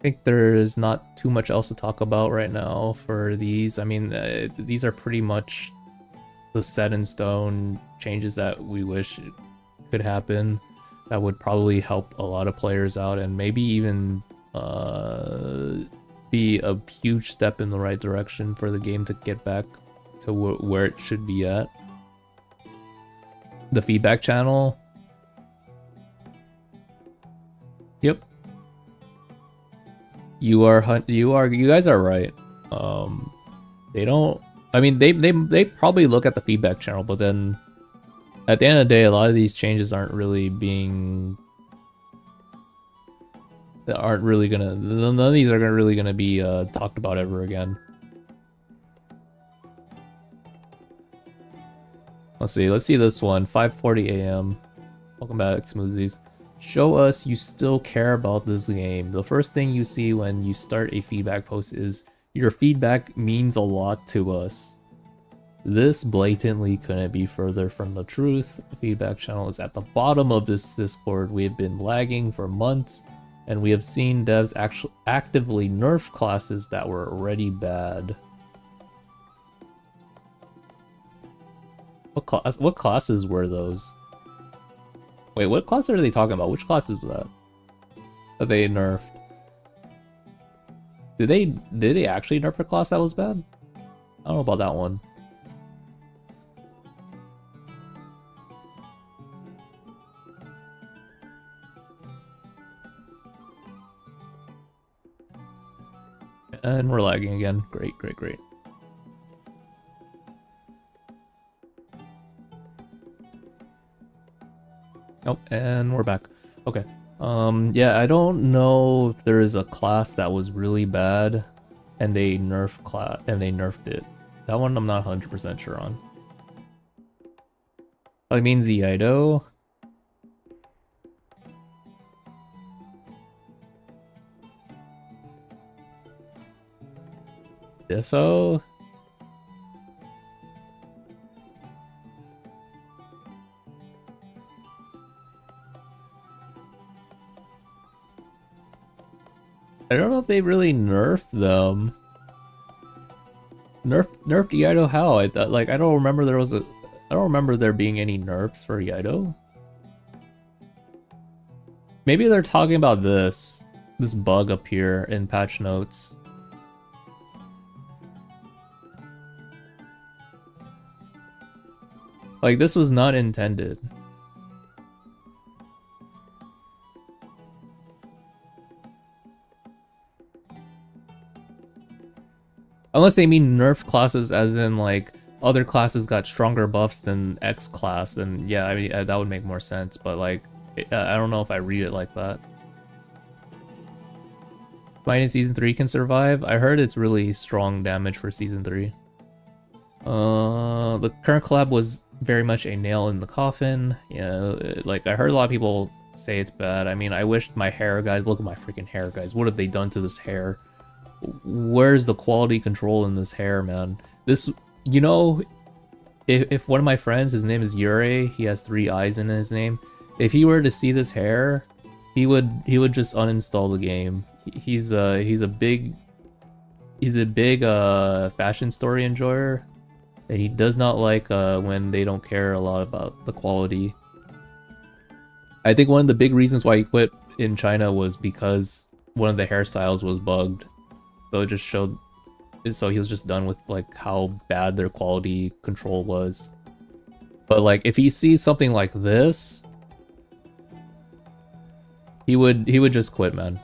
I think there is not too much else to talk about right now for these. I mean, these are pretty much the set in stone changes that we wish could happen. That would probably help a lot of players out and maybe even be a huge step in the right direction for the game to get back to where it should be at. The feedback channel. Yep. You guys are right. They don't. I mean, they probably look at the feedback channel, but then at the end of the day, a lot of these changes aren't really gonna. None of these are really gonna be talked about ever again. Let's see this one. 5:40 a.m. Welcome back, Smoothies. Show us you still care about this game. The first thing you see when you start a feedback post is your feedback means a lot to us. This blatantly couldn't be further from the truth. The feedback channel is at the bottom of this Discord. We have been lagging for months, and we have seen devs actually actively nerf classes that were already bad. What classes were those? Wait, what class are they talking about? Which classes was that they nerfed? Did they actually nerf a class that was bad? I don't know about that one. And we're lagging again. Great. Oh, and we're back. Okay. Yeah, I don't know if there is a class that was really bad and they nerfed it. That one I'm not 100% sure on. I mean Zeido. Disso? I don't know if they really nerfed them. Nerfed Yido how? I don't remember I don't remember there being any nerfs for Yido. Maybe they're talking about this bug up here in patch notes. Like, this was not intended. Unless they mean nerf classes as in, like, other classes got stronger buffs than X class, then yeah, I mean, that would make more sense, but, like, I don't know if I read it like that. Smite in Season 3 can survive? I heard it's really strong damage for Season 3. The current collab was very much a nail in the coffin. Yeah, like, I heard a lot of people say it's bad. I mean, I wish my hair, guys, look at my freaking hair, guys. What have they done to this hair? Where's the quality control in this hair, man? This, you know, if one of my friends, his name is Yurei, he has 3 eyes in his name. If he were to see this hair, he would just uninstall the game. He's a big fashion story enjoyer, and he does not like when they don't care a lot about the quality. I think one of the big reasons why he quit in China was because one of the hairstyles was bugged. So it just showed, so he was just done with, like, how bad their quality control was. But, like, if he sees something like this, he would just quit, man.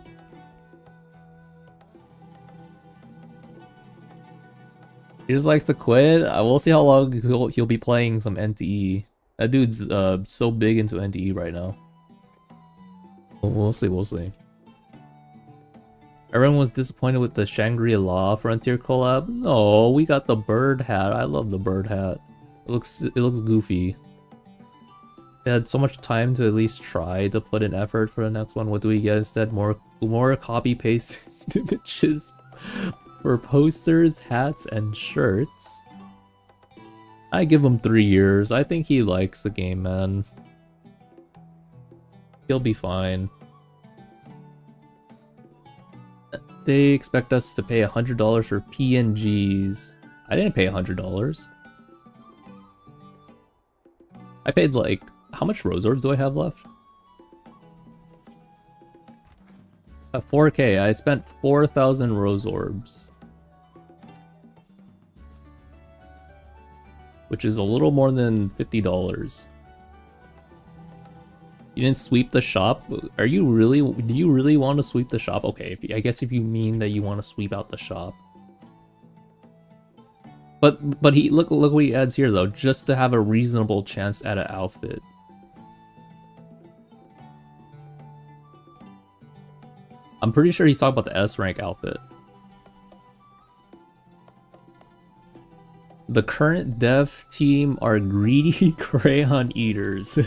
He just likes to quit. We'll see how long he'll be playing some NTE. That dude's so big into NTE right now. We'll see. Everyone was disappointed with the Shangri-La Frontier collab. No, we got the bird hat. I love the bird hat. It looks goofy. They had so much time to at least try to put in effort for the next one. What do we get instead? More copy paste images for posters, hats, and shirts. I give him 3 years. I think he likes the game, man. He'll be fine. they expect us to pay $100 for PNGs. I didn't pay $100. I paid like, how much Rose Orbs do I have left? 4K. I spent 4,000 Rose Orbs. Which is a little more than $50. You didn't sweep the shop? Are you really, do you really want to sweep the shop? Okay, I guess if you mean that you want to sweep out the shop. But he, look what he adds here though, just to have a reasonable chance at an outfit. I'm pretty sure he's talking about the S rank outfit. The current dev team are greedy crayon eaters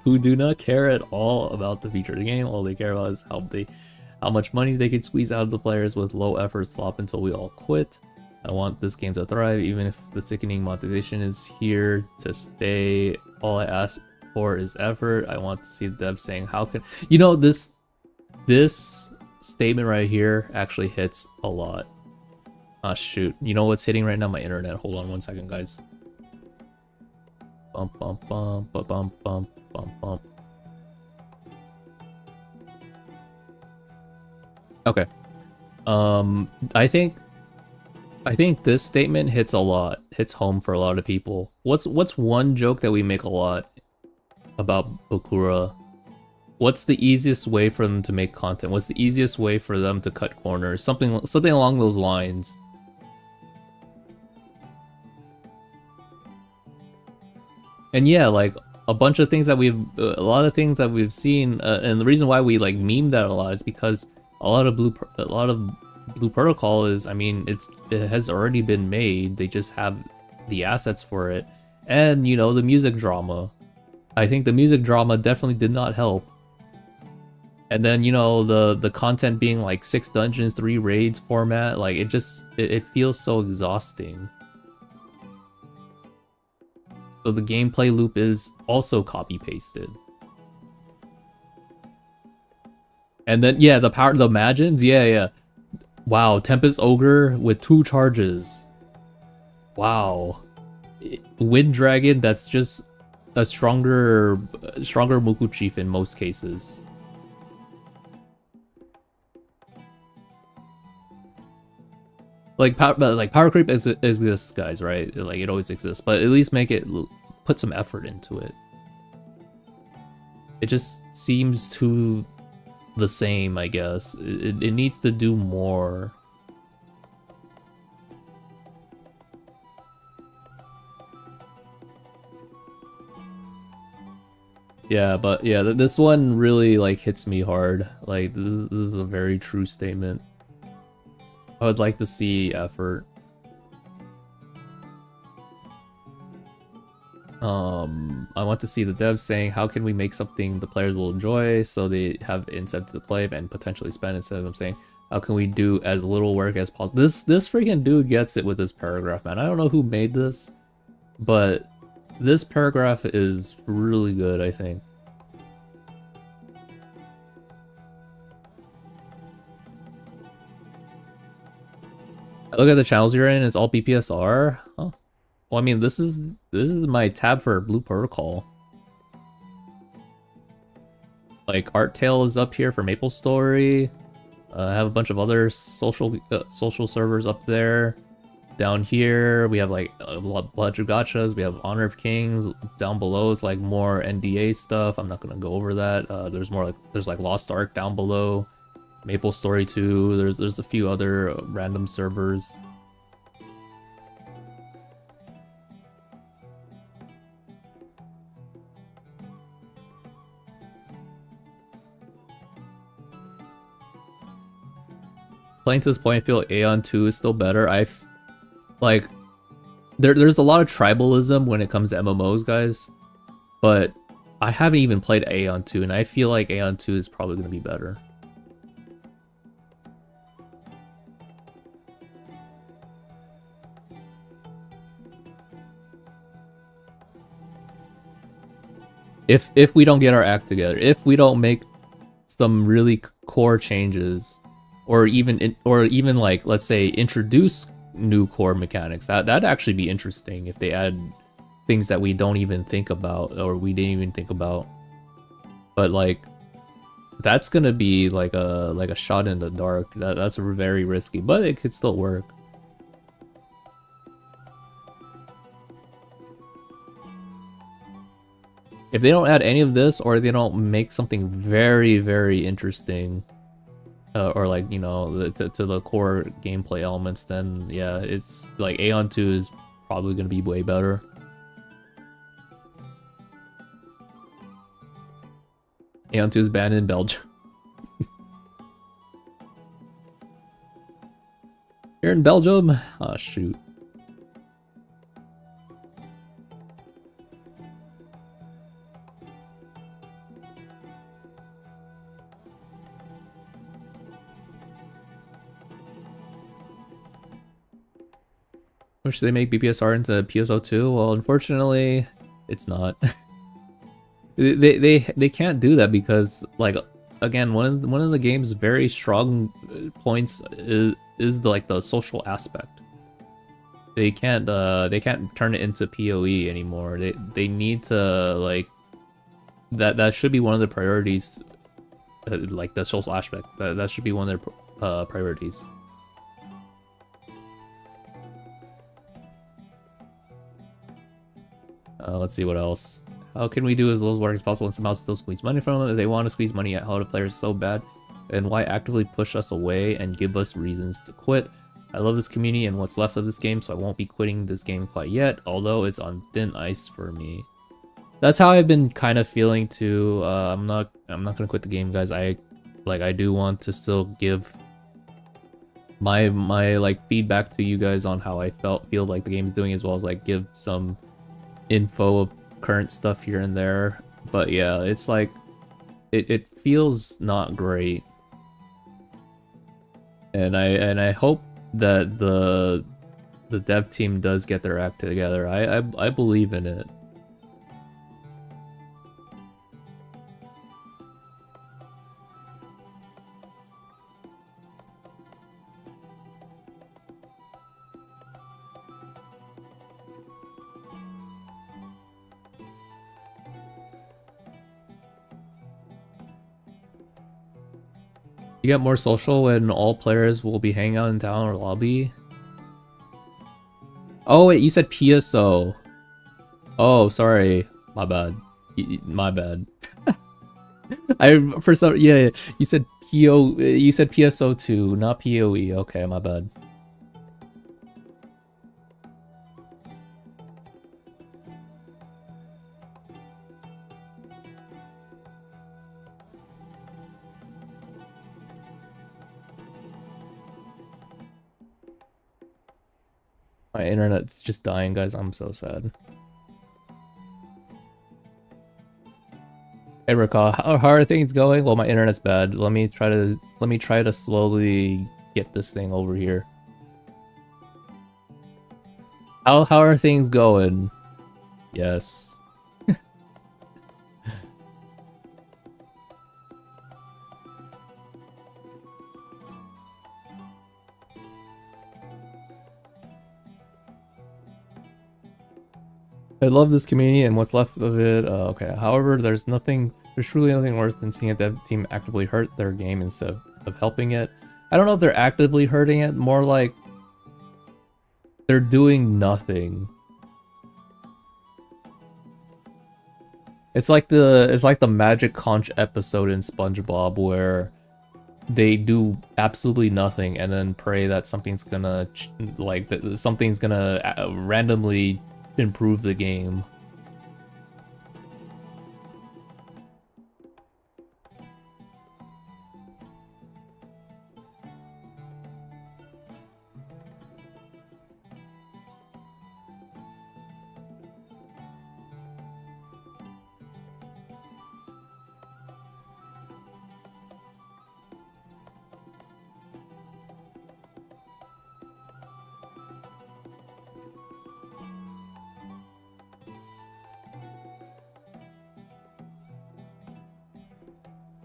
who do not care at all about the feature of the game. All they care about is how much money they can squeeze out of the players with low effort slop until we all quit. I want this game to thrive, even if the sickening monetization is here to stay. All I ask for is effort. I want to see the devs saying, how can... You know, this statement right here actually hits a lot. Ah, shoot. You know what's hitting right now? My internet. Hold on 1 second, guys. Bump, bump, bump, bump, bump, bump, bump, bump. Okay. I think this statement hits a lot. Hits home for a lot of people. What's one joke that we make a lot about Bakura? What's the easiest way for them to make content? What's the easiest way for them to cut corners? Something along those lines. And yeah, like a bunch of things that a lot of things that we've seen, and the reason why we like meme that a lot is because a lot of Blue Protocol is, I mean, it has already been made. They just have the assets for it, and you know, the music drama. I think the music drama definitely did not help. And then, you know, the content being like 6 dungeons, 3 raids format, like it feels so exhausting. So the gameplay loop is also copy pasted. And then yeah, the Magins, yeah. Wow, Tempest Ogre with 2 charges. Wow. Wind Dragon, that's just a stronger Muku Chief in most cases. Like power creep exists, guys, right? Like it always exists, but at least put some effort into it. It just seems too the same, I guess. It needs to do more. Yeah, but yeah, this one really like hits me hard. Like this is a very true statement. I would like to see effort. I want to see the devs saying, how can we make something the players will enjoy so they have incentive to play and potentially spend, instead of them saying, how can we do as little work as possible. This freaking dude gets it with this paragraph, man. I don't know who made this, but this paragraph is really good, I think. I look at the channels you're in, it's all BPSR. Huh. Well, I mean, this is my tab for Blue Protocol. Like Art Tale is up here for Maple Story. I have a bunch of other social servers up there. Down here we have like Blood Gachas. We have Honor of Kings. Down below is like more NDA stuff. I'm not gonna go over that. There's like Lost Ark down below. Maple Story 2, there's a few other random servers. Playing to this point, I feel Aeon 2 is still better. Like there's a lot of tribalism when it comes to MMOs, guys, but I haven't even played Aeon 2, and I feel like Aeon 2 is probably going to be better. If we don't get our act together, if we don't make some really core changes, or even like, let's say, introduce new core mechanics. That'd actually be interesting if they add things that we don't even think about or we didn't even think about. But like, that's gonna be like a shot in the dark. That's very risky, but it could still work. If they don't add any of this, or they don't make something very, very interesting, or like, you know, to the core gameplay elements, then yeah, it's like Aeon 2 is probably gonna be way better. Aeon 2 is banned in Belgium. You're in Belgium? Oh shoot. Wish they make BPSR into PSO2. Well, unfortunately, it's not. they can't do that because, like, again, one of the game's very strong points is like the social aspect. They can't turn it into PoE anymore. They need to, like, that should be one of the priorities, like the social aspect. That should be one of their priorities. Let's see what else. How can we do as little work as possible and somehow still squeeze money from them? If they want to squeeze money out of players so bad, and why actively push us away and give us reasons to quit? I love this community and what's left of this game, so I won't be quitting this game quite yet, although it's on thin ice for me. That's how I've been kind of feeling too. I'm not gonna quit the game, guys. I do want to still give my like feedback to you guys on how I feel like the game's doing, as well as like give some info of current stuff here and there. But yeah, it's like it feels not great, and I hope that the dev team does get their act together. I believe in it. You get more social when all players will be hanging out in town or lobby. Oh wait, you said PSO. Oh, sorry, my bad. My bad. I for some yeah, you said you said PSO2, not PoE. Okay, my bad. My internet's just dying, guys. I'm so sad. Hey, Recall, how are things going? Well, my internet's bad. Let me try to slowly get this thing over here. How are things going? Yes. I love this community and what's left of it. Okay, however, there's truly nothing worse than seeing a dev team actively hurt their game instead of helping it. I don't know if they're actively hurting it, more like they're doing nothing. It's like the Magic Conch episode in SpongeBob where they do absolutely nothing and then pray that something's gonna randomly improve the game.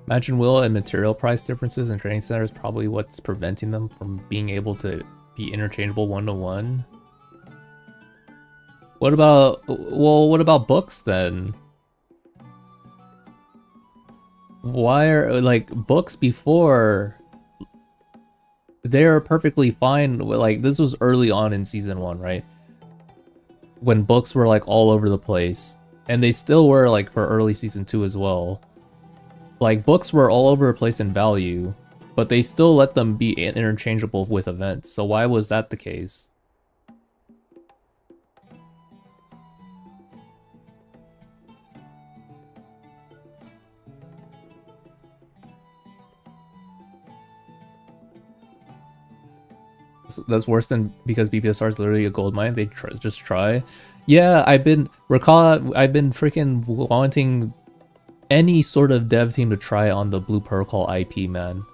Imagine will and material price differences in training centers probably what's preventing them from being able to be interchangeable one-to-one. What about, well, what about books then? Why are, like, books before, they're perfectly fine. Like, this was early on in season 1, right? When books were like all over the place. And they still were like for early season 2 as well. Like, books were all over the place in value, but they still let them be interchangeable with events. So why was that the case? That's worse than because BPSR is literally a gold mine. They just try. Yeah, I've been freaking wanting any sort of dev team to try on the Blue Protocol IP, man.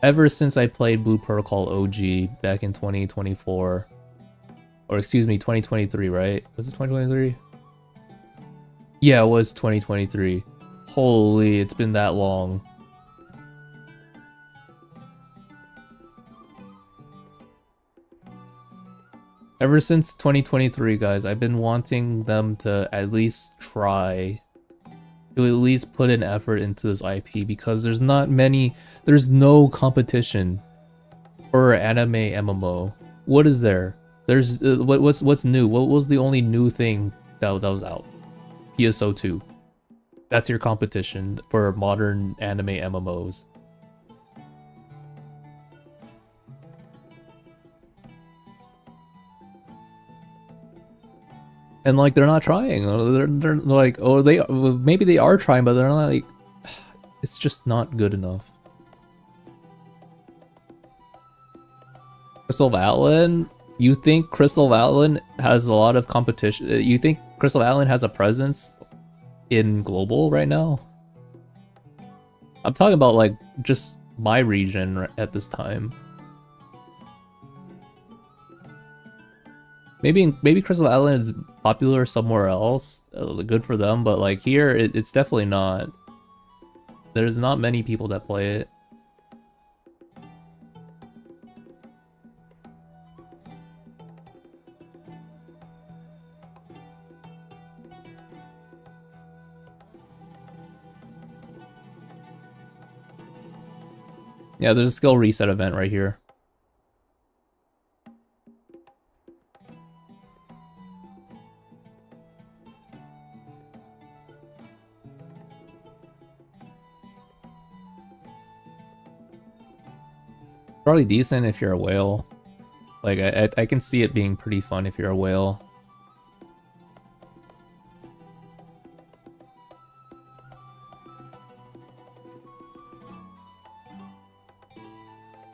Ever since I played Blue Protocol OG back in 2024, or excuse me, 2023, right? Was it 2023? Yeah, it was 2023. Holy, it's been that long. Ever since 2023, guys, I've been wanting them to at least try to at least put an effort into this IP because there's no competition for anime MMO. What is there? There's what's new? What was the only new thing that was out? PSO 2. That's your competition for modern anime MMOs. And like they're not trying. They're like, oh, maybe they are trying, but they're not like. It's just not good enough. Crystal Valin, you think Crystal Valin has a lot of competition? You think Crystal Valin has a presence in global right now? I'm talking about like just my region at this time. Maybe Crystal Island is popular somewhere else, good for them, but like here, it's definitely not. There's not many people that play it. Yeah, there's a skill reset event right here. Probably decent if you're a whale. Like, I can see it being pretty fun if you're a whale.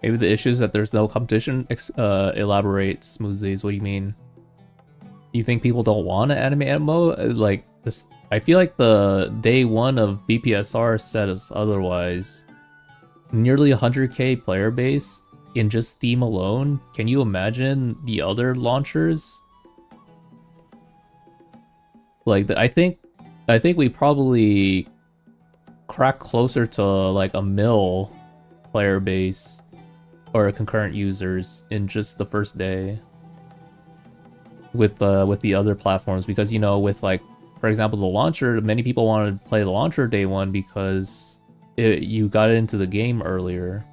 Maybe the issue is that there's no competition. Elaborate, Smoothies. What do you mean? You think people don't want an anime MMO? Like this, I feel like the day one of BPSR said us otherwise. Nearly 100k player base in just Steam alone. Can you imagine the other launchers? Like I think we probably crack closer to like a mil player base or concurrent users in just the first day with the other platforms, because you know, with like, for example, the launcher, many people wanted to play the launcher day one because you got into the game earlier.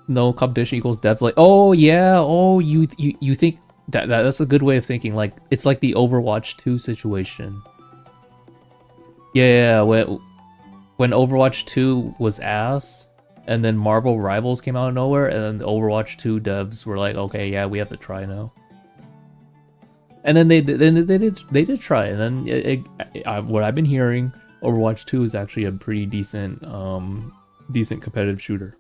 No competition equals dev. Like, oh yeah, oh you think that's a good way of thinking. Like it's like the Overwatch 2 situation. Yeah, when Overwatch 2 was ass, and then Marvel Rivals came out of nowhere, and then the Overwatch 2 devs were like, okay, yeah, we have to try now. And then they did try, and then what I've been hearing, Overwatch 2 is actually a pretty decent decent competitive shooter.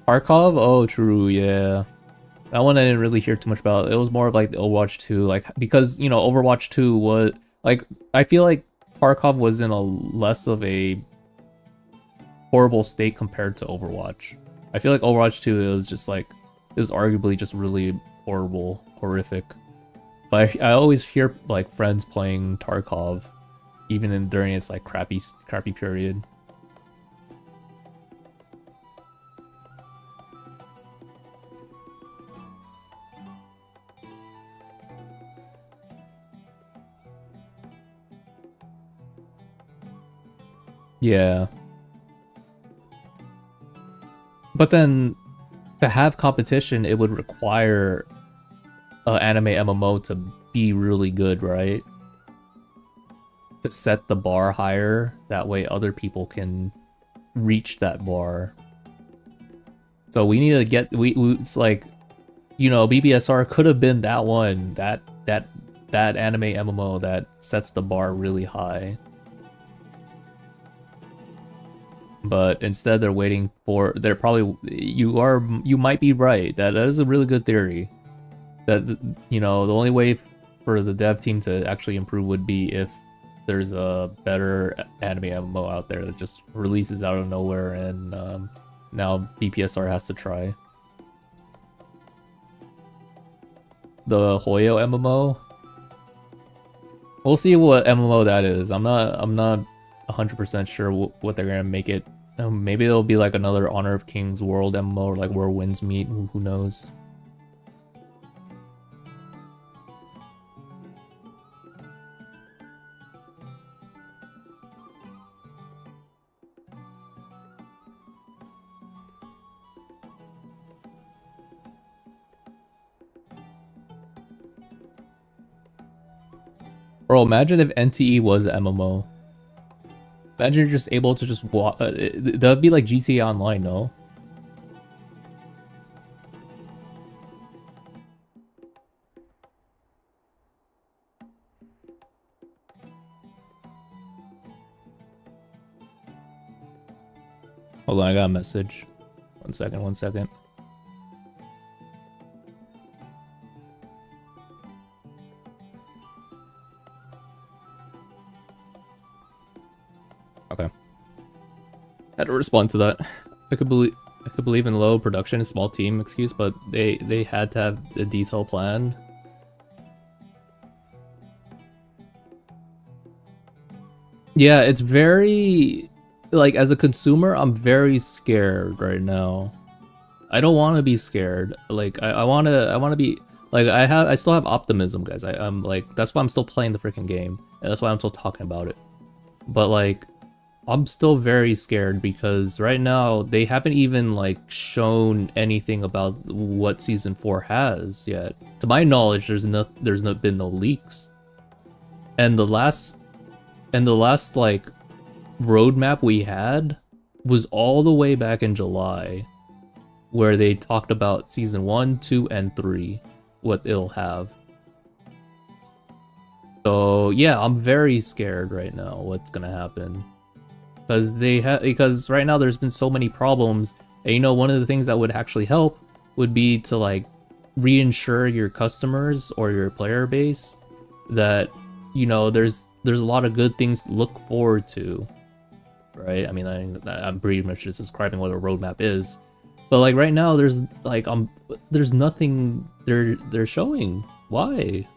Tarkov? Oh, true, yeah. That one I didn't really hear too much about. It was more of like the Overwatch 2, like because you know Overwatch 2 was like I feel like Tarkov was in a less of a horrible state compared to Overwatch. I feel like Overwatch 2 it was just like it was arguably just really horrible, horrific. But I always hear like friends playing Tarkov, even during its like crappy period. Yeah. But then to have competition, it would require an anime MMO to be really good, right? To set the bar higher, that way other people can reach that bar. So we need to get it's like, you know, BBSR could have been that one, that anime MMO that sets the bar really high. But instead they're waiting for you might be right. That is a really good theory. That, you know, the only way for the dev team to actually improve would be if there's a better anime MMO out there that just releases out of nowhere, and now BPSR has to try. The Hoyo MMO? We'll see what MMO that is. I'm not 100% sure what they're gonna make it. Maybe it'll be like another Honor of Kings World MMO, or like where winds meet. Who knows? Bro, imagine if NTE was an MMO. Imagine you're just able to just walk. That'd be like GTA Online, no? Hold on, I got a message. 1 second, 1 second. Okay. Had to respond to that. I could believe in low production and small team excuse, but they had to have a detailed plan. Yeah, it's very like as a consumer, I'm very scared right now. I don't want to be scared. Like I want to be like I still have optimism, guys. I'm like that's why I'm still playing the freaking game, and that's why I'm still talking about it. But like I'm still very scared because right now they haven't even like shown anything about what season 4 has yet. To my knowledge, there's been no leaks. And the last like roadmap we had was all the way back in July, where they talked about season 1, 2, and 3, what it'll have. So yeah, I'm very scared right now what's gonna happen. Because right now there's been so many problems, and you know, one of the things that would actually help would be to like reinsure your customers or your player base that, you know, there's a lot of good things to look forward to, right? I mean, I'm pretty much just describing what a roadmap is, but like right now there's like there's nothing they're showing. Why?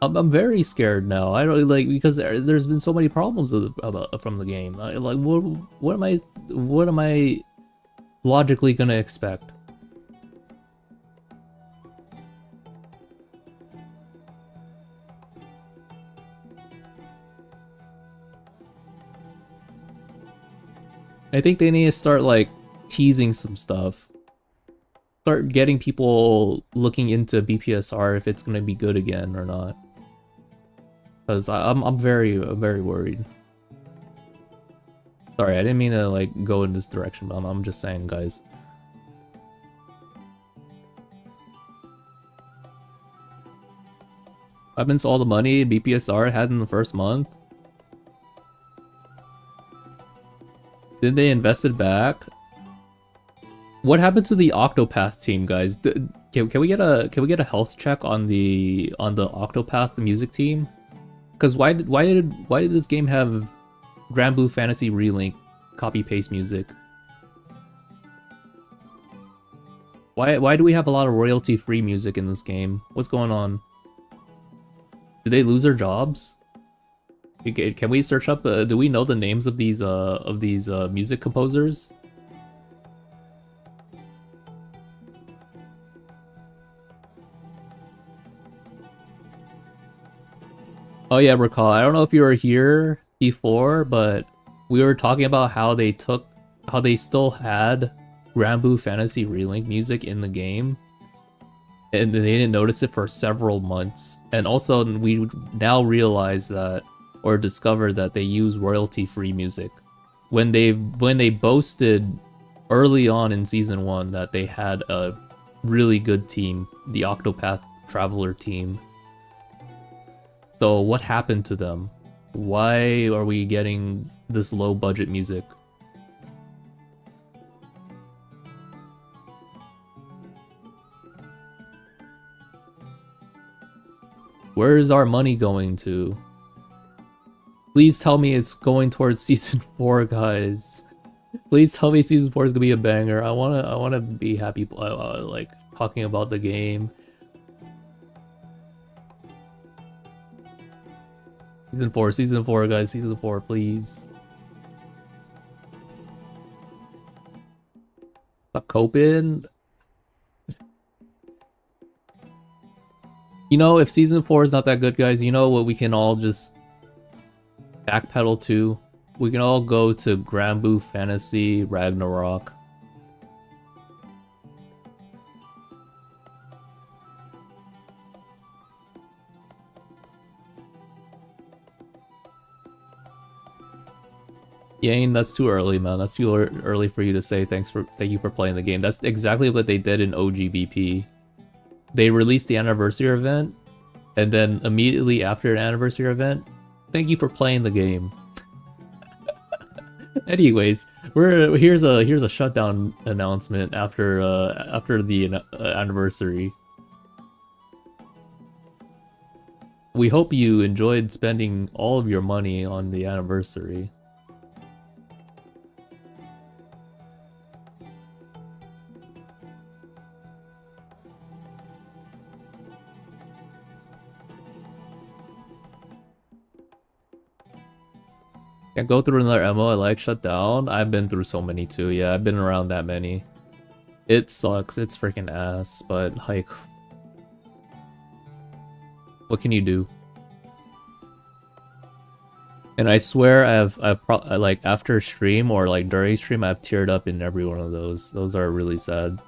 I'm very scared now. I don't like because there's been so many problems from the game. Like what am I logically gonna expect? I think they need to start like teasing some stuff. Start getting people looking into BPSR if it's gonna be good again or not. Because I'm very worried. Sorry, I didn't mean to like go in this direction, but I'm just saying, guys. What happens to all the money BPSR had in the first month? Did they invest it back? What happened to the Octopath team, guys? Can we get a health check on the Octopath music team? Because why did this game have Grand Blue Fantasy Relink copy paste music? Why do we have a lot of royalty free music in this game? What's going on? Did they lose their jobs? Can we search up? Do we know the names of these music composers? Oh yeah, recall. I don't know if you were here before, but we were talking about how they still had Grand Blue Fantasy Relink music in the game, and they didn't notice it for several months. And also, we now realize that, or discover that they use royalty-free music when they boasted early on in season 1 that they had a really good team, the Octopath Traveler team. So what happened to them? Why are we getting this low budget music? Where is our money going to? Please tell me it's going towards season 4, guys. Please tell me season 4 is gonna be a banger. I wanna be happy, like talking about the game. Season 4, guys, season 4, please. Stop coping. You know, if season 4 is not that good, guys, you know what we can all just backpedal to? We can all go to Grand Blue Fantasy Ragnarok. Yane, that's too early, man. That's too early for you to say thank you for playing the game. That's exactly what they did in OGBP. They released the anniversary event, and then immediately after an anniversary event, thank you for playing the game. Anyways, here's a shutdown announcement after the anniversary. We hope you enjoyed spending all of your money on the anniversary. Can't go through another MO I like shut down. I've been through so many too. Yeah, I've been around that many. It sucks. It's freaking ass, but like, what can you do? And I swear I've like after stream or like during stream I've teared up in every one of those. Those are really sad.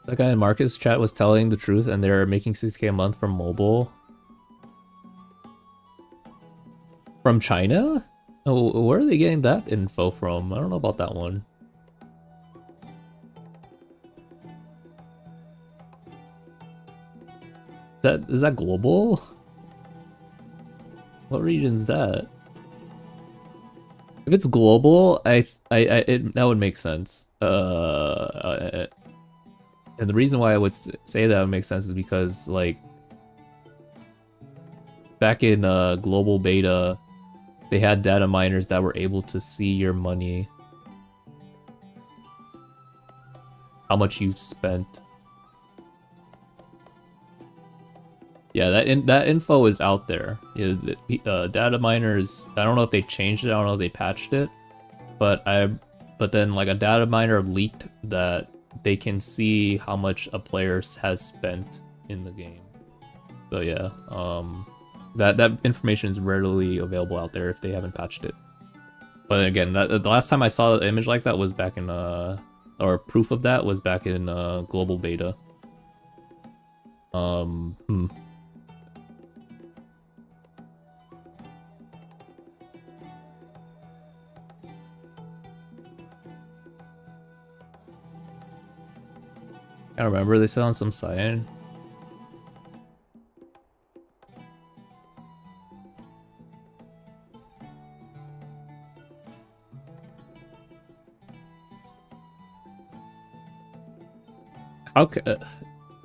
That guy in Marcus chat was telling the truth and they're making 6K a month from mobile. From China? Oh, where are they getting that info from? I don't know about that one. Is that global? What region's that? If it's global, that would make sense. And the reason why I would say that would make sense is because, like, back in global beta, they had data miners that were able to see your money, how much you've spent. Yeah, that info is out there. Yeah, data miners. I don't know if they changed it. I don't know if they patched it, but then like a data miner leaked that they can see how much a player has spent in the game. So yeah, that information is readily available out there if they haven't patched it. But again, the last time I saw an image like that was back in or proof of that was back in global beta. I remember they said on some site. How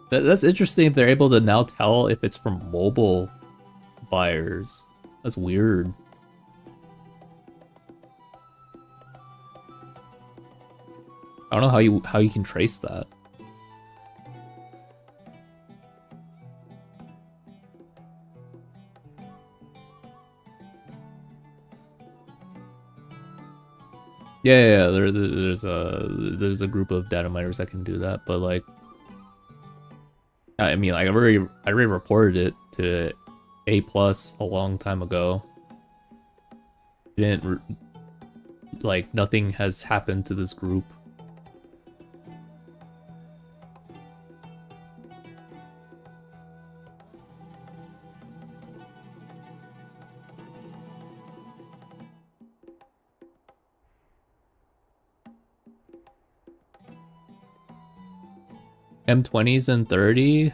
that's interesting if they're able to now tell if it's from mobile buyers. That's weird. I don't know how you can trace that. Yeah, there's a group of data miners that can do that, but like, I mean, like I already reported it to A plus a long time ago. Didn't like nothing has happened to this group. M20s and 30.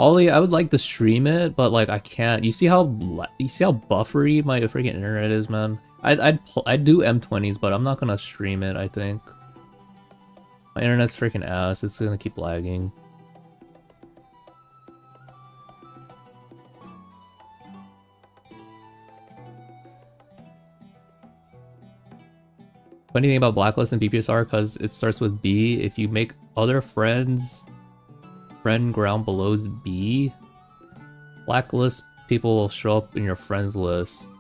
Ollie, I would like to stream it, but like I can't. You see how buffery my freaking internet is, man. I'd do M20s, but I'm not gonna stream it. I think my internet's freaking ass. It's gonna keep lagging. Funny thing about Blacklist and BPSR, because it starts with B. If you make other friends, friend ground below's B, Blacklist people will show up in your friends list.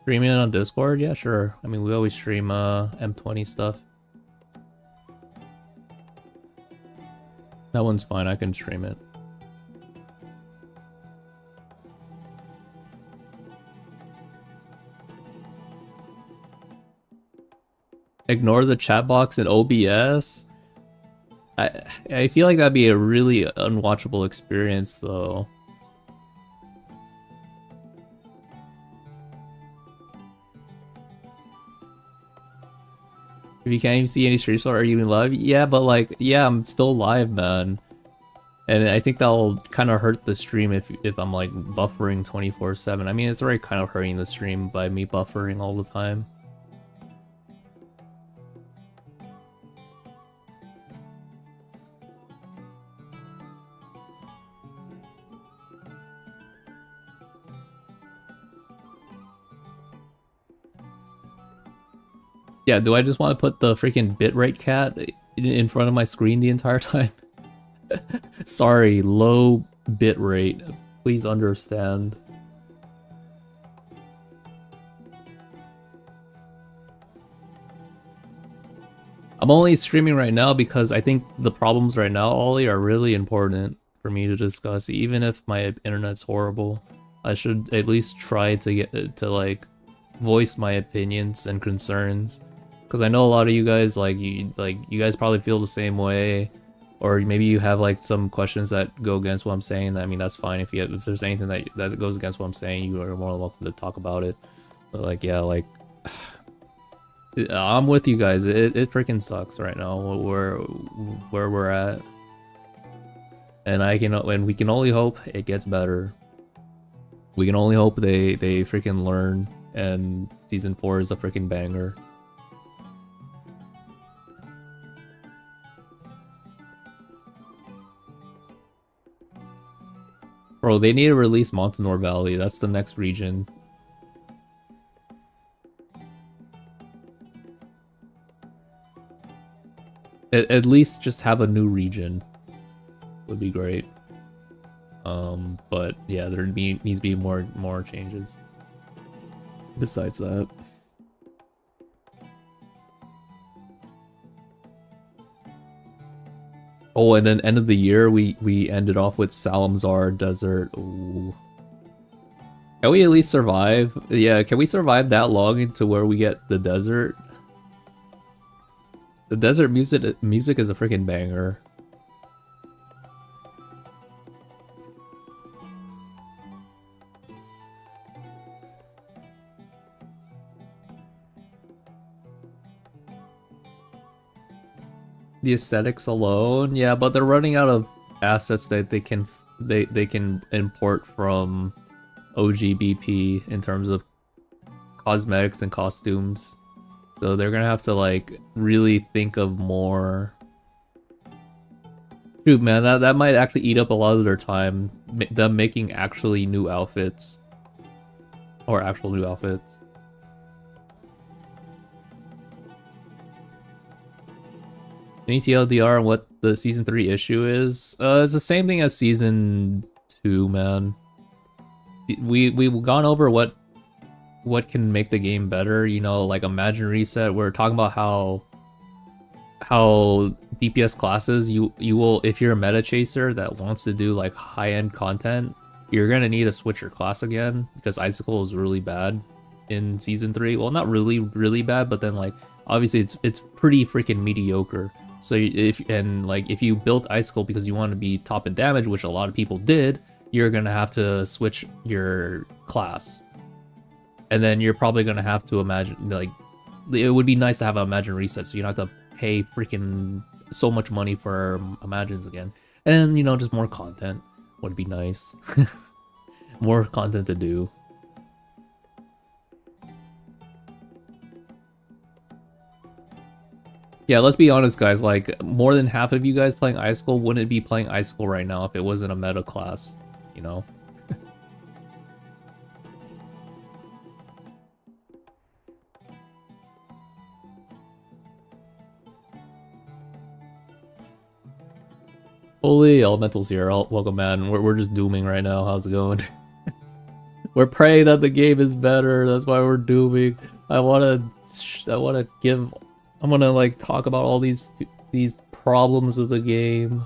Streaming it on Discord? Yeah, sure. I mean, we always stream M20 stuff. That one's fine. I can stream it. Ignore the chat box in OBS? I feel like that'd be a really unwatchable experience, though. If you can't even see any streams, are you in live? Yeah, but like, yeah, I'm still live, man. And I think that'll kind of hurt the stream if I'm like buffering 24/7. I mean, it's already kind of hurting the stream by me buffering all the time. Yeah, do I just want to put the freaking bitrate cat in front of my screen the entire time? Sorry, low bitrate. Please understand. I'm only streaming right now because I think the problems right now, Ollie, are really important for me to discuss. Even if my internet's horrible, I should at least try to get to like voice my opinions and concerns. Because I know a lot of you guys you guys probably feel the same way, or maybe you have like some questions that go against what I'm saying. I mean, that's fine. If there's anything that goes against what I'm saying, you are more than welcome to talk about it. But like, yeah, like I'm with you guys. It freaking sucks right now where we're at, and we can only hope it gets better. We can only hope they freaking learn, and season 4 is a freaking banger. Bro, they need to release Montanore Valley. That's the next region. At least just have a new region would be great. But yeah, there needs to be more changes. Besides that. Oh, and then end of the year, we ended off with Salamzar Desert. Ooh. Can we at least survive? Yeah, can we survive that long into where we get the desert? The desert music is a freaking banger. The aesthetics alone, yeah, but they're running out of assets that they can import from OGBP in terms of cosmetics and costumes. So they're gonna have to like really think of more. Shoot, man, that might actually eat up a lot of their time. Them making actually new outfits or actual new outfits. Any TLDR on what the season 3 issue is? It's the same thing as season 2, man. We've gone over what can make the game better, you know, like Imagine Reset. We're talking about how DPS classes you will, if you're a meta chaser that wants to do like high-end content, you're gonna need to switch your class again because Icicle is really bad in season 3. Well, not really bad, but then like obviously it's pretty freaking mediocre. So if you built Icicle because you want to be top in damage, which a lot of people did, you're gonna have to switch your class. And then you're probably gonna have to imagine, like, it would be nice to have an Imagine Reset so you don't have to pay freaking so much money for Imagines again. And, you know, just more content would be nice. More content to do. Yeah, let's be honest, guys. Like, more than half of you guys playing Icicle wouldn't be playing Icicle right now if it wasn't a meta class, you know? Holy Elemental's here. Welcome, man. We're just dooming right now. How's it going? We're praying that the game is better. That's why we're dooming. I wanna like talk about all these problems of the game,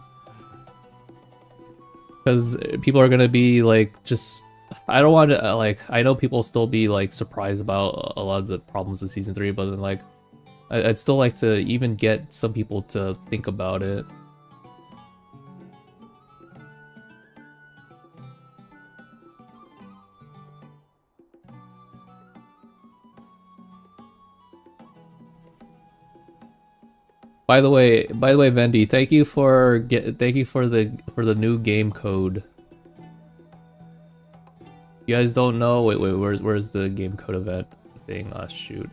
because people are gonna be like, just, I don't want to like, I know people still be like surprised about a lot of the problems of season 3, but then like I'd still like to even get some people to think about it. By the way, Vendi, thank you for the new game code. You guys don't know? Wait, where's the game code event thing? Ah, shoot.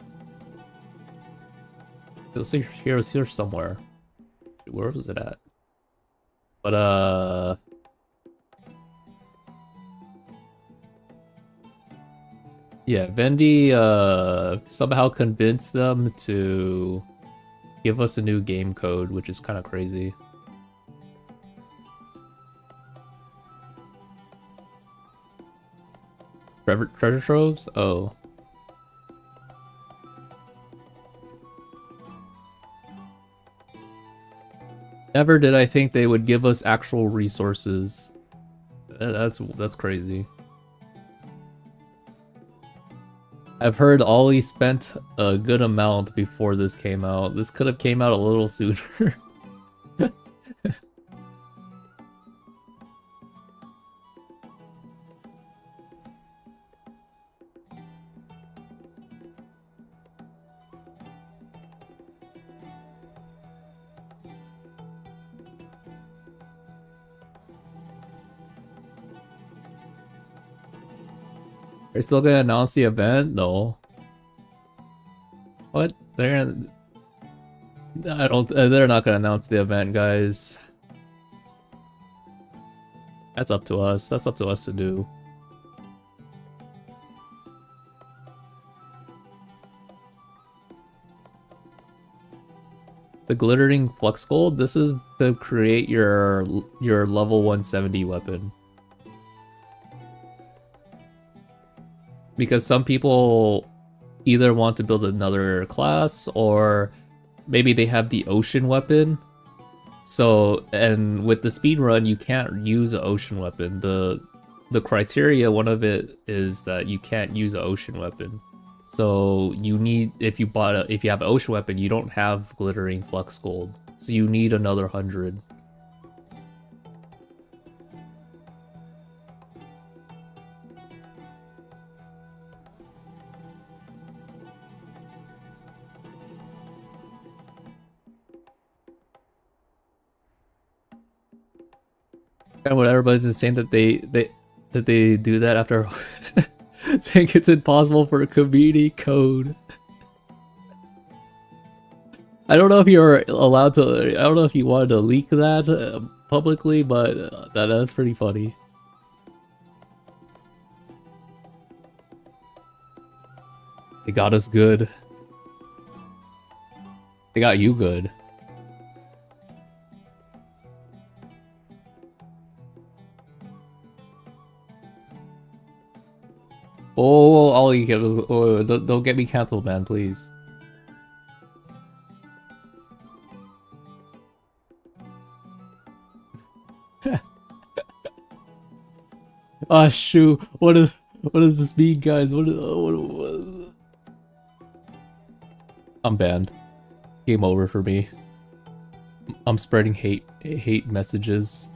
It was here somewhere. Where was it at? But yeah, Vendi somehow convinced them to give us a new game code, which is kind of crazy. Treasure troves? Oh. Never did I think they would give us actual resources. That's crazy. I've heard Ollie spent a good amount before this came out. This could have came out a little sooner. They're still gonna announce the event? No. What? They're gonna... I don't... they're not gonna announce the event, guys. That's up to us. That's up to us to do. The glittering flux gold? This is to create your level 170 weapon. Because some people either want to build another class, or maybe they have the ocean weapon. So, and with the speed run, you can't use an ocean weapon. The criteria, one of it is that you can't use an ocean weapon. So you need, if you have an ocean weapon, you don't have glittering flux gold. So you need another 100. And when everybody's just saying that they do that after saying it's impossible for a community code. I don't know if you're allowed to. I don't know if you wanted to leak that publicly, but that's pretty funny. They got us good. They got you good. Oh, Ollie, don't get me canceled, man, please. Ah, shoot. What does this mean, guys? What? I'm banned. Game over for me. I'm spreading hate messages.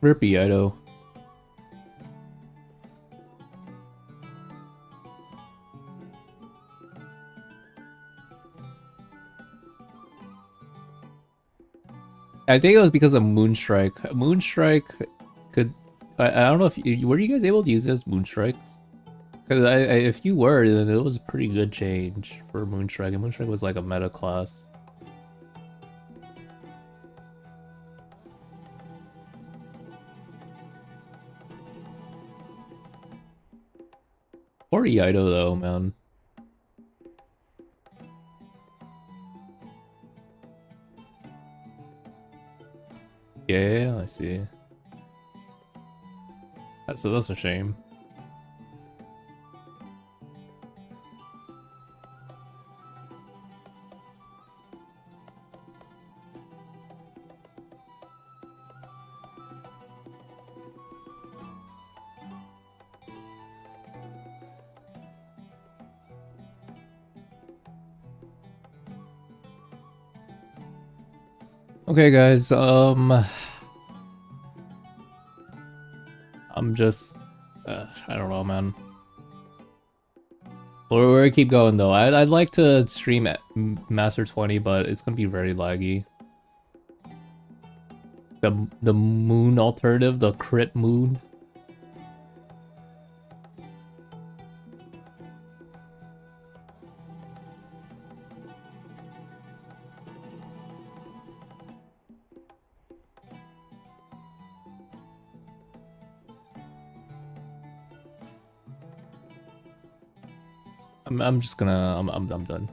Rippy, Ido. I think it was because of Moonstrike. Moonstrike could... I don't know if... Were you guys able to use those Moonstrikes? Because if you were, then it was a pretty good change for Moonstrike. And Moonstrike was like a meta class. Poor Ido though, man. Yeah, I see. That's a shame. Okay, guys, I'm just, I don't know, man. We're gonna keep going though. I'd like to stream at Master 20, but it's gonna be very laggy. The moon alternative, the crit moon. I'm just gonna I'm done.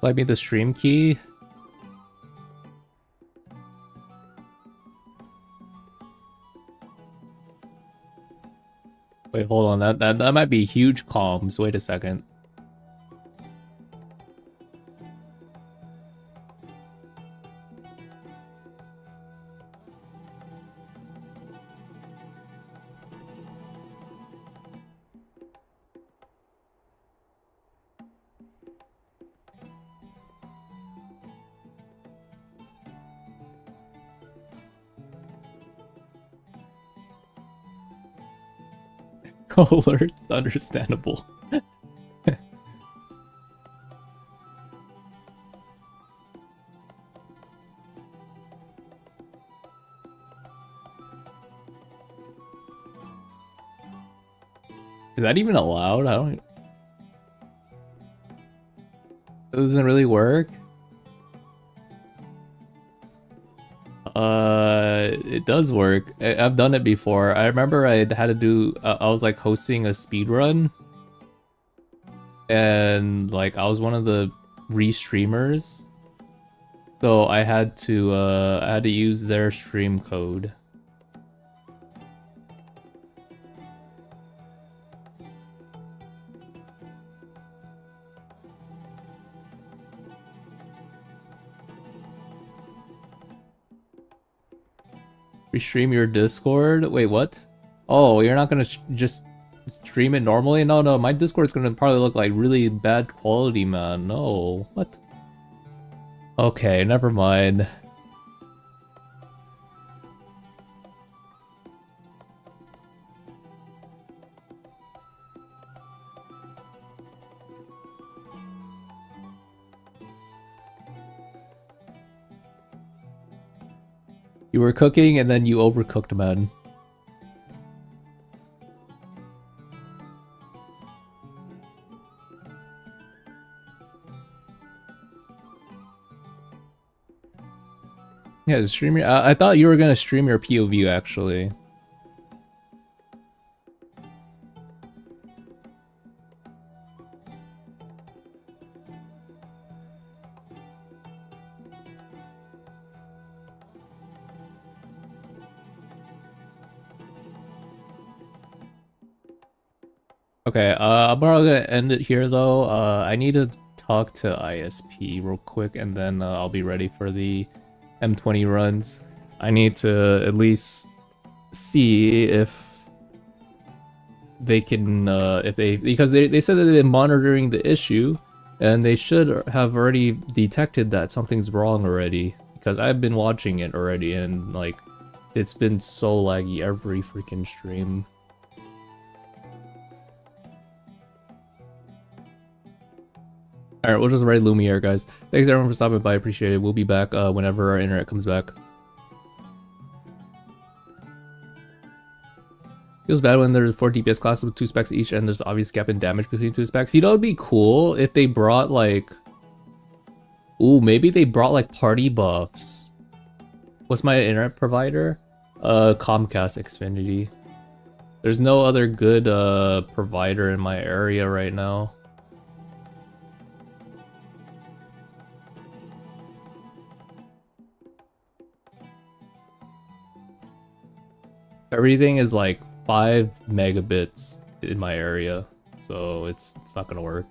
Let me the stream key. Wait, hold on. That might be huge comms. Wait a second. Alerts, understandable. Is that even allowed? I don't... It doesn't really work? It does work. I've done it before. I remember I had to do. I was like hosting a speed run, and like I was one of the restreamers, so I had to use their stream code. Restream your Discord? Wait, what? Oh, you're not gonna just stream it normally? No, no, my Discord's gonna probably look like really bad quality, man. No, what? Okay, never mind. You were cooking and then you overcooked, man. Yeah, stream your. I thought you were gonna stream your POV actually. Okay, I'm probably gonna end it here though. I need to talk to ISP real quick and then I'll be ready for the M20 runs. I need to at least see if they can, because they said that they've been monitoring the issue and they should have already detected that something's wrong already, because I've been watching it already and like it's been so laggy every freaking stream. Alright, we'll just raid Lumiere, guys. Thanks everyone for stopping by, appreciate it. We'll be back whenever our internet comes back. Feels bad when there's 4 DPS classes with 2 specs each and there's obvious gap in damage between 2 specs. You know, it'd be cool if they brought like... Ooh, maybe they brought like party buffs. What's my internet provider? Comcast Xfinity. There's no other good provider in my area right now. Everything is like 5 megabits in my area, so it's not gonna work.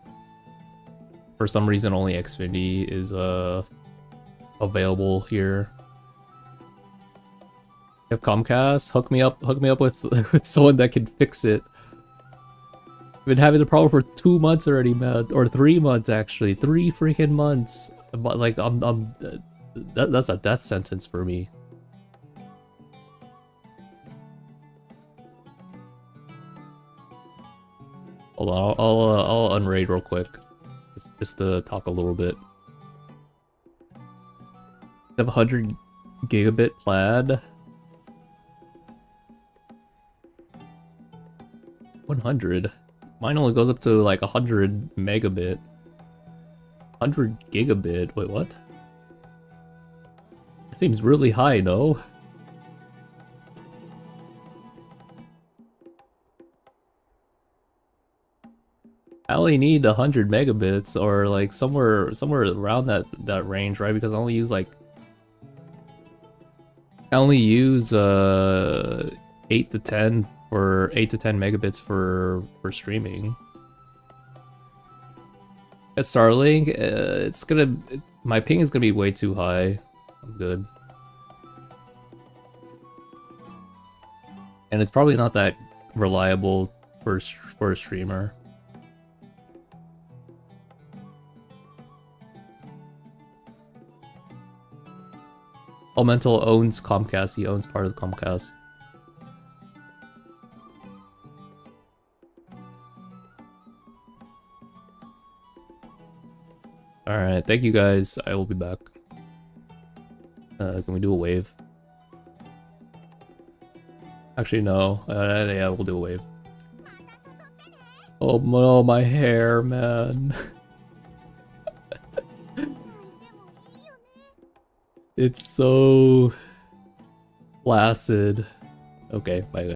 For some reason, only Xfinity is available here. You have Comcast? Hook me up with with someone that can fix it. I've been having the problem for 2 months already, man, or 3 months actually, 3 freaking months. But like, that's a death sentence for me. Hold on, I'll unraid real quick, just to talk a little bit. I have 100 gigabit plaid. 100. Mine only goes up to like 100 megabit. 100 gigabit. Wait, what? It seems really high, no? I only need 100 megabits or like somewhere around that range, right? Because I only use 8 to 10 or 8 to 10 megabits for streaming. At Starlink, my ping is gonna be way too high. I'm good. And it's probably not that reliable for a streamer. Elemental owns Comcast. He owns part of Comcast. Alright, thank you guys. I will be back. Can we do a wave? Actually, no. Yeah, we'll do a wave. Oh no, my hair, man. It's so Placid. Okay, bye.